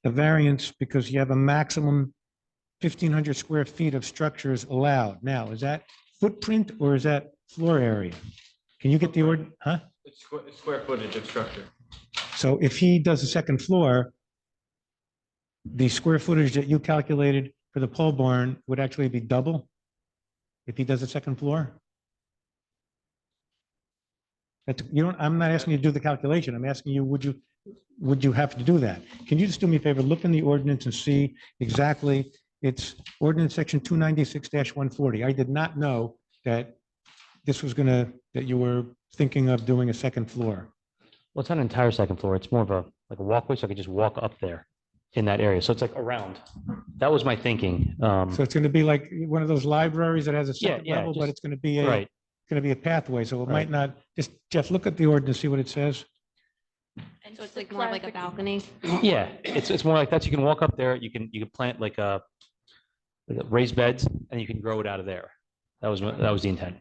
a variance because you have a maximum 1,500 square feet of structures allowed. Now, is that footprint or is that floor area? Can you get the order, huh? It's square footage of structure. So if he does a second floor, the square footage that you calculated for the pole barn would actually be double if he does a second floor? I'm not asking you to do the calculation. I'm asking you, would you have to do that? Can you just do me a favor, look in the ordinance and see exactly, it's ordinance section 296-140. I did not know that this was that you were thinking of doing a second floor. Well, it's not an entire second floor. It's more of like a walkway, so I could just walk up there in that area. So it's like around. That was my thinking. So it's going to be like one of those libraries that has a second yeah, level, but just- it's going to be Right. going to be a pathway. So it might Right. not, just Jeff, look at the ordinance, see what it says. And So it's like more like a balcony. Yeah, it's more like that. So you can walk up there. You can plant like a raised beds, and you can grow it out of there. That was the intent.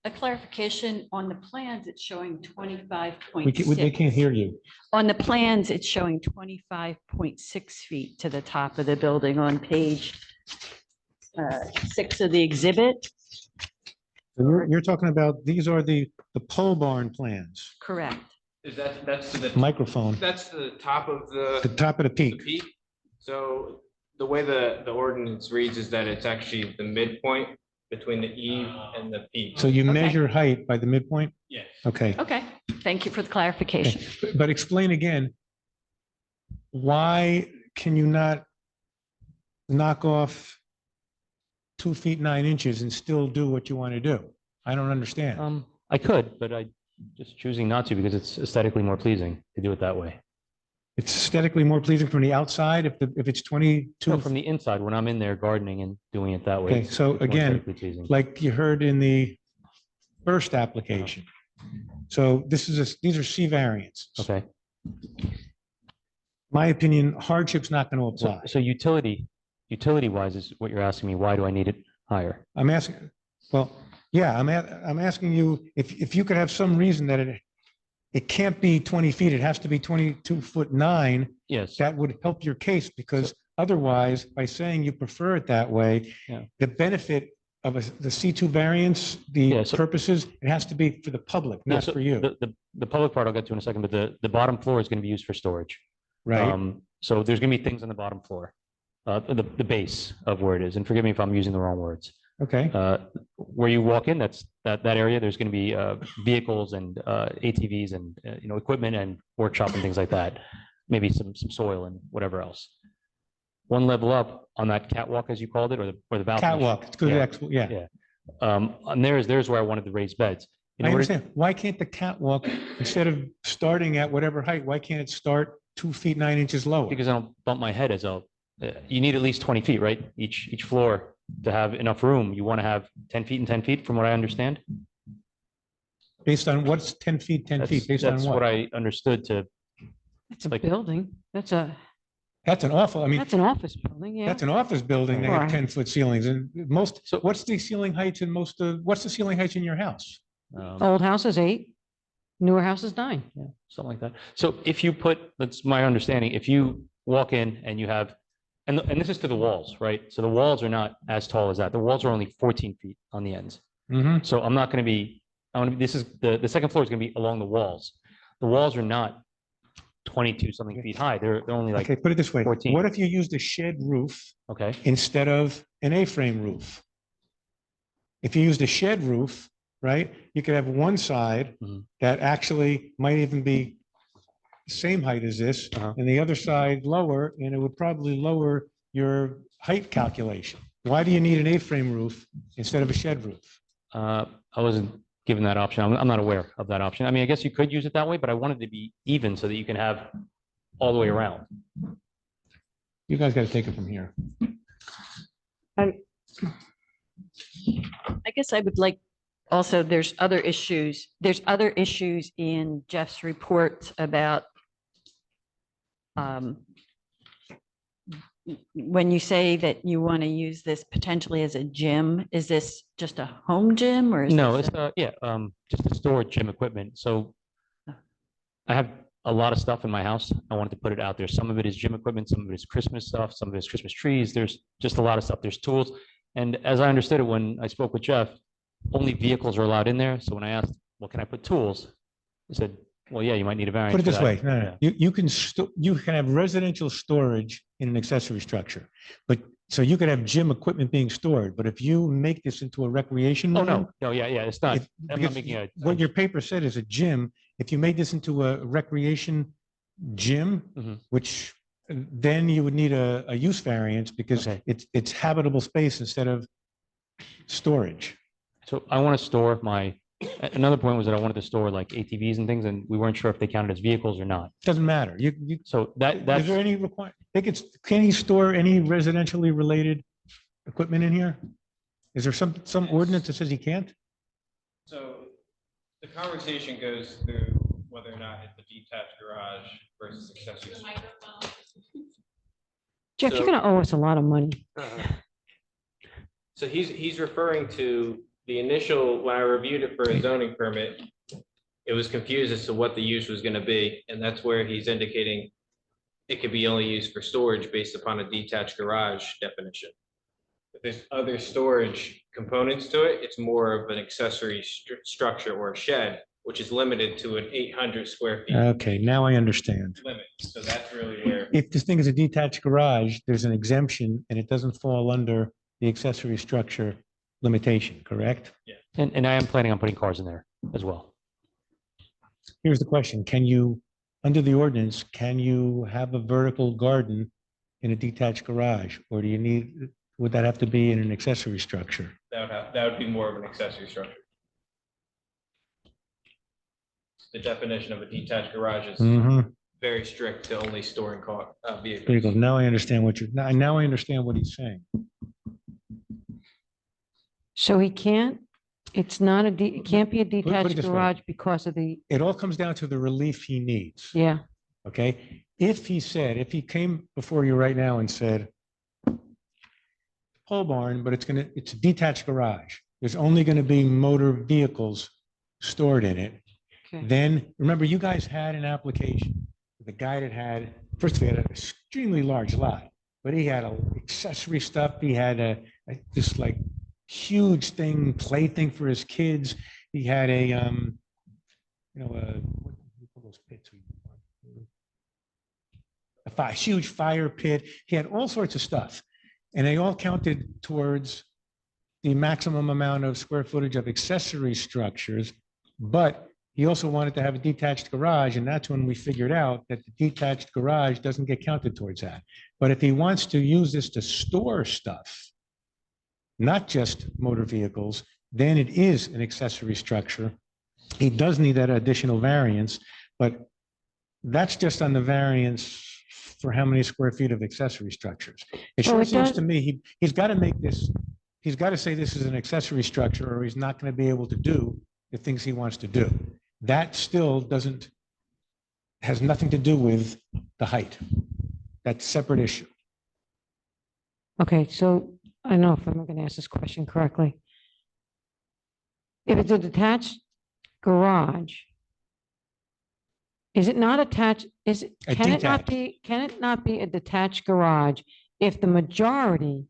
A clarification on the plans, it's showing They 25.6. can't hear you. On the plans, it's showing 25.6 feet to the top of the building on page 6 of the exhibit. So you're talking about, these are the pole barn plans, Correct. That's to the microphone, that's the top of the top of the the peak. peak. So the way the ordinance reads is that it's actually the midpoint between the eave and the peak. So you Okay. measure height by the midpoint? Yes. Okay. Okay, thank you for the clarification. But explain again, why can you not knock off 2 feet 9 inches and still do what you want to do? I don't understand. I could, but I just choosing not to because it's aesthetically more pleasing to do it that way. It's aesthetically more pleasing from the outside if it's 22. No, from the inside, when I'm in there gardening and doing it that way. Okay, it's so more again, aesthetically pleasing. like you heard in the first application. So these are C variants. Okay, My opinion, hardship's not going to so, apply. so utility wise is what you're asking me. Why do I need it higher? I'm asking, well, yeah, I'm asking you if you could have some reason that it can't be 20 feet, it has to be 22'9". Yes. That would help your case because otherwise, by saying you prefer it that way, Yeah. the benefit of the C2 variance, the Yeah, so- purposes, it has to be for the public, Yeah, not so for you, The public part I'll get to in a second, but the bottom floor is going to be used for storage. right? So there's going to be things on the bottom floor, the base of where it is. And forgive me if I'm using the wrong words. Okay, Where you walk in, that area, there's going to be vehicles and ATVs and equipment and workshop and things like that. Maybe some soil and whatever else. One level up on that catwalk, as you called it, or the balcony. catwalk, it's good, Yeah. yeah. And there's where I wanted the raised beds. In I order- understand. Why can't the catwalk, instead of starting at whatever height, why can't it start 2 feet 9 inches lower? Because I don't bump my head you need at least 20 feet, right? Each floor to have enough room. You want to have 10 feet and 10 feet from what I understand. Based on what's 10 feet, 10 feet, based on That's what what? I understood to, It's a like- building. That's an That's office building, yeah. an office building. They have Right. 10-foot ceilings and what's the ceiling heights in what's the ceiling heights in your house? Old house is 8, newer house is 9. Yeah, something like that. So if you that's my understanding, if you walk in and you have, and this is to the walls, right? So the walls are not as tall as that. The walls are only 14 feet on the ends. Mm-hmm. So I'm not going to be, this is, the second floor is going to be along the walls. The walls are not 22 something feet high. They're only like, Okay, put it this way. 14. What if you used a shed roof okay, instead of an A-frame roof? If you used a shed roof, right, you could have one side Mhm. that actually might even be the same height as this, Uh-huh. and the other side lower, and it would probably lower your height calculation. Why do you need an A-frame roof instead of a shed roof? I wasn't given that option. I'm not aware of that option. I mean, I guess you could use it that way, but I wanted to be even so that you can have all the way around. You guys got to take it from here. I guess I would like, also, there's other issues in Jeff's report about um, when you say that you want to use this potentially as a gym, is this just a home gym or is No, this it's, yeah, just to store gym equipment. So I have a lot of stuff in my house. I wanted to put it out there. Some of it is gym equipment, some of it is Christmas stuff, some of it is Christmas trees. There's just a lot of stuff. There's tools. And as I understood it, when I spoke with Jeff, only vehicles are allowed in there. So when I asked, well, can I put tools? He said, well, yeah, you might need a variance. Put it for this that. way, no, no, Yeah. you can have residential storage in an accessory structure. But, so you could have gym equipment being stored, but if you make this into a recreation. Oh, room, no, yeah, it's not. if- I'm because not making a. What your paper said is a gym, if you made this into a recreation gym, Mhm. which then you would need a use variance because Okay. it's habitable space instead of storage. So I want to store another point was that I wanted to store like ATVs and things, and we weren't sure if they counted as vehicles or not. Doesn't matter. So Is that's, there any can he store any residentially related equipment in here? Is there some ordinance that says he can't? So the conversation goes through whether or not it's a detached garage versus accessory. Jeff, you're So- gonna owe us a lot of money. So he's referring to the initial, when I reviewed it for a zoning permit, it was confused as to what the use was gonna be, and that's where he's indicating it could be only used for storage based upon a detached garage definition. If there's other storage components to it, it's more of an accessory structure or a shed, which is limited to an 800 square feet Okay, now I understand. limit. So that's really where. If this thing is a detached garage, there's an exemption and it doesn't fall under the accessory structure limitation, correct? and I am planning on putting cars in there as well. Here's the question. Can you, under the ordinance, can you have a vertical garden in a detached garage? Or do you need, would that have to be in an accessory structure? That would be more of an accessory structure. The definition of a detached garage is Mm-hmm. very strict to only storing vehicles. Vehicles. Now I understand now I understand what he's saying. So he can't, it can't be a it detached this way. garage because of the, It all comes down to the relief he needs. yeah. Okay? If he came before you right now and said, pole barn, but it's a detached garage. There's only going to be motor vehicles stored in it. Okay. Then, remember, you guys had an application. The guy that had, first of all, he had an extremely large lot, but he had accessory stuff. He had this like huge play thing for his kids. He had what do you call those pits? A huge fire pit. He had all sorts of stuff. And they all counted towards the maximum amount of square footage of accessory structures. But he also wanted to have a detached garage. And that's when we figured out that the detached garage doesn't get counted towards that. But if he wants to use this to store stuff, not just motor vehicles, then it is an accessory structure. He does need that additional variance, but that's just on the variance for how many square feet of accessory structures. It Well, sure it seems does- to me, he's got to make this, he's got to say this is an accessory structure or he's not going to be able to do the things he wants to do. That still has nothing to do with the height. That's a separate issue. Okay, so I don't know if I'm going to ask this question correctly. If it's a detached garage, is it not attached, can it not be a detached garage if the majority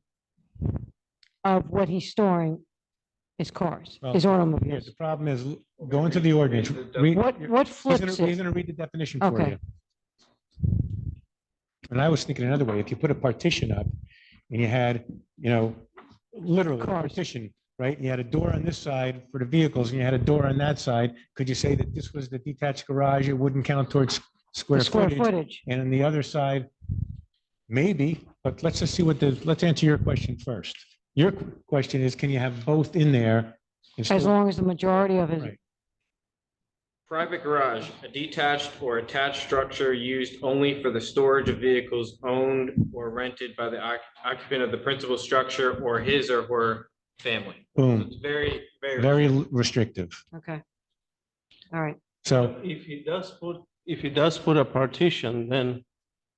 of what he's storing is cars, Well, is Here's automobiles? the problem is, go into the ordinance. read- What He's flips He's it? going to read the definition for Okay. you. And I was thinking another way, if you put a partition up and you had, literally a Cars. partition, right? You had a door on this side for the vehicles and you had a door on that side. Could you say that this was the detached garage? It wouldn't count towards The square square footage. footage. And on the other side, maybe, but let's just see let's answer your question first. Your question is, can you have both in there? and As still- long as the majority of it, Right. Private garage, a detached or attached structure used only for the storage of vehicles owned or rented by the occupant of the principal structure or his or her family. So Boom, it's very, very. very restrictive. okay. All right, So If he does put a partition, then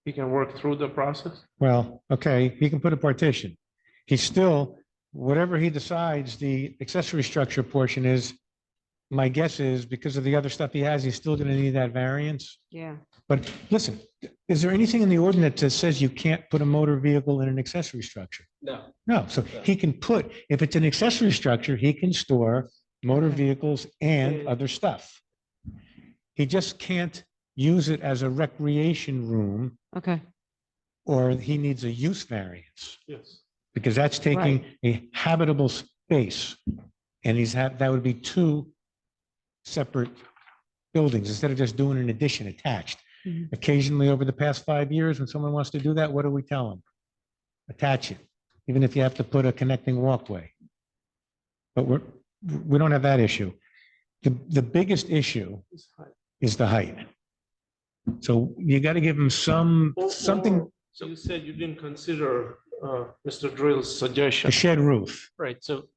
he can work through the process? Well, okay, he can put a partition. He's still, whatever he decides, the accessory structure portion is, my guess is because of the other stuff he has, he's still gonna need that variance. Yeah. But listen, is there anything in the ordinance that says you can't put a motor vehicle in an accessory structure? No. No, so he can put, if it's an accessory structure, he can store motor vehicles and other stuff. He just can't use it as a recreation room, Okay. or he needs a use variance, Yes. because that's taking a habitable space. And that would be two separate buildings instead of just doing an addition attached. Mhm. Occasionally, over the past 5 years, when someone wants to do that, what do we tell them? Attach it, even if you have to put a connecting walkway. But we don't have that issue. The biggest issue is the height. So you got to give them something, So you said you didn't consider Mr. Drill's suggestion. a shed roof. Right, so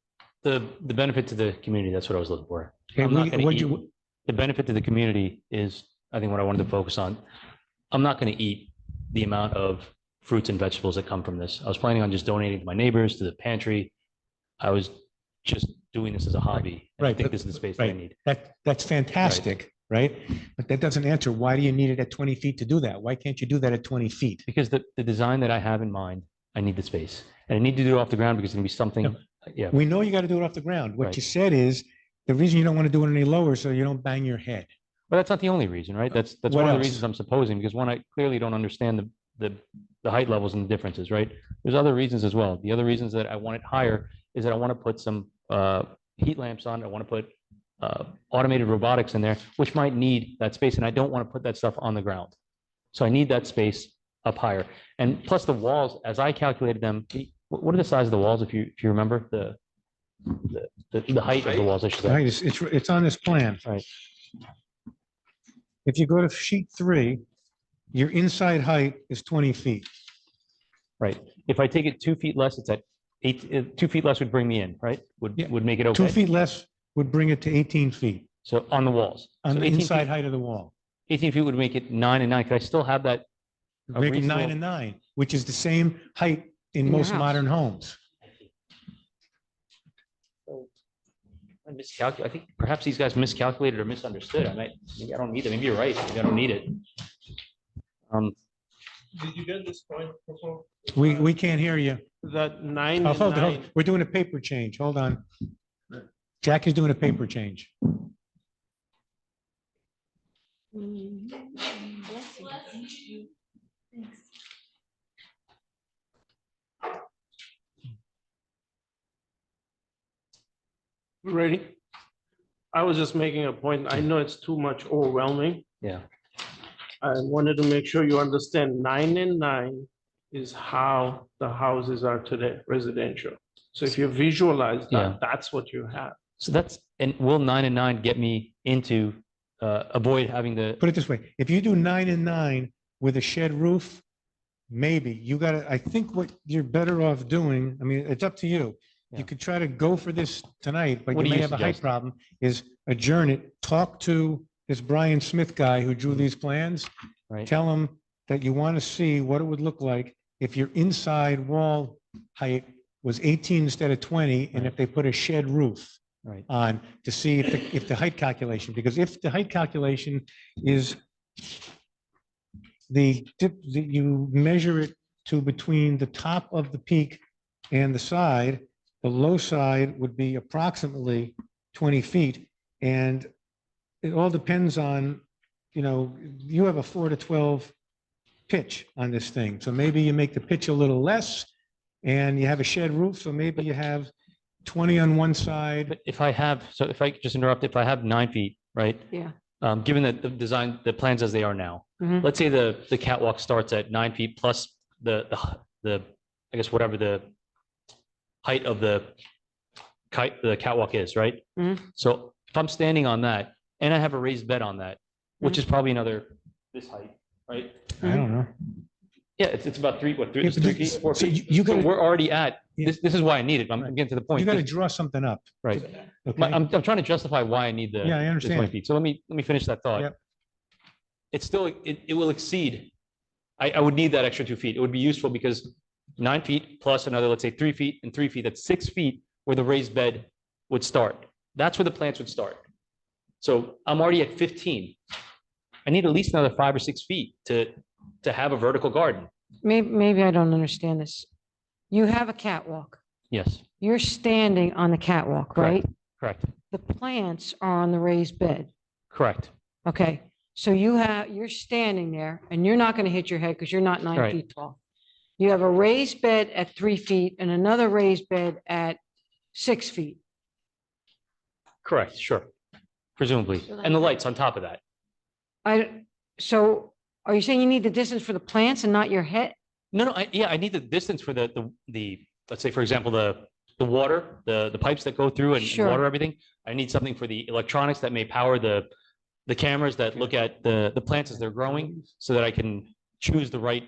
the benefit to the community, that's what I was looking for. Okay, I'm not gonna what'd eat- you- The benefit to the community is, I think what I wanted to focus on. I'm not gonna eat the amount of fruits and vegetables that come from this. I was planning on just donating to my neighbors, to the pantry. I was just doing this as a hobby. and I Right, think but- this is the space that I Right, need. that's fantastic, right? But that doesn't answer, why do you need it at 20 feet to do that? Why can't you do that at 20 feet? Because the design that I have in mind, I need the space. And I need to do it off the ground because it's gonna be something, yeah. We know you got to do it off the ground. What Right. you said is, the reason you don't want to do it any lower, so you don't bang your head. But that's not the only reason, right? That's What one of the else? reasons I'm supposing, because one, I clearly don't understand the height levels and the differences, right? There's other reasons as well. The other reasons that I want it higher is that I want to put some heat lamps on. I want to put automated robotics in there, which might need that space, and I don't want to put that stuff on the ground. So I need that space up higher. And plus the walls, as I calculated them, what are the size of the walls, if you remember the height of the walls, I should say? Right, it's on this plan. Right. If you go to sheet 3, your inside height is 20 feet. Right. If I take it 2 feet less, it's at 2 feet less would bring me in, right? Yeah. Would make it 2 okay. feet less would bring it to 18 feet So on the walls. on So the 18 inside feet- height of the wall. 18 feet would make it 9 and 9. Could I still have that? a Make it 9 reasonable- and 9, which is the same height in In your most house. modern homes. I miscalculated. I think perhaps these guys miscalculated or misunderstood. Maybe I don't need it. Maybe you're right. Maybe I don't need it. Did you get this point before? We can't hear you. That 9 Oh, and hold on, 9. we're doing a paper change. Hold on. Jack is doing a paper change. Ready? I was just making a point. I know it's too much overwhelming. Yeah. I wanted to make sure you understand 9 and 9 is how the houses are today, residential. So if you visualize Yeah. that, that's what you have. So and will 9 and 9 get me into, avoid having the, Put it this way, if you do 9 and 9 with a shed roof, maybe you gotta, I think what you're better off doing, I mean, it's up to you. Yeah. You could try to go for this tonight, but What you do may you have a height suggest? problem, is adjourn it, talk to this Brian Smith guy who drew these plans. right? Tell him that you want to see what it would look like if your inside wall height was 18 instead of 20, and if they put a shed roof Right. on to see if the height calculation, because if the height calculation is you measure it to between the top of the peak and the side, the low side would be approximately 20 feet. And it all depends on, you have a 4 to 12 pitch on this thing. So maybe you make the pitch a little less and you have a shed roof. So maybe you have 20 on one side. But if I just interrupt, if I have 9 feet, right? Yeah. Given that the design, the plans as they are now, Mhm. let's say the catwalk starts at 9 feet plus the, I guess, whatever the height of the catwalk is, right? Mhm. So if I'm standing on that and I have a raised bed on that, which is probably this height, right? I don't know. Yeah, it's about three, Yeah, it's but 3 this- feet, 4 so feet. you So gotta- we're already at, Yeah. this is why I need it. I'm getting to the point. You got to This- draw something up. Right. Okay? I'm trying to justify why I need the. Yeah, I the 20 understand. feet. So let me finish that thought. Yep. It's still, it will exceed I would need that extra 2 feet. It would be useful because 9 feet plus another, let's say 3 feet and 3 feet, that's 6 feet where the raised bed would start. That's where the plants would start. So I'm already at 15. I need at least another 5 or 6 feet to have a vertical garden. Maybe I don't understand this. You have a catwalk. Yes, You're standing on the catwalk, right? correct, The plants are on the raised bed. correct. Okay, so you're standing there and you're not going to hit your head because you're not 9 Right. feet tall. You have a raised bed at 3 feet and another raised bed at 6 feet. Correct, sure. Presumably. And the lights on top of that. So are you saying you need the distance for the plants and not your head? No, yeah, I need the distance for the, let's say, for example, the water, the pipes that go through and Sure. water everything. I need something for the electronics that may power the cameras that look at the plants as they're growing so that I can choose the right,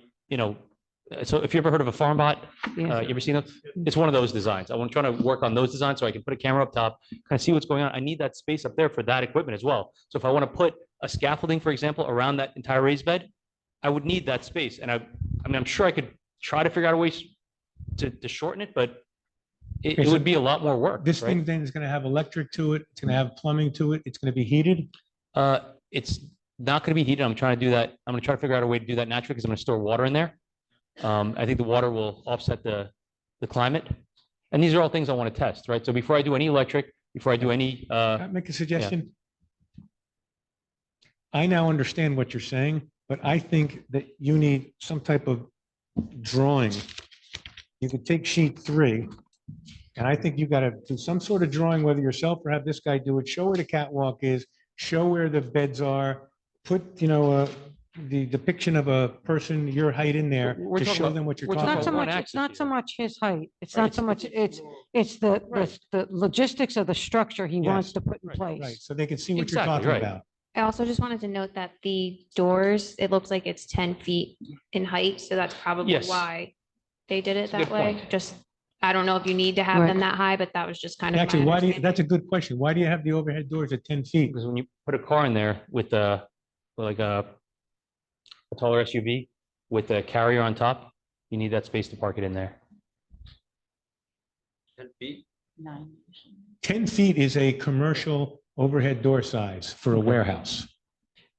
so if you ever heard of a farm bot, you ever seen them? It's one of those designs. I'm trying to work on those designs so I can put a camera up top, kind of see what's going on. I need that space up there for that equipment as well. So if I want to put a scaffolding, for example, around that entire raised bed, I would need that space. And I mean, I'm sure I could try to figure out a way to shorten it, but it would be a lot more work. This right? thing then is going to have electric to it. It's going to have plumbing to it. It's going to be heated. It's not going to be heated. I'm trying to do that. I'm going to try to figure out a way to do that naturally because I'm going to store water in there. I think the water will offset the climate. And these are all things I want to test, right? So before I do any electric, before I do any, Can I make a suggestion? I now understand what you're saying, but I think that you need some type of drawing. You could take sheet 3, and I think you got to do some sort of drawing, whether yourself or have this guy do it, show where the catwalk is, show where the beds are, put, the depiction of a person, your height in there We're to talking show about- them what you're we're It's talking not so about. much, it's not so much his height. It's not so much, it's the logistics of the structure he wants Yes. to put in Right, place. so they can see what you're Exactly, talking right. about. I also just wanted to note that the doors, it looks like it's 10 feet in height, so that's probably Yes. why they did it a good that way. point. Just, I don't know if you need to have Right. them that high, but that was just kind of my Actually, understanding. that's a good question. Why do you have the overhead doors at 10 feet? because when you put a car in there with like a taller SUV with a carrier on top, you need that space to park it in there. 10 feet? 10 feet is a commercial overhead door size for a warehouse.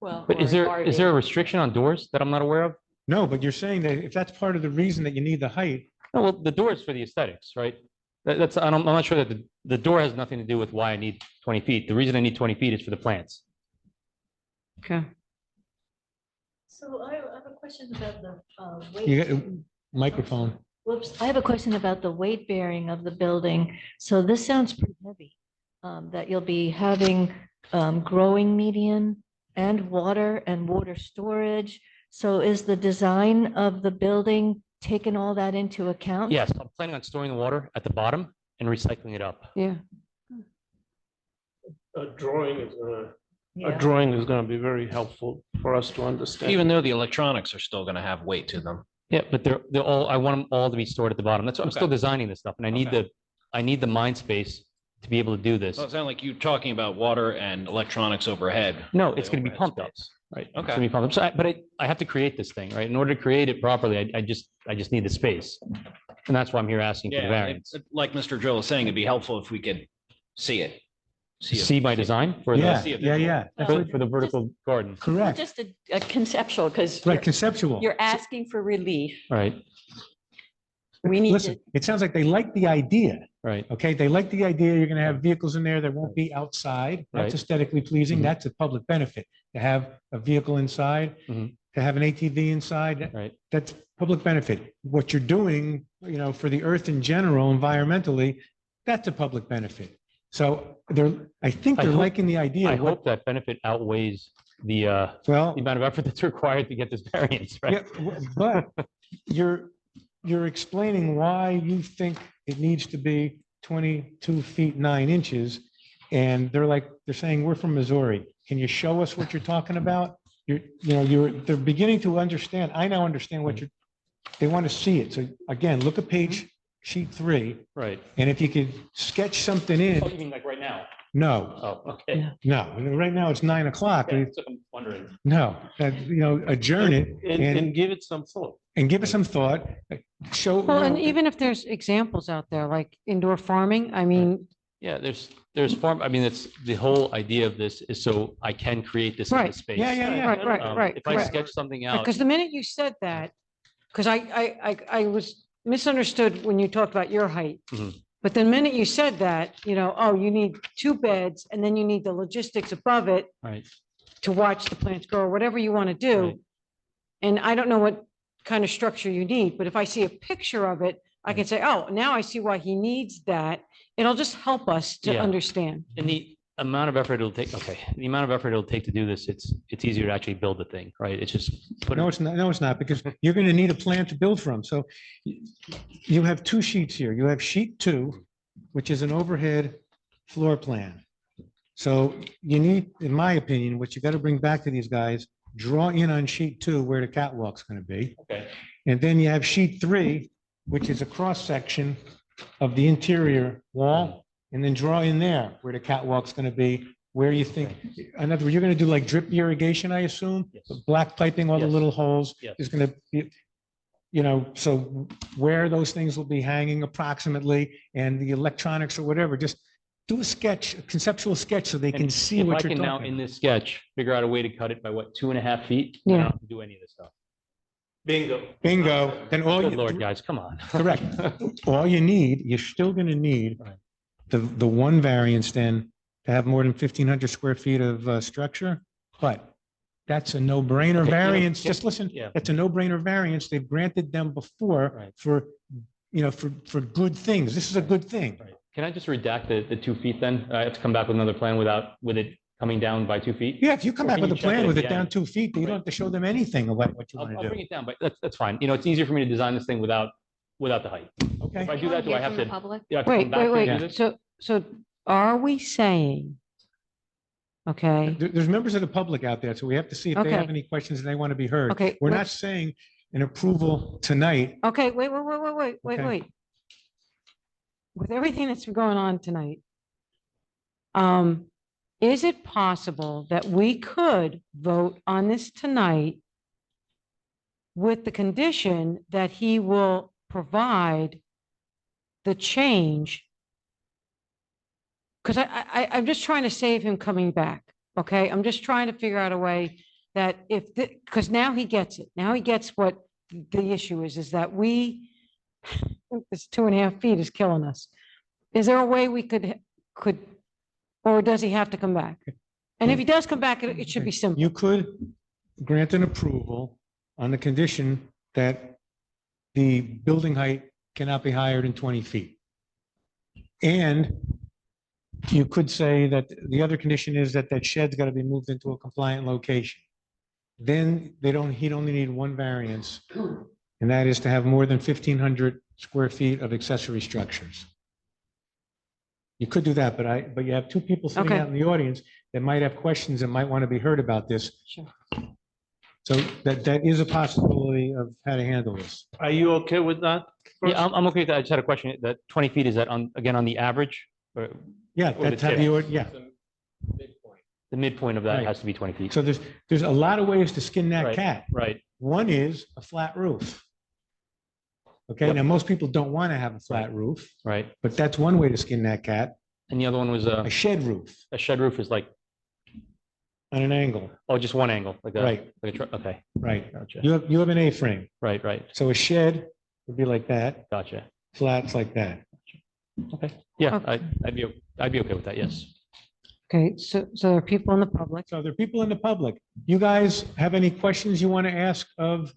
Well. But is there a restriction on doors that I'm not aware of? No, but you're saying that if that's part of the reason that you need the height, No, well, the door is for the aesthetics, right? I'm not sure that the door has nothing to do with why I need 20 feet. The reason I need 20 feet is for the plants. Okay. So I have a question about the you weight. got microphone. Whoops, I have a question about the weight bearing of the building. So this sounds pretty heavy, that you'll be having growing median and water storage. So is the design of the building taking all that into account? Yes, I'm planning on storing the water at the bottom and recycling it up. Yeah. A drawing is gonna, Yeah. a drawing is gonna be very helpful for us to understand. Even though the electronics are still gonna have weight to them. Yeah, but they're all, I want them all to be stored at the bottom. That's why I'm still Okay. designing this stuff and I need the mind space to be able to do this. So it sounded like you talking about water and electronics overhead. No, it's going to be Overhead pumped up, space. right? It's Okay. gonna be pumped up. So, but I have to create this thing, right? In order to create it properly, I just need the space. And that's why I'm here asking for the Yeah, variance. like Mr. Joe was saying, it'd be helpful if we could see it. See my design for Yeah, the, yeah. That's what- for the vertical garden, Correct. Just a conceptual, because Right, conceptual. you're asking for relief. right? We need Listen, to, it sounds like they like the idea. Right. Okay, they like the idea. You're gonna have vehicles in there that won't be outside. That's Right. aesthetically pleasing. Mhm. That's a public benefit. To have a vehicle inside, Mhm. to have an ATV inside, Right. that's public benefit. What you're doing, for the earth in general, environmentally, that's a public benefit. So I think I they're hope- liking the idea. I What- hope that benefit outweighs the Well, amount of effort that's required to get this variance, yeah, right? but you're explaining why you think it needs to be 22 feet 9 inches. And they're saying, we're from Missouri. Can you show us what you're talking about? They're beginning to understand. I now understand they want to see it. So again, look at sheet 3. Right. And if you could sketch something in, Oh, you mean like right now? No, Oh, okay. no. Right now it's 9 o'clock. Yeah, so I'm wondering. No, adjourn it And give it some thought. and give it some thought. Show. Well, and even if there's examples out there, like indoor farming, I mean, Yeah, there's farm, I mean, it's the whole idea of this is so I can create this in Right. the space. Yeah. right. If I correct. sketch something out, Because the minute you said that, because I was misunderstood when you talked about your height. Mhm. But the minute you said that, oh, you need 2 beds and then you need the logistics above it right, to watch the plants grow, or whatever you want to do. Right. And I don't know what kind of structure you need, but if I see a picture of it, I can say, oh, now I see why he needs that. It'll just help us to Yeah. understand. and the amount of effort it'll take, the amount of effort it'll take to do this, it's easier to actually build the thing, right? It's just put No, it, it's not. No, it's not, because you're going to need a plan to build from. So you have 2 sheets here. You have sheet 2, which is an overhead floor plan. So you need, in my opinion, what you got to bring back to these guys, draw in on sheet 2 where the catwalk's going to be. okay, And then you have sheet 3, which is a cross section of the interior wall. And then draw in there where the catwalk's going to be, where you think, in other words, you're going to do like drip irrigation, I assume? Yes. Black piping, all the Yes. little holes Yes. is going to be, so where those things will be hanging approximately, and the electronics or whatever, just do a sketch, a conceptual sketch, so they can And see if I what you're can now talking in about. this sketch, figure out a way to cut it by what, 2.5 feet? I Yeah. don't have to do any of this stuff. Bingo. Bingo, then all Good you, Lord, guys, come on. correct. All you need, you're still going to need Right. the one variance then to have more than 1,500 square feet of structure, but that's a no-brainer Okay, variance. Just listen, Yeah. that's a no-brainer variance. They've granted them before Right. for, for good things. This is a good thing. Right. Can I just redact the 2 feet then? I have to come back with another plan with it coming down by 2 feet? Yeah, if you come Or back can with a you check plan it with at it the down end? 2 feet, you don't have to show them anything of what you I'll want I'll to bring do. it down, but that's fine. It's easier for me to design this thing without the height. Okay. If I do that, do I have to? Public? do I have to come Wait, back here and do wait. this? So are we saying, okay, There's members of the public out there, so we have to see if they have Okay. any questions and they want to be heard. Okay, We're not let's- saying an approval tonight. okay, wait. Okay. With everything that's been going on tonight, is it possible that we could vote on this tonight with the condition that he will provide the change? Because I'm just trying to save him coming back, okay? I'm just trying to figure out a way that because now he gets it. Now he gets what the issue is that this 2.5 feet is killing us. Is there a way we could, or does he have to come back? And if he does come back, it should be simple. You could grant an approval on the condition that the building height cannot be higher than 20 feet. And you could say that the other condition is that shed's got to be moved into a compliant location. Then he'd only need one variance, and that is to have more than 1,500 square feet of accessory structures. You could do that, but you have 2 people sitting Okay. out in the audience that might have questions and might want to be heard about this. Sure. So that is a possibility of how to handle this. Are you okay with that? Yeah, I'm okay with that. I just had a question. That 20 feet, is that again, on the average? Or Yeah, Or the that's how tip. yeah. the midpoint of that Right. has to be 20 feet? So there's a lot of ways to skin that Right, cat. Right, One is a flat roof. Okay, Yep. now most people don't want to have a flat roof, right. but that's one way to skin that cat. And the other one was A shed roof a shed roof is like, on an angle, just one angle, like a, Right. like a, okay, right? gotcha. You have an A-frame. Right. So a shed would be like that, Gotcha. flats like that. Okay. Yeah, Okay. I'd be okay with that. Yes. Okay, so there are people in the public. So there are people in the public. You guys have any questions you want to ask of?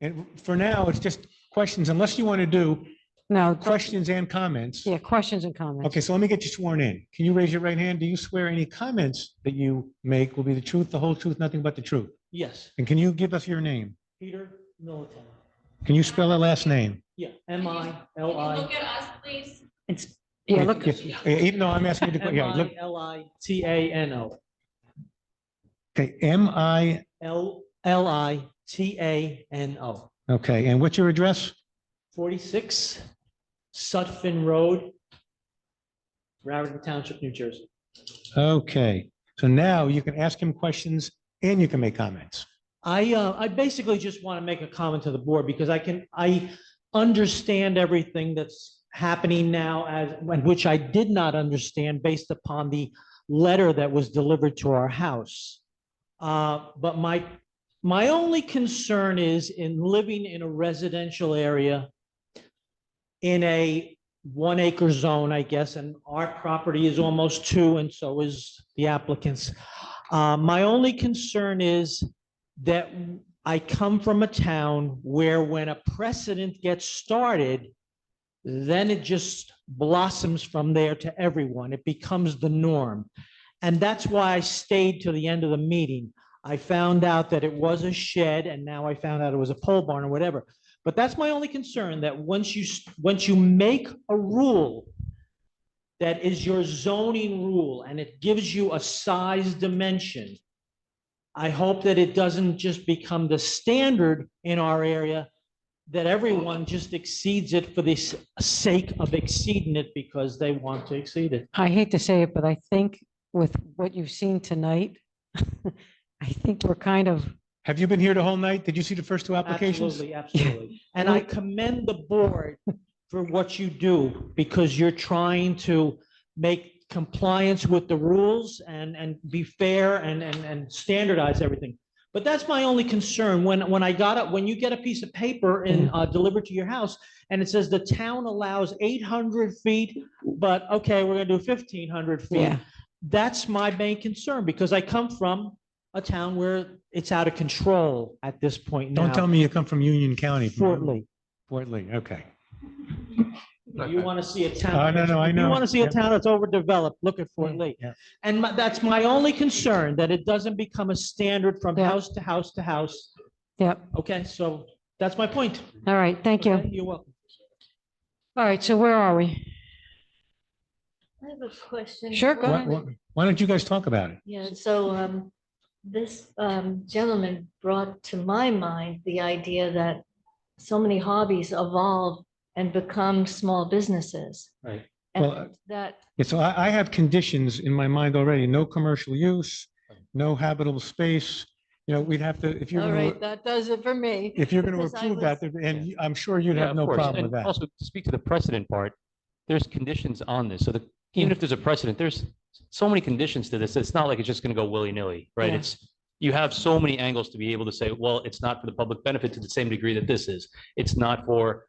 And for now, it's just questions, unless you want to do No, questions and comments. yeah, questions and comments. Okay, so let me get you sworn in. Can you raise your right hand? Do you swear any comments that you make will be the truth, the whole truth, nothing but the truth? Yes, And can you give us your name? Peter Militan. Can you spell that last name? Yeah, M-I-L-I. Look at us, please. It's Yeah, look, Yeah, even though I'm asking you to, yeah, look, M-I-L-I-T-A-N-O. okay, M-I, L-I-T-A-N-O. okay, and what's your address? 46 Sutphin Road, Raritan Township, New Jersey. Okay, so now you can ask him questions and you can make comments. I basically just want to make a comment to the board because I understand everything that's happening now which I did not understand based upon the letter that was delivered to our house. But my only concern is in living in a residential area in a 1 acre zone, I guess, and our property is almost 2, and so is the applicant's. My only concern is that I come from a town where when a precedent gets started, then it just blossoms from there to everyone. It becomes the norm. And that's why I stayed to the end of the meeting. I found out that it was a shed, and now I found out it was a pole barn or whatever. But that's my only concern, that once you make a rule that is your zoning rule and it gives you a size dimension, I hope that it doesn't just become the standard in our area, that everyone just exceeds it for the sake of exceeding it because they want to exceed it. I hate to say it, but I think with what you've seen tonight, I think we're kind of. Have you been here the whole night? Did you see the first 2 applications? Absolutely, absolutely. And I commend the board for what you do because you're trying to make compliance with the rules and be fair and standardize everything. But that's my only concern. When you get a piece of paper and delivered to your house and it says the town allows 800 feet, but okay, we're gonna do 1,500 feet. Yeah. That's my main concern because I come from a town where it's out of control at this point now. Don't tell me you come from Union County. Fort Lee. Fort Lee, okay. You want to see a town. I know. You want to see a Yep. town that's overdeveloped, look at Fort Lee. Yeah. And that's my only concern, that it doesn't become a standard from Yeah. house to house to house. Yep. Okay, so that's my point. All right, thank you. Okay, you're welcome. All right, so where are we? I have a question. Sure, go ahead. Why don't you guys talk about it? Yeah, so this gentleman brought to my mind the idea that so many hobbies evolve and become small businesses. Right. And Well, that, Yeah, so I have conditions in my mind already, no commercial use, no habitable space. You know, we'd have to, if you're All going right, to, that does it for me. if you're going to because I approve that, was- and I'm sure you'd Yeah, have of no course. problem And with that. Also, to speak to the precedent part, there's conditions on this. So even if there's a precedent, there's so many conditions to this. It's not like it's just going to go willy-nilly, right? Yeah. You have so many angles to be able to say, well, it's not for the public benefit to the same degree that this is. It's not for,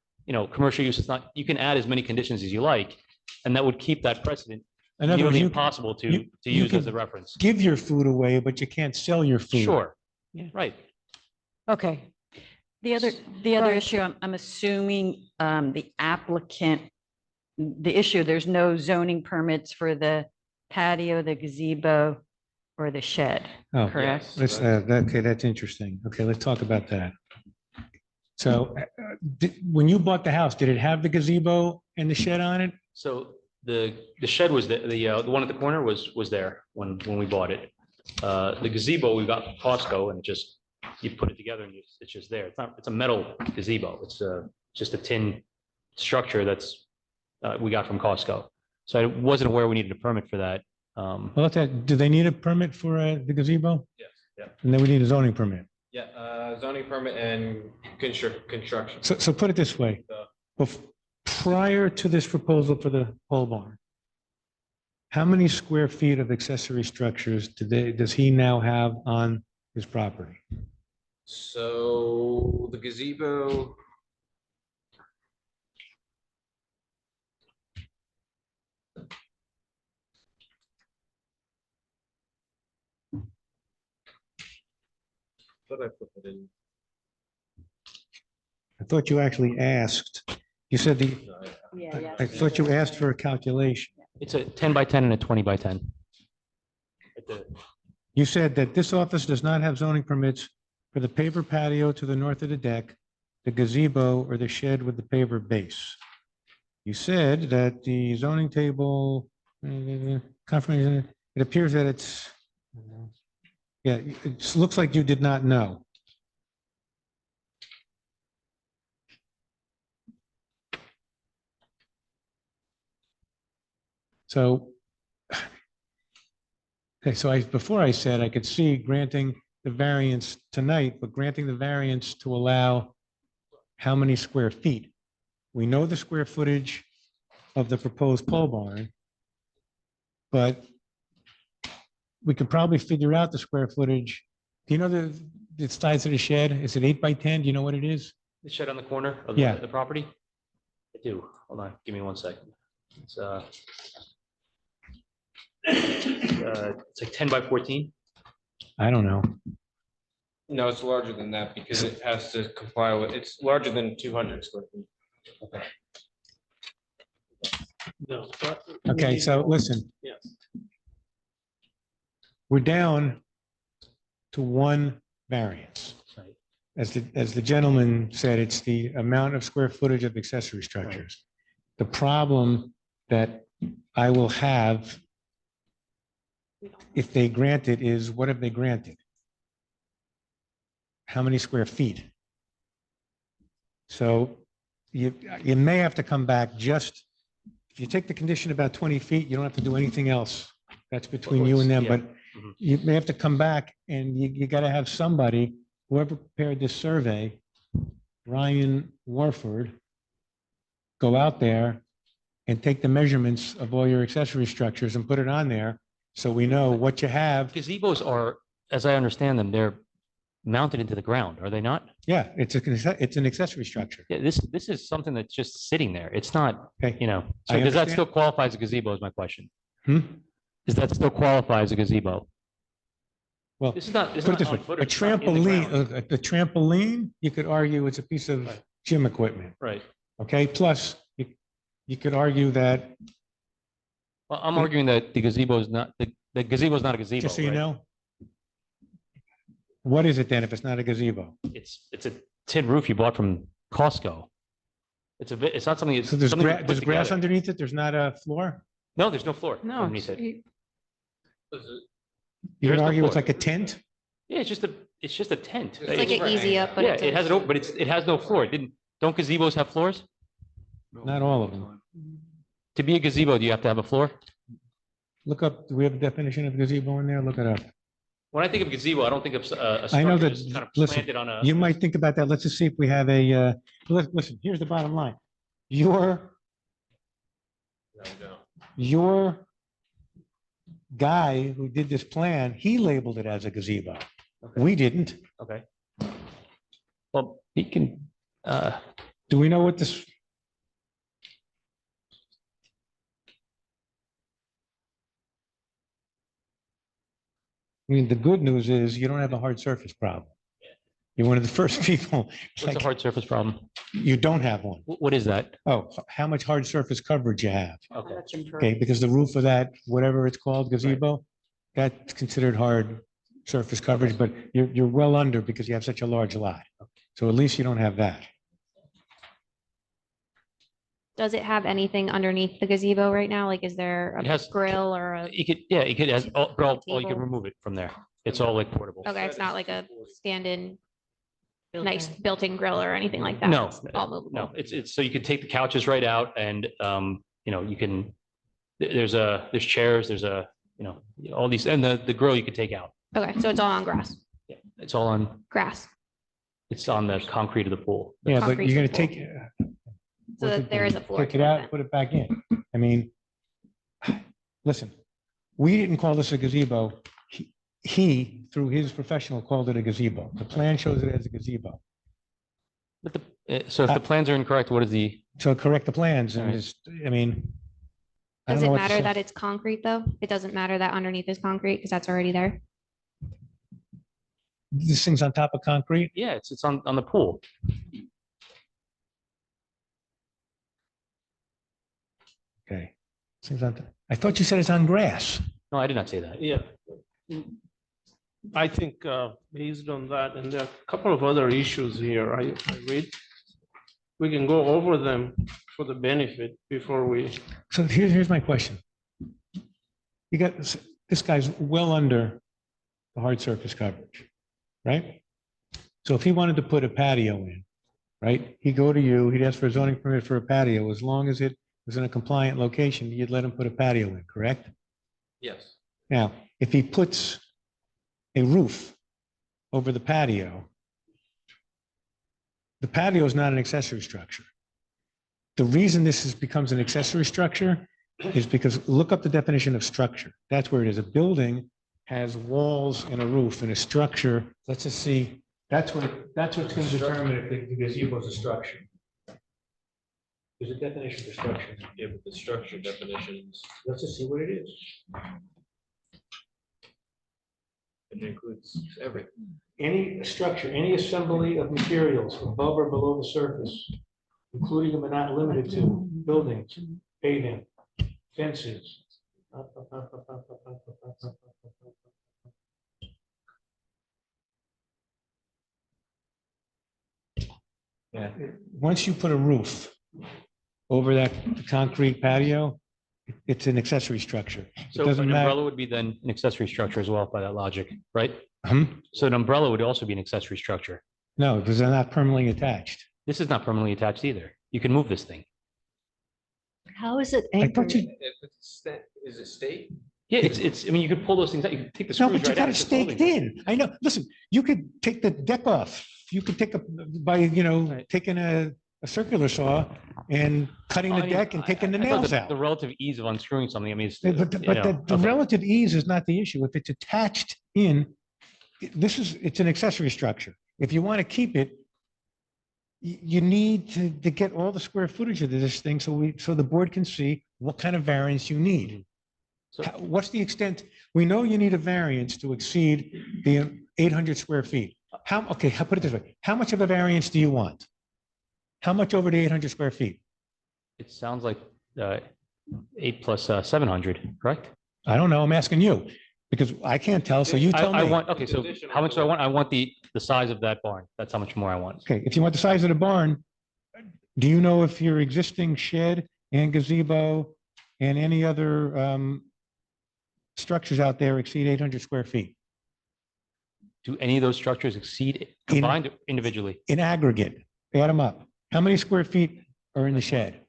commercial use. It's not, you can add as many conditions as you like, and that would keep that precedent In other words, nearly you- impossible to you use as can a reference. Give your food away, but you can't sell your food. Sure. Yeah. Right. Okay, The other Right. issue, I'm assuming the applicant, the issue, there's no zoning permits for the patio, the gazebo, or the shed, Oh, correct? Let's, okay, that's interesting. Okay, let's talk about that. So when you bought the house, did it have the gazebo and the shed on it? So the shed was the one at the corner was there when we bought it. The gazebo we got from Costco, and you put it together and it's just there. It's a metal gazebo. It's just a tin structure that's we got from Costco. So I wasn't aware we needed a permit for that. Well, do they need a permit for the gazebo? Yes, yeah. And then we need a zoning permit. Yeah, zoning permit and construction. So put it this way, prior to this proposal for the pole barn, how many square feet of accessory structures does he now have on his property? So the gazebo. Thought I put that in. I thought you actually asked, you said I thought you asked for a calculation. It's a 10 by 10 and a 20 by 10. You said that this office does not have zoning permits for the paver patio to the north of the deck, the gazebo, or the shed with the paver base. You said that the zoning table, confirmation, it appears that it looks like you did not know. So, okay, so before I said I could see granting the variance tonight, but granting the variance to allow how many square feet? We know the square footage of the proposed pole barn, but we could probably figure out the square footage. Do you know the size of the shed? Is it 8 by 10? Do you know what it is? The shed on the corner of Yeah. the property? I do. Hold on, give me 1 second. It's like 10 by 14. I don't know. No, it's larger than that because it has to comply with, it's larger than 200 square feet. Okay. No. Okay, so listen, Yes. we're down to one variance. Right. As the gentleman said, it's the amount of square footage of accessory structures. The problem that I will have if they grant it is, what have they granted? How many square feet? So you may have to come back just, if you take the condition about 20 feet, you don't have to do anything else. That's between you and them, Yeah. but you may have to come back and you got to have somebody, whoever prepared this survey, Ryan Warford, go out there and take the measurements of all your accessory structures and put it on there so we know what you have. Gazebos are, as I understand them, they're mounted into the ground, are they not? Yeah, it's an accessory structure. Yeah, this is something that's just sitting there. It's not, Okay. you know, I so does that understand. still qualify as a gazebo is my question. Hmm? Does that still qualify as a gazebo? Well, This is not, this is put it not this on way, footage, a it's not in the trampoline, ground. the trampoline, you could argue it's a piece of Right. gym equipment, Right. okay? Plus, you could argue that, Well, I'm arguing that the gazebo is not, the gazebo is not a gazebo. just so you right? know, what is it then if it's not a gazebo? It's a tin roof you bought from Costco. It's not something. So there's something you put there's grass together. underneath it? There's not a floor? No, there's no floor No, underneath it. You There's could no argue it's floor. like a tent? Yeah, it's just a tent. It's like an easy up, but Yeah, it's it has a- but it has no floor. Don't gazebos have floors? Not all of them. To be a gazebo, do you have to have a floor? Look up, do we have a definition of gazebo in there? Look it up. When I think of gazebo, I don't think of a I know structure that, that's kind of listen, planted on a. you might think about that. Let's just see if we have listen, here's the bottom line. Your guy who did this plan, he labeled it as a gazebo. We didn't. Okay. Well, he can, Do we know what this? I mean, the good news is you don't have a hard surface problem. You're one of the first people. what's like, a hard surface problem? You don't have one. What is that? Oh, how much hard surface coverage you have? Okay. Okay, because the roof of that, whatever it's called, gazebo, that's considered hard surface coverage, but you're well under because you have such a large lot. So at least you don't have that. Does it have anything underneath the gazebo right now? Like, is there It a has- grill or a, You could, yeah, you could, but all you can Table. remove it from there. It's all like portable. okay, it's not like a stand-in, nice built-in grill or anything like that? No, It's all movable? no, it's, so you can take the couches right out and, you know, you can, there's chairs, there's all these, and the grill you could take out. Okay, so it's all on grass, Yeah, it's all on, grass, it's on the concrete of the pool. Yeah, but Concrete you're gonna support. take. so that there is a floor. Take to it out, then. put it back in. I mean, listen, we didn't call this a gazebo. He, through his professional, called it a gazebo. The plan shows it as a gazebo. But so if the plans are incorrect, what is the, So correct the plans and Alright. just, I mean. I Does don't know it what to matter say. that it's concrete, though? It doesn't matter that underneath is concrete because that's already there? This thing's on top of concrete? yeah, it's on the pool. Okay. I thought you said it's on grass. No, I did not say that. Yeah. I think based on that, and there are a couple of other issues here, I read. We can go over them for the benefit before we. So here's my question. You got, this guy's well under the hard surface coverage, right? So if he wanted to put a patio in, right, he'd go to you, he'd ask for a zoning permit for a patio, as long as it was in a compliant location, you'd let him put a patio in, correct? Yes. Now, if he puts a roof over the patio is not an accessory structure. The reason becomes an accessory structure is because look up the definition of structure. That's where it is. A building has walls and a roof, and a structure, let's just see, that's what's going to determine if the gazebo is a structure. There's a definition for structure. Yeah, but the structure definitions, Let's just see what it is. it includes everything. Any structure, any assembly of materials above or below the surface, including but not limited to buildings, paving, fences. Yeah. Once you put a roof over that concrete patio, it's an accessory structure. It So doesn't an matter. umbrella would be then an accessory structure as well by that logic, right? Hmm? So an umbrella would also be an accessory structure. No, because they're not permanently attached. This is not permanently attached either. You can move this thing. How is it I thought anchored? you, Is it state? Yeah, I mean, you could pull those things out. You could take the no, screws but you right got out. it It's just staked holding it. in. I know. Listen, you could take the deck off. You could take taking a circular saw and cutting I the mean, deck and taking the I thought nails the out. relative ease of unscrewing something, I mean, it's, But you know, the okay. relative ease is not the issue. If it's attached in, it's an accessory structure. If you want to keep it, you need to get all the square footage of this thing so the board can see what kind of variance you need. So- What's the extent? We know you need a variance to exceed the 800 square feet. Okay, I'll put it this way. How much of a variance do you want? How much over the 800 square feet? It sounds like 8 plus 700, correct? I don't know. I'm asking you because I can't tell. So you tell I me. want, okay, so how much do I want? I want the size of that barn. That's how much more I want. Okay, if you want the size of the barn, do you know if your existing shed and gazebo and any other structures out there exceed 800 square feet Do any of those structures exceed combined or individually? in aggregate? Add them up. How many square feet are in the shed?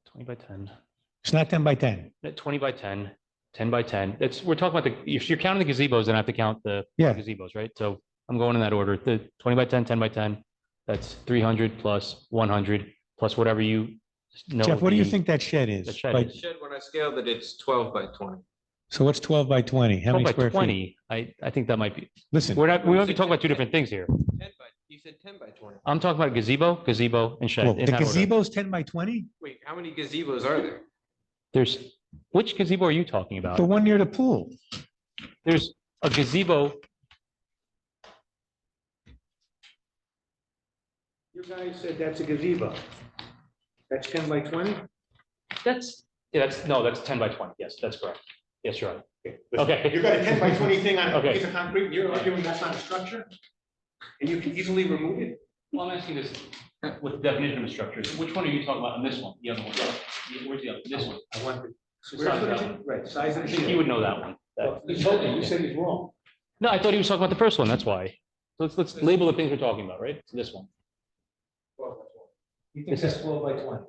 20 by 10. It's not 10 by 10. 20 by 10, 10 by 10. We're talking about if you're counting the gazebos, then I have to count the Yeah. gazebos, right? So I'm going in that order. The 20 by 10, 10 by 10, that's 300 plus 100 plus whatever you know. Jeff, what do you the- think that shed is? the shed By- is. Shed, when I scaled it, it's 12 by 20. So what's 12 by 20? How 12 many by square feet? 20, I think that might be, Listen, we might be talking about two different things here. You said 10 by 20. I'm talking about gazebo, and shed. well, in the that order. gazebo's 10 by 20? Wait, how many gazebos are there? Which gazebo are you talking about? The one near the pool. There's a gazebo. You guys said that's a gazebo. That's 10 by 20? That's 10 by 20. Yes, that's correct. Yes, you're right. Okay. You got a 10 by 20 thing on a Okay. piece of concrete, you're arguing that's not a structure? And you can easily remove it? Well, I'm asking this, with the definition of structures, which one are you talking about on this one? The other one? Where's the other? This one? I want the The square size of that footage, one. right, size I of the think shed. you would know that one. Well, you told me, you said he's wrong. No, I thought he was talking about the first one. That's why. So let's label the things we're talking about, right? This one. You think that's 12 by 20?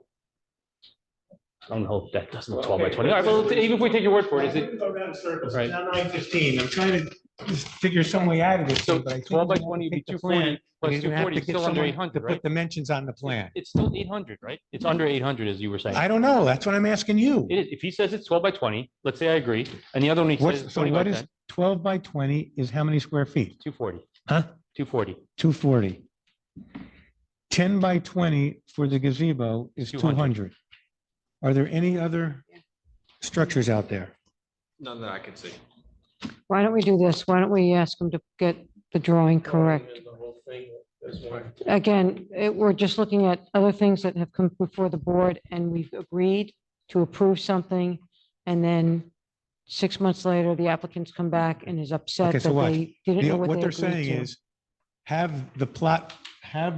I don't know if that doesn't look 12 by 20. All right, well, even if we take your word for it, is it? Go around in circles. Right. It's now 9:15. I'm trying to just figure some way out of this. So thing, but I think 12 by we want 20 would to be take the 240 plan, plus and you're gonna have 240 to is get still under someone 800, to right? put dimensions on the plan. It's still 800, right? It's under 800, as you were saying. I don't know. That's what I'm asking you. It is, if he says it's 12 by 20, let's say I agree, and the other one he says What's, it's so 20 by what 10, is 12 by 20 is how many square feet? 240, Huh? 240. 240. 10 by 20 for the gazebo is 200. 200. Are there any other structures out there? None that I can see. Why don't we do this? Why don't we ask them to get the drawing correct? The whole thing, that's one. Again, we're just looking at other things that have come before the board and we've agreed to approve something. And then 6 months later, the applicants come back and is upset Okay, that so watch. they didn't know what What they they're agreed saying to. is have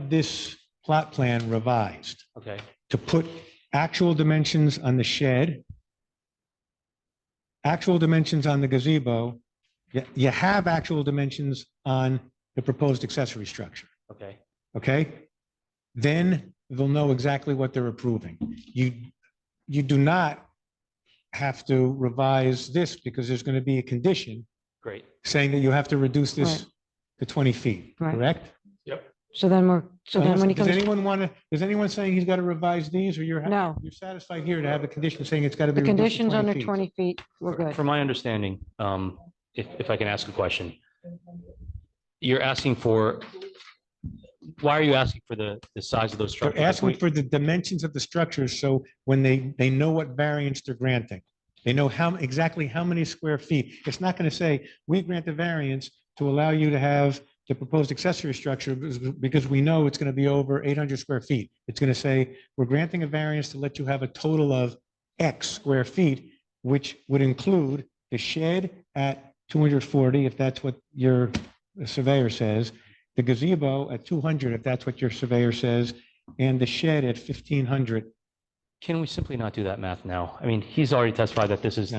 this plot plan revised Okay. to put actual dimensions on the shed, actual dimensions on the gazebo. You have actual dimensions on the proposed accessory structure, Okay. okay? Then they'll know exactly what they're approving. you do not have to revise this because there's going to be a condition Great. saying that you have to reduce this Right. to 20 feet, Right. correct? So then when he Does comes, anyone want to, is anyone saying he's got to revise these or no, you're satisfied here to have a condition saying it's got to be the reduced to conditions 20 under feet? 20 feet, we're good. From my understanding, if I can ask a question, you're asking for, why are you asking for the size of those They're structures? asking for the dimensions of the structures, so when they know what variance they're granting. They know exactly how many square feet. It's not going to say, we grant the variance to allow you to have the proposed accessory structure because we know it's going to be over 800 square feet. It's going to say, we're granting a variance to let you have a total of X square feet, which would include the shed at 240, if that's what your surveyor says, the gazebo at 200, if that's what your surveyor says, and the shed at 1,500. Can we simply not do that math now? I mean, he's already testified that this is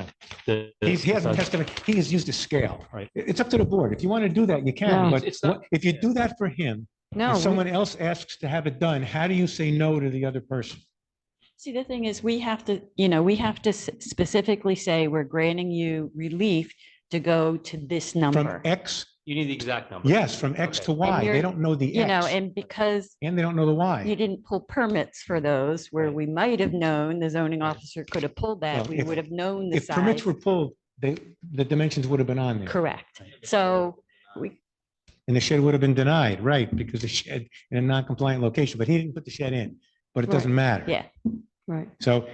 the. He hasn't size- testified, he has used a scale. Right. It's up to the board. If you want to do that, you can, No. but It's not- if you do that for him, No, if we- someone else asks to have it done, how do you say no to the other person? See, the thing is, we have to, specifically say, we're granting you relief to go to this From number. X, You need the exact number. yes, from X Okay. to Y. They you're- don't know the X, And because and they don't know the you Y. didn't pull permits for those where we might have known the zoning officer could have pulled that, Well, we if- would have known the If permits size. were pulled, the dimensions would have been on there. Correct. So we, And the shed would have been denied, right, because the shed in a non-compliant location, but he didn't put the shed in, but it Right. doesn't matter. yeah, Right. So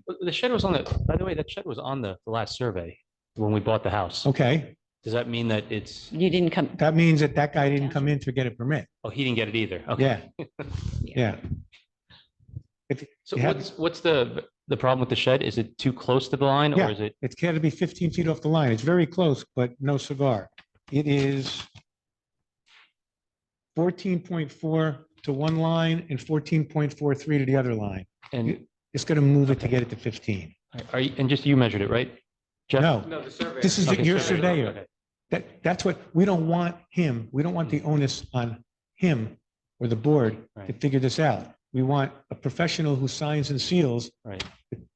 But the shed was on by the way, that shed was on the last survey when we bought the house. okay, Does that mean that it's, you didn't come, that means that that guy didn't come in to get a permit. oh, he didn't get it either? Okay. Yeah. Yeah. So you have- what's the problem with the shed? Is it too close to the line Yeah. or is it? It's got to be 15 feet off the line. It's very close, but no cigar. It is 14.4 to one line and 14.43 to the other line. And It's going to move it to get it to 15. are you, and just you measured it, right? Jeff? No, No, the survey. this is Okay, your surveyor, surveyor. okay. That's what, we don't want him, we don't want the onus on him or the board to Right. figure this out. We want a professional who signs and seals Right.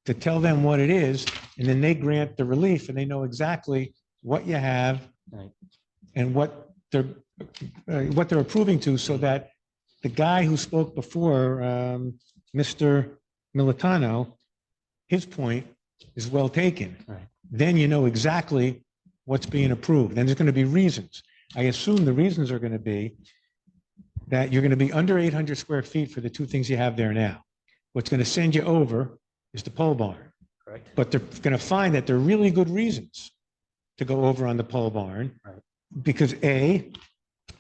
to tell them what it is, and then they grant the relief, and they know exactly what you have Right. and what they're approving to, so that the guy who spoke before, Mr. Militano, his point is well taken. Right. Then you know exactly what's being approved, and there's going to be reasons. I assume the reasons are going to be that you're going to be under 800 square feet for the two things you have there now. What's going to send you over is the pole barn. Correct. But they're going to find that there are really good reasons to go over on the pole barn. Right. Because A,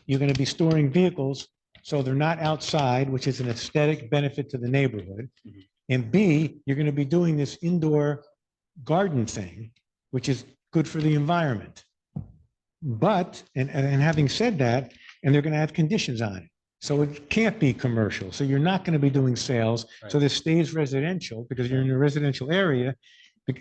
you're going to be storing vehicles, so they're not outside, which is an aesthetic benefit to the neighborhood. Mhm. And B, you're going to be doing this indoor garden thing, which is good for the environment. But, and having said that, and they're going to have conditions on it. So it can't be commercial. So you're not going to be doing sales. So this stays residential because you're in a residential area.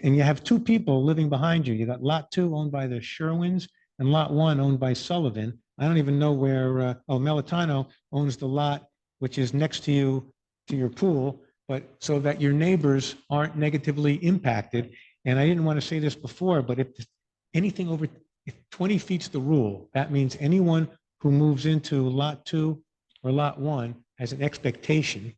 And you have two people living behind you. You got lot 2 owned by the Sherwins and lot 1 owned by Sullivan. I don't even know where, Melitano owns the lot, which is next to you, to your pool, but so that your neighbors aren't negatively impacted. And I didn't want to say this before, but if anything over, if 20 feet's the rule, that means anyone who moves into lot 2 or lot 1 has an expectation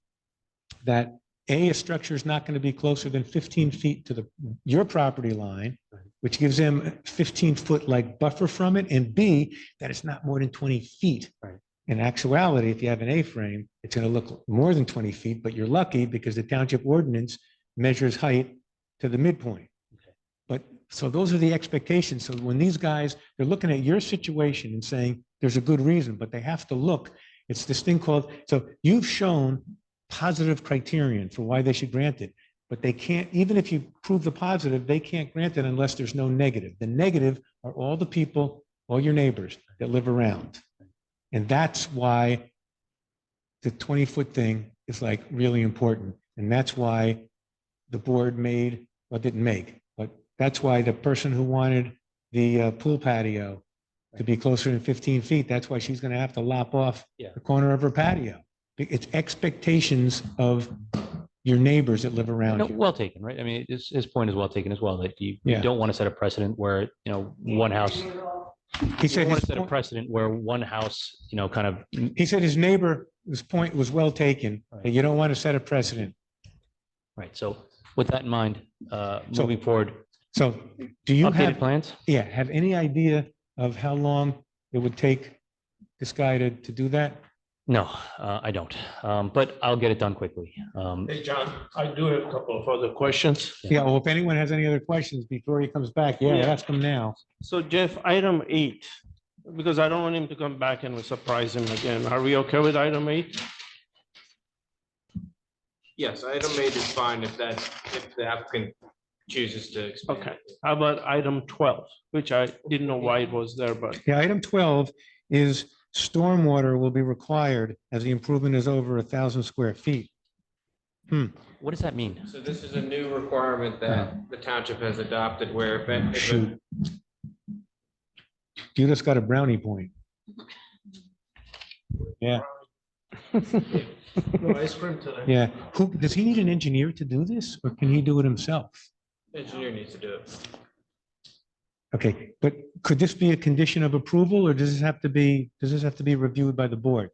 that a structure is not going to be closer than 15 feet to your property line, which gives them a 15-foot like buffer from it, and B, that it's not more than 20 feet. Right. In actuality, if you have an A-frame, it's going to look more than 20 feet, but you're lucky because the township ordinance measures height to the midpoint. But so those are the expectations. So when these guys, they're looking at your situation and saying there's a good reason, but they have to look. It's this thing called, so you've shown positive criterion for why they should grant it, but they can't, even if you prove the positive, they can't grant it unless there's no negative. The negative are all the people, all your neighbors that live around. And that's why the 20-foot thing is like really important. And that's why the board made, well, didn't make, but that's why the person who wanted the pool patio to be closer than 15 feet, that's why she's going to have to lop off Yeah. the corner of her patio. It's expectations of your neighbors that live around No, you. well taken, right? I mean, his point is well taken as well, that you Yeah. don't want to set a precedent where, one house. He You said don't want his to set a point- precedent where one house, kind of. He said his neighbor's point was well taken, that you don't want to set a precedent. Right, so with that in mind, moving forward, So do you updated have, plans? have any idea of how long it would take this guy to do that? No, I don't, but I'll get it done quickly. Hey, John, I do have a couple of other questions. Yeah, well, if anyone has any other questions before he comes back, Yeah. ask him now. So Jeff, item 8, because I don't want him to come back and we surprise him again. Are we okay with item 8? Yes, item 8 is fine if the applicant chooses to expand. Okay. How about item 12, which I didn't know why it was there, but Yeah, item 12 is stormwater will be required as the improvement is over 1,000 square feet. What does that mean? So this is a new requirement that the township has adopted where if Shoot. You just got a brownie point. Yeah, no ice cream today. yeah. Does he need an engineer to do this, or can he do it himself? engineer needs to do it. Okay, but could this be a condition of approval, or does this have to be reviewed by the board?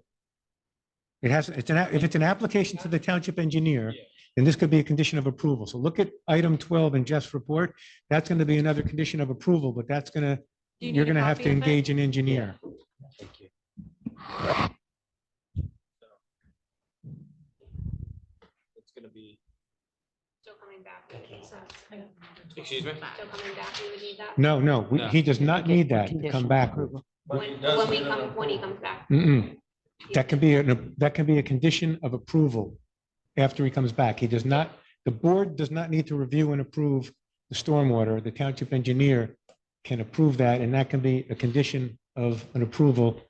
It has, if it's an application to the township engineer, then this could be a condition of approval. So look at item 12 in Jeff's report. That's going to be another condition of approval, but you're going to have to engage an engineer. Thank you. It's gonna be, Still coming back. excuse me? Still coming back, we would need that. No, No. he does not need that to come back. When he comes back. Mm-mm. That can be a condition of approval after he comes back. The board does not need to review and approve the stormwater. The township engineer can approve that, and that can be a condition of an approval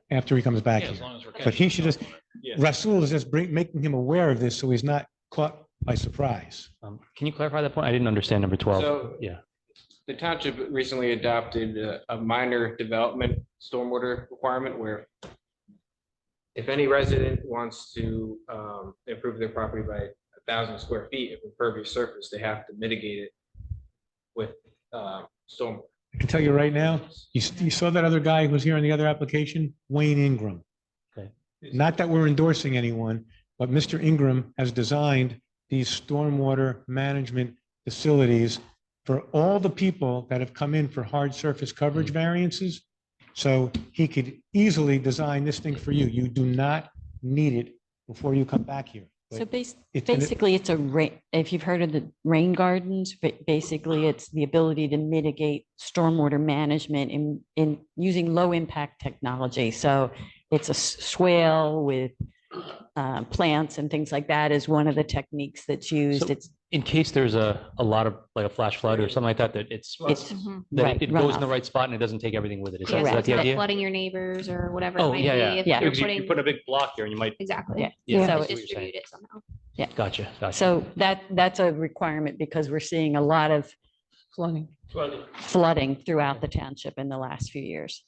after he comes back Yeah, as here. long as we're But he should just, Yeah. Rasul is just making him aware of this so he's not caught by surprise. Can you clarify that point? I didn't understand number 12. So- Yeah. The township recently adopted a minor development stormwater requirement where if any resident wants to improve their property by 1,000 square feet of impervious surface, they have to mitigate it with storm. I can tell you right now, you saw that other guy who was here on the other application, Wayne Ingram. Okay. Not that we're endorsing anyone, but Mr. Ingram has designed these stormwater management facilities for all the people that have come in for hard surface coverage variances. So he could easily design this thing for you. You do not need it before you come back here. So But it's an- basically, it's if you've heard of the rain gardens, but basically it's the ability to mitigate stormwater management in using low impact technology. So it's a swale with plants and things like that is one of the techniques that's used. So It's in case there's a lot of, like a flash flood or something like that, that It's that it goes in the runoff. right spot and it doesn't take everything with it. Is Yeah, that so the it's not idea? flooding your neighbors or whatever. it Oh, might yeah, be, yeah. if Yeah. you're Because you putting- put a big block here and you might, Exactly. Yeah. Yeah, So I see what you're Distribute saying. it somehow. Gotcha, gotcha. So that's a requirement because we're seeing a lot of flooding throughout the township in the last few years.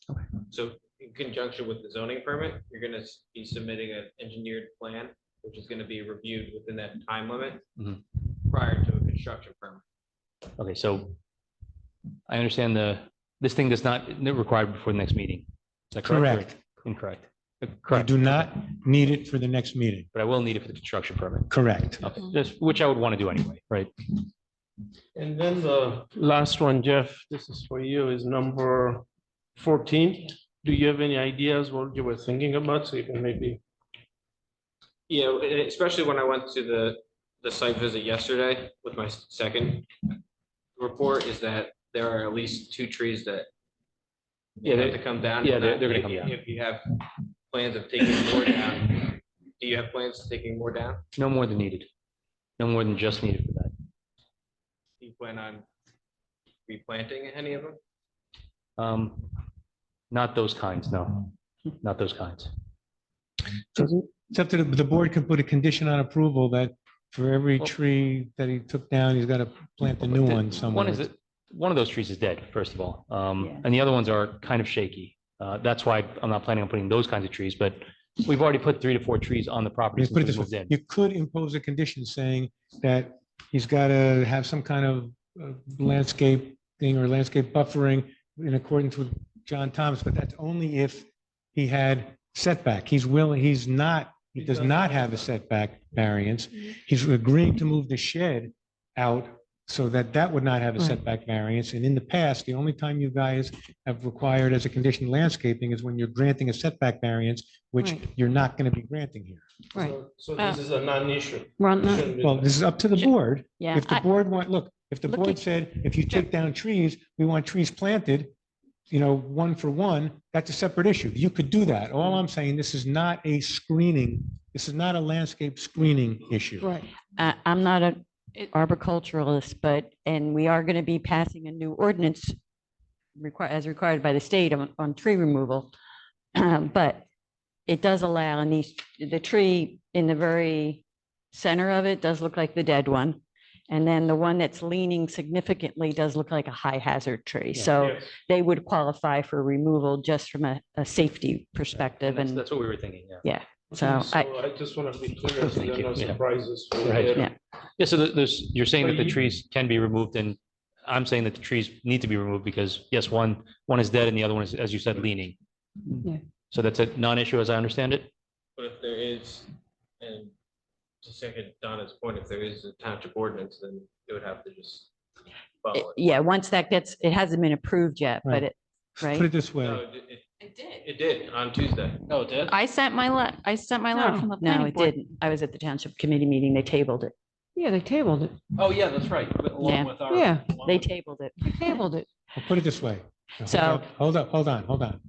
So in conjunction with the zoning permit, you're gonna be submitting an engineered plan, which is gonna be reviewed within that time limit Mhm. prior to a construction permit. Okay, so I understand this thing does not required before the next meeting. Is that correct? Correct. or Incorrect. You Correct, do not need it for the next meeting. but I will need it for the construction permit. Correct. Okay, which I would want to do anyway, right? And then the last one, Jeff, this is for you, is number 14. Do you have any ideas what you were thinking about? So you can maybe, Yeah, especially when I went to the site visit yesterday with my second report, is that there are at least 2 trees that have to come down. yeah, they're gonna come down. If you have plans of taking more down, do you have plans of taking more down? No more than needed. No more than just needed for that. Do you plan on replanting any of them? Not those kinds, no, not those kinds. It's up to the board can put a condition on approval that for every tree that he took down, he's got to plant a new one somewhere. One of those trees is dead, first of all, and the other ones are kind of shaky. That's why I'm not planning on putting those kinds of trees, but we've already put 3 to 4 trees on the property Let's since put it we this moved way, in. you could impose a condition saying that he's got to have some kind of landscape thing or landscape buffering in accordance with John Thomas, but that's only if he had setback. He's willing, he does not have a setback variance. He's agreeing to move the shed out so that that would not have a setback variance. And in the past, the only time you guys have required as a condition landscaping is when you're granting a setback variance, which Right. you're not going to be granting here. Right. So this is a non-issue. Ron, no. Shouldn't be Well, there. this is up to the board. Yeah, If the board look, if the Look board at- said, if you take down trees, we want trees planted, one for one, that's a separate issue. You could do that. All I'm saying, this is not a screening, this is not a landscape screening issue. Right. I'm not an arboriculturalist, and we are going to be passing a new ordinance as required by the state on tree removal. But it does allow, and the tree in the very center of it does look like the dead one. And then the one that's leaning significantly does look like a high hazard tree. So Yes. they would qualify for removal just from a safety perspective. That's, And that's what we were thinking, yeah. yeah, so So I, I just want to be clear, so Thank there are you, no yeah. surprises. for Right. later. Yeah. Yeah, so you're saying But that the you- trees can be removed, and I'm saying that the trees need to be removed because, yes, one is dead and the other one is, as you said, leaning. Yeah. So that's a non-issue as I understand it? But if there is, and to second Donna's point, if there is a township ordinance, then it would have to just follow it. yeah, once that it hasn't been approved yet, Right. but it, Put right? it this way, No, it did on Tuesday. Oh, it did? I sent my letter from the No, planning it board. didn't. I was at the township committee meeting. They tabled it. Yeah, they tabled it. Oh, yeah, that's right. Yeah. Along with our. Yeah. along They with- tabled it. They tabled it. I'll put it this way. Now, So- hold on.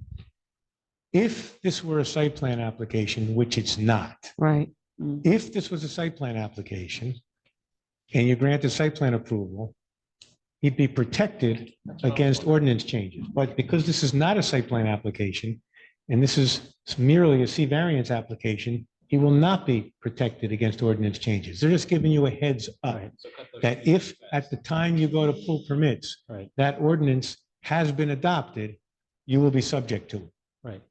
If this were a site plan application, which it's not, Right. if this was a site plan application and you granted site plan approval, he'd be protected against ordinance changes. But because this is not a site plan application, and this is merely a C variance application, he will not be protected against ordinance changes. They're just giving you a heads up that if at the time you go to pull permits, Right. that ordinance has been adopted, you will be subject to it. Right.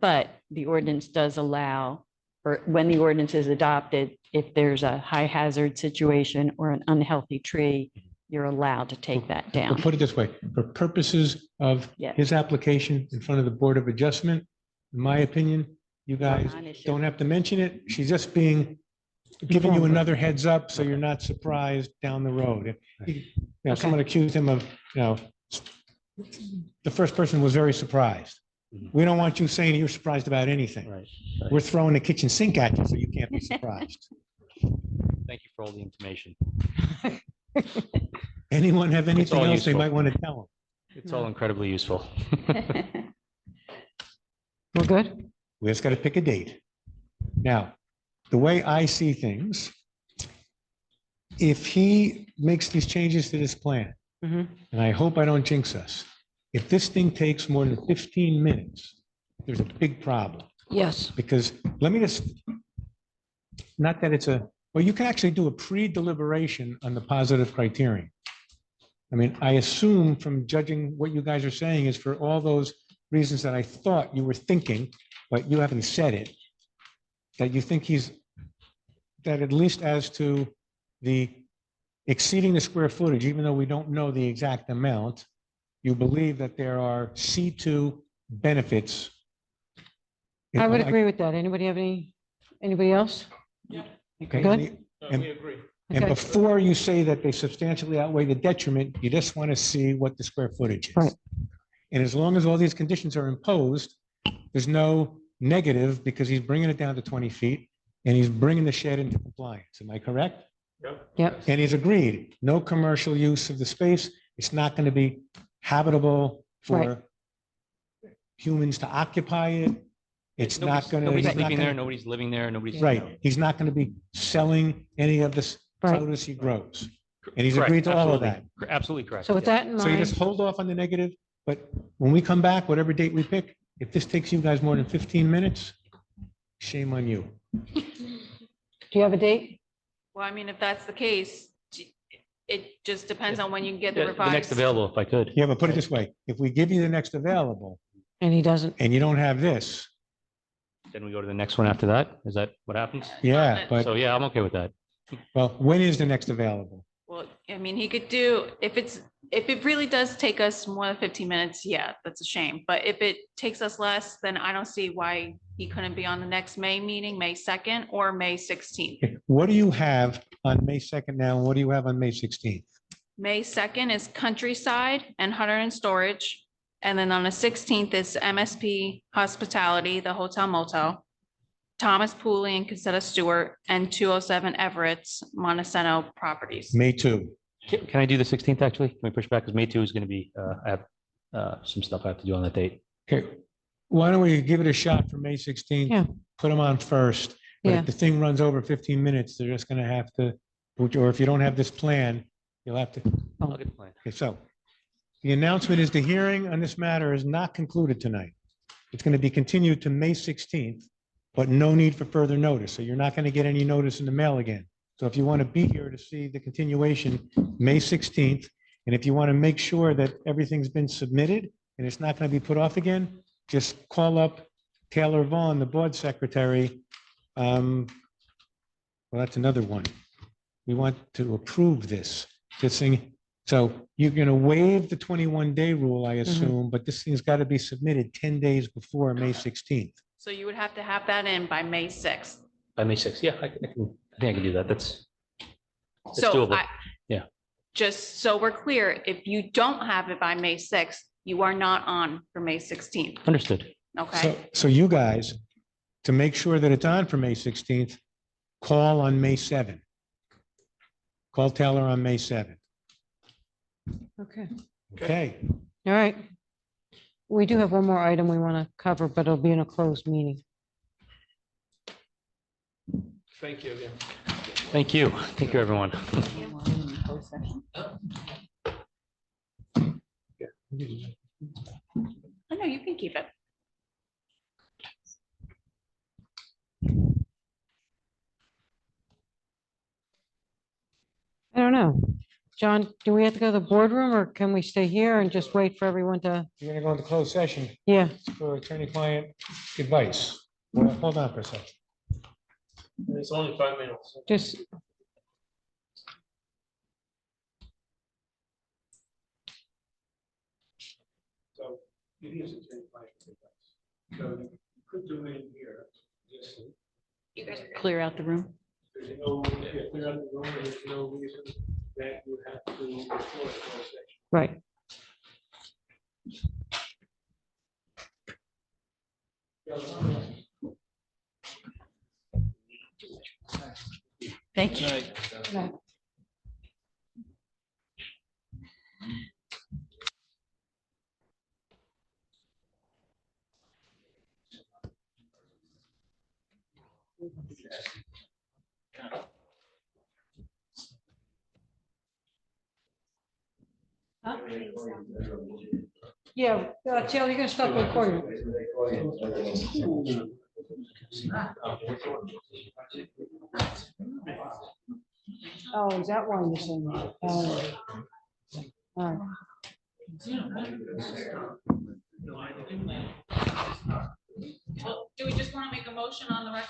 But the ordinance does allow, or when the ordinance is adopted, if there's a high hazard situation or an unhealthy tree, you're allowed to take that But down. put it this way, for purposes of Yeah. his application in front of the Board of Adjustment, in my opinion, you guys Non-issue. don't have to mention it. She's just giving you another heads up so you're not surprised down the road. Someone accused him of, the first person was very surprised. We don't want you saying you're surprised about anything. Right. We're throwing the kitchen sink at you so you can't be surprised. Thank you for all the information. Anyone have anything all else they useful. might want to tell them? It's all incredibly useful. We're good? We just got to pick a date. Now, the way I see things, if he makes these changes to this plan, Mhm. and I hope I don't jinx us, if this thing takes more than 15 minutes, there's a big problem. Yes. Because let me just, not that it's well, you can actually do a pre-deliberation on the positive criterion. I mean, I assume from judging what you guys are saying is for all those reasons that I thought you were thinking, but you haven't said it, that you think that at least as to the exceeding the square footage, even though we don't know the exact amount, you believe that there are C2 benefits. I would agree with that. Anybody else? Okay, Good. and- We agree. And Okay. before you say that they substantially outweigh the detriment, you just want to see what the square footage is. Right. And as long as all these conditions are imposed, there's no negative because he's bringing it down to 20 feet and he's bringing the shed into compliance. Am I correct? Yep. And he's agreed, no commercial use of the space. It's not going to be habitable Right. for humans to occupy it. It's not going to. Nobody's sleeping there, nobody's living there, nobody's. Right. He's not going to be selling any of this Right. produce he grows. And he's Correct, agreed to all of absolutely. that. Absolutely correct. So with yes. that in So you mind, just hold off on the negative, but when we come back, whatever date we pick, if this takes you guys more than 15 minutes, shame on you. do you have a date? Well, I mean, if that's the case, it just depends on when you can get the Yeah, the next revised. available, if I could. Yeah, but put it this way, if we give you the next available And he doesn't. and you don't have this, Then we go to the next one after that. Is that what happens? Yeah, but, So yeah, I'm okay with that. well, when is the next available? Well, I mean, he could do, if it really does take us more than 15 minutes, yeah, that's a shame. But if it takes us less, then I don't see why he couldn't be on the next May meeting, May 2nd or May 16th. What do you have on May 2nd now? And what do you have on May 16th? May 2nd is Countryside and Hunter and Storage. And then on the 16th is MSP Hospitality, the Hotel Motel, Thomas Pooley and Casetta Stewart, and 207 Everett's Montesano Properties. May 2. Can I do the 16th actually? Can we push back? Because May 2 is going to be, I have some stuff I have to do on that date. Okay, why don't we give it a shot for May 16th? Yeah. Put them on first. But Yeah. if the thing runs over 15 minutes, they're just gonna have to, or if you don't have this plan, you'll have to. I'll get the plan. Okay, so the announcement is the hearing on this matter is not concluded tonight. It's going to be continued to May 16th, but no need for further notice. So you're not going to get any notice in the mail again. So if you want to be here to see the continuation, May 16th, and if you want to make sure that everything's been submitted and it's not going to be put off again, just call up Taylor Vaughn, the board secretary. Well, that's another one. We want to approve this thing. So you're going to waive the 21-day rule, I assume, but this thing's got to be submitted 10 days before May 16th. So you would have to have that in by May 6th. By May 6th, yeah, I think I can do that. That's So doable. I, just so we're clear, if you don't have it by May 6th, you are not on for May 16th. Understood. Okay, So you guys, to make sure that it's on for May 16th, call on May 7th. Call Taylor on May 7th. Okay. Okay. All right. We do have one more item we want to cover, but it'll be in a closed meeting. Thank you again. Thank you. Thank you, everyone. I know you can keep it. I don't know. John, do we have to go to the boardroom or can we stay here and just wait for everyone to? You're going to go into closed session Yeah. for attorney-client advice. Well, hold on for a second. It's only 5 minutes. Just. So it is attorney-client advice. So you could do it in here. Just You guys are Clear out the room. There's no, if they're out the room, there's no reason that you have to record a closed session. Right. Thank you. Yeah, Taylor, you're gonna stop recording. Oh, is that why you're saying that? All right. Well, do we just want to make a motion on the record?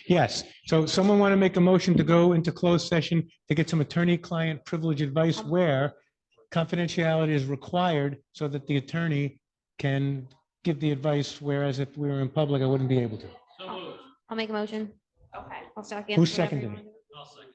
Yes, so someone want to make a motion to go into closed session to get some attorney-client privilege advice where confidentiality is required so that the attorney can give the advice, whereas if we were in public, I wouldn't be able to. I'll make a motion. Okay. I'll second. Who's whatever you seconding wanna it? do.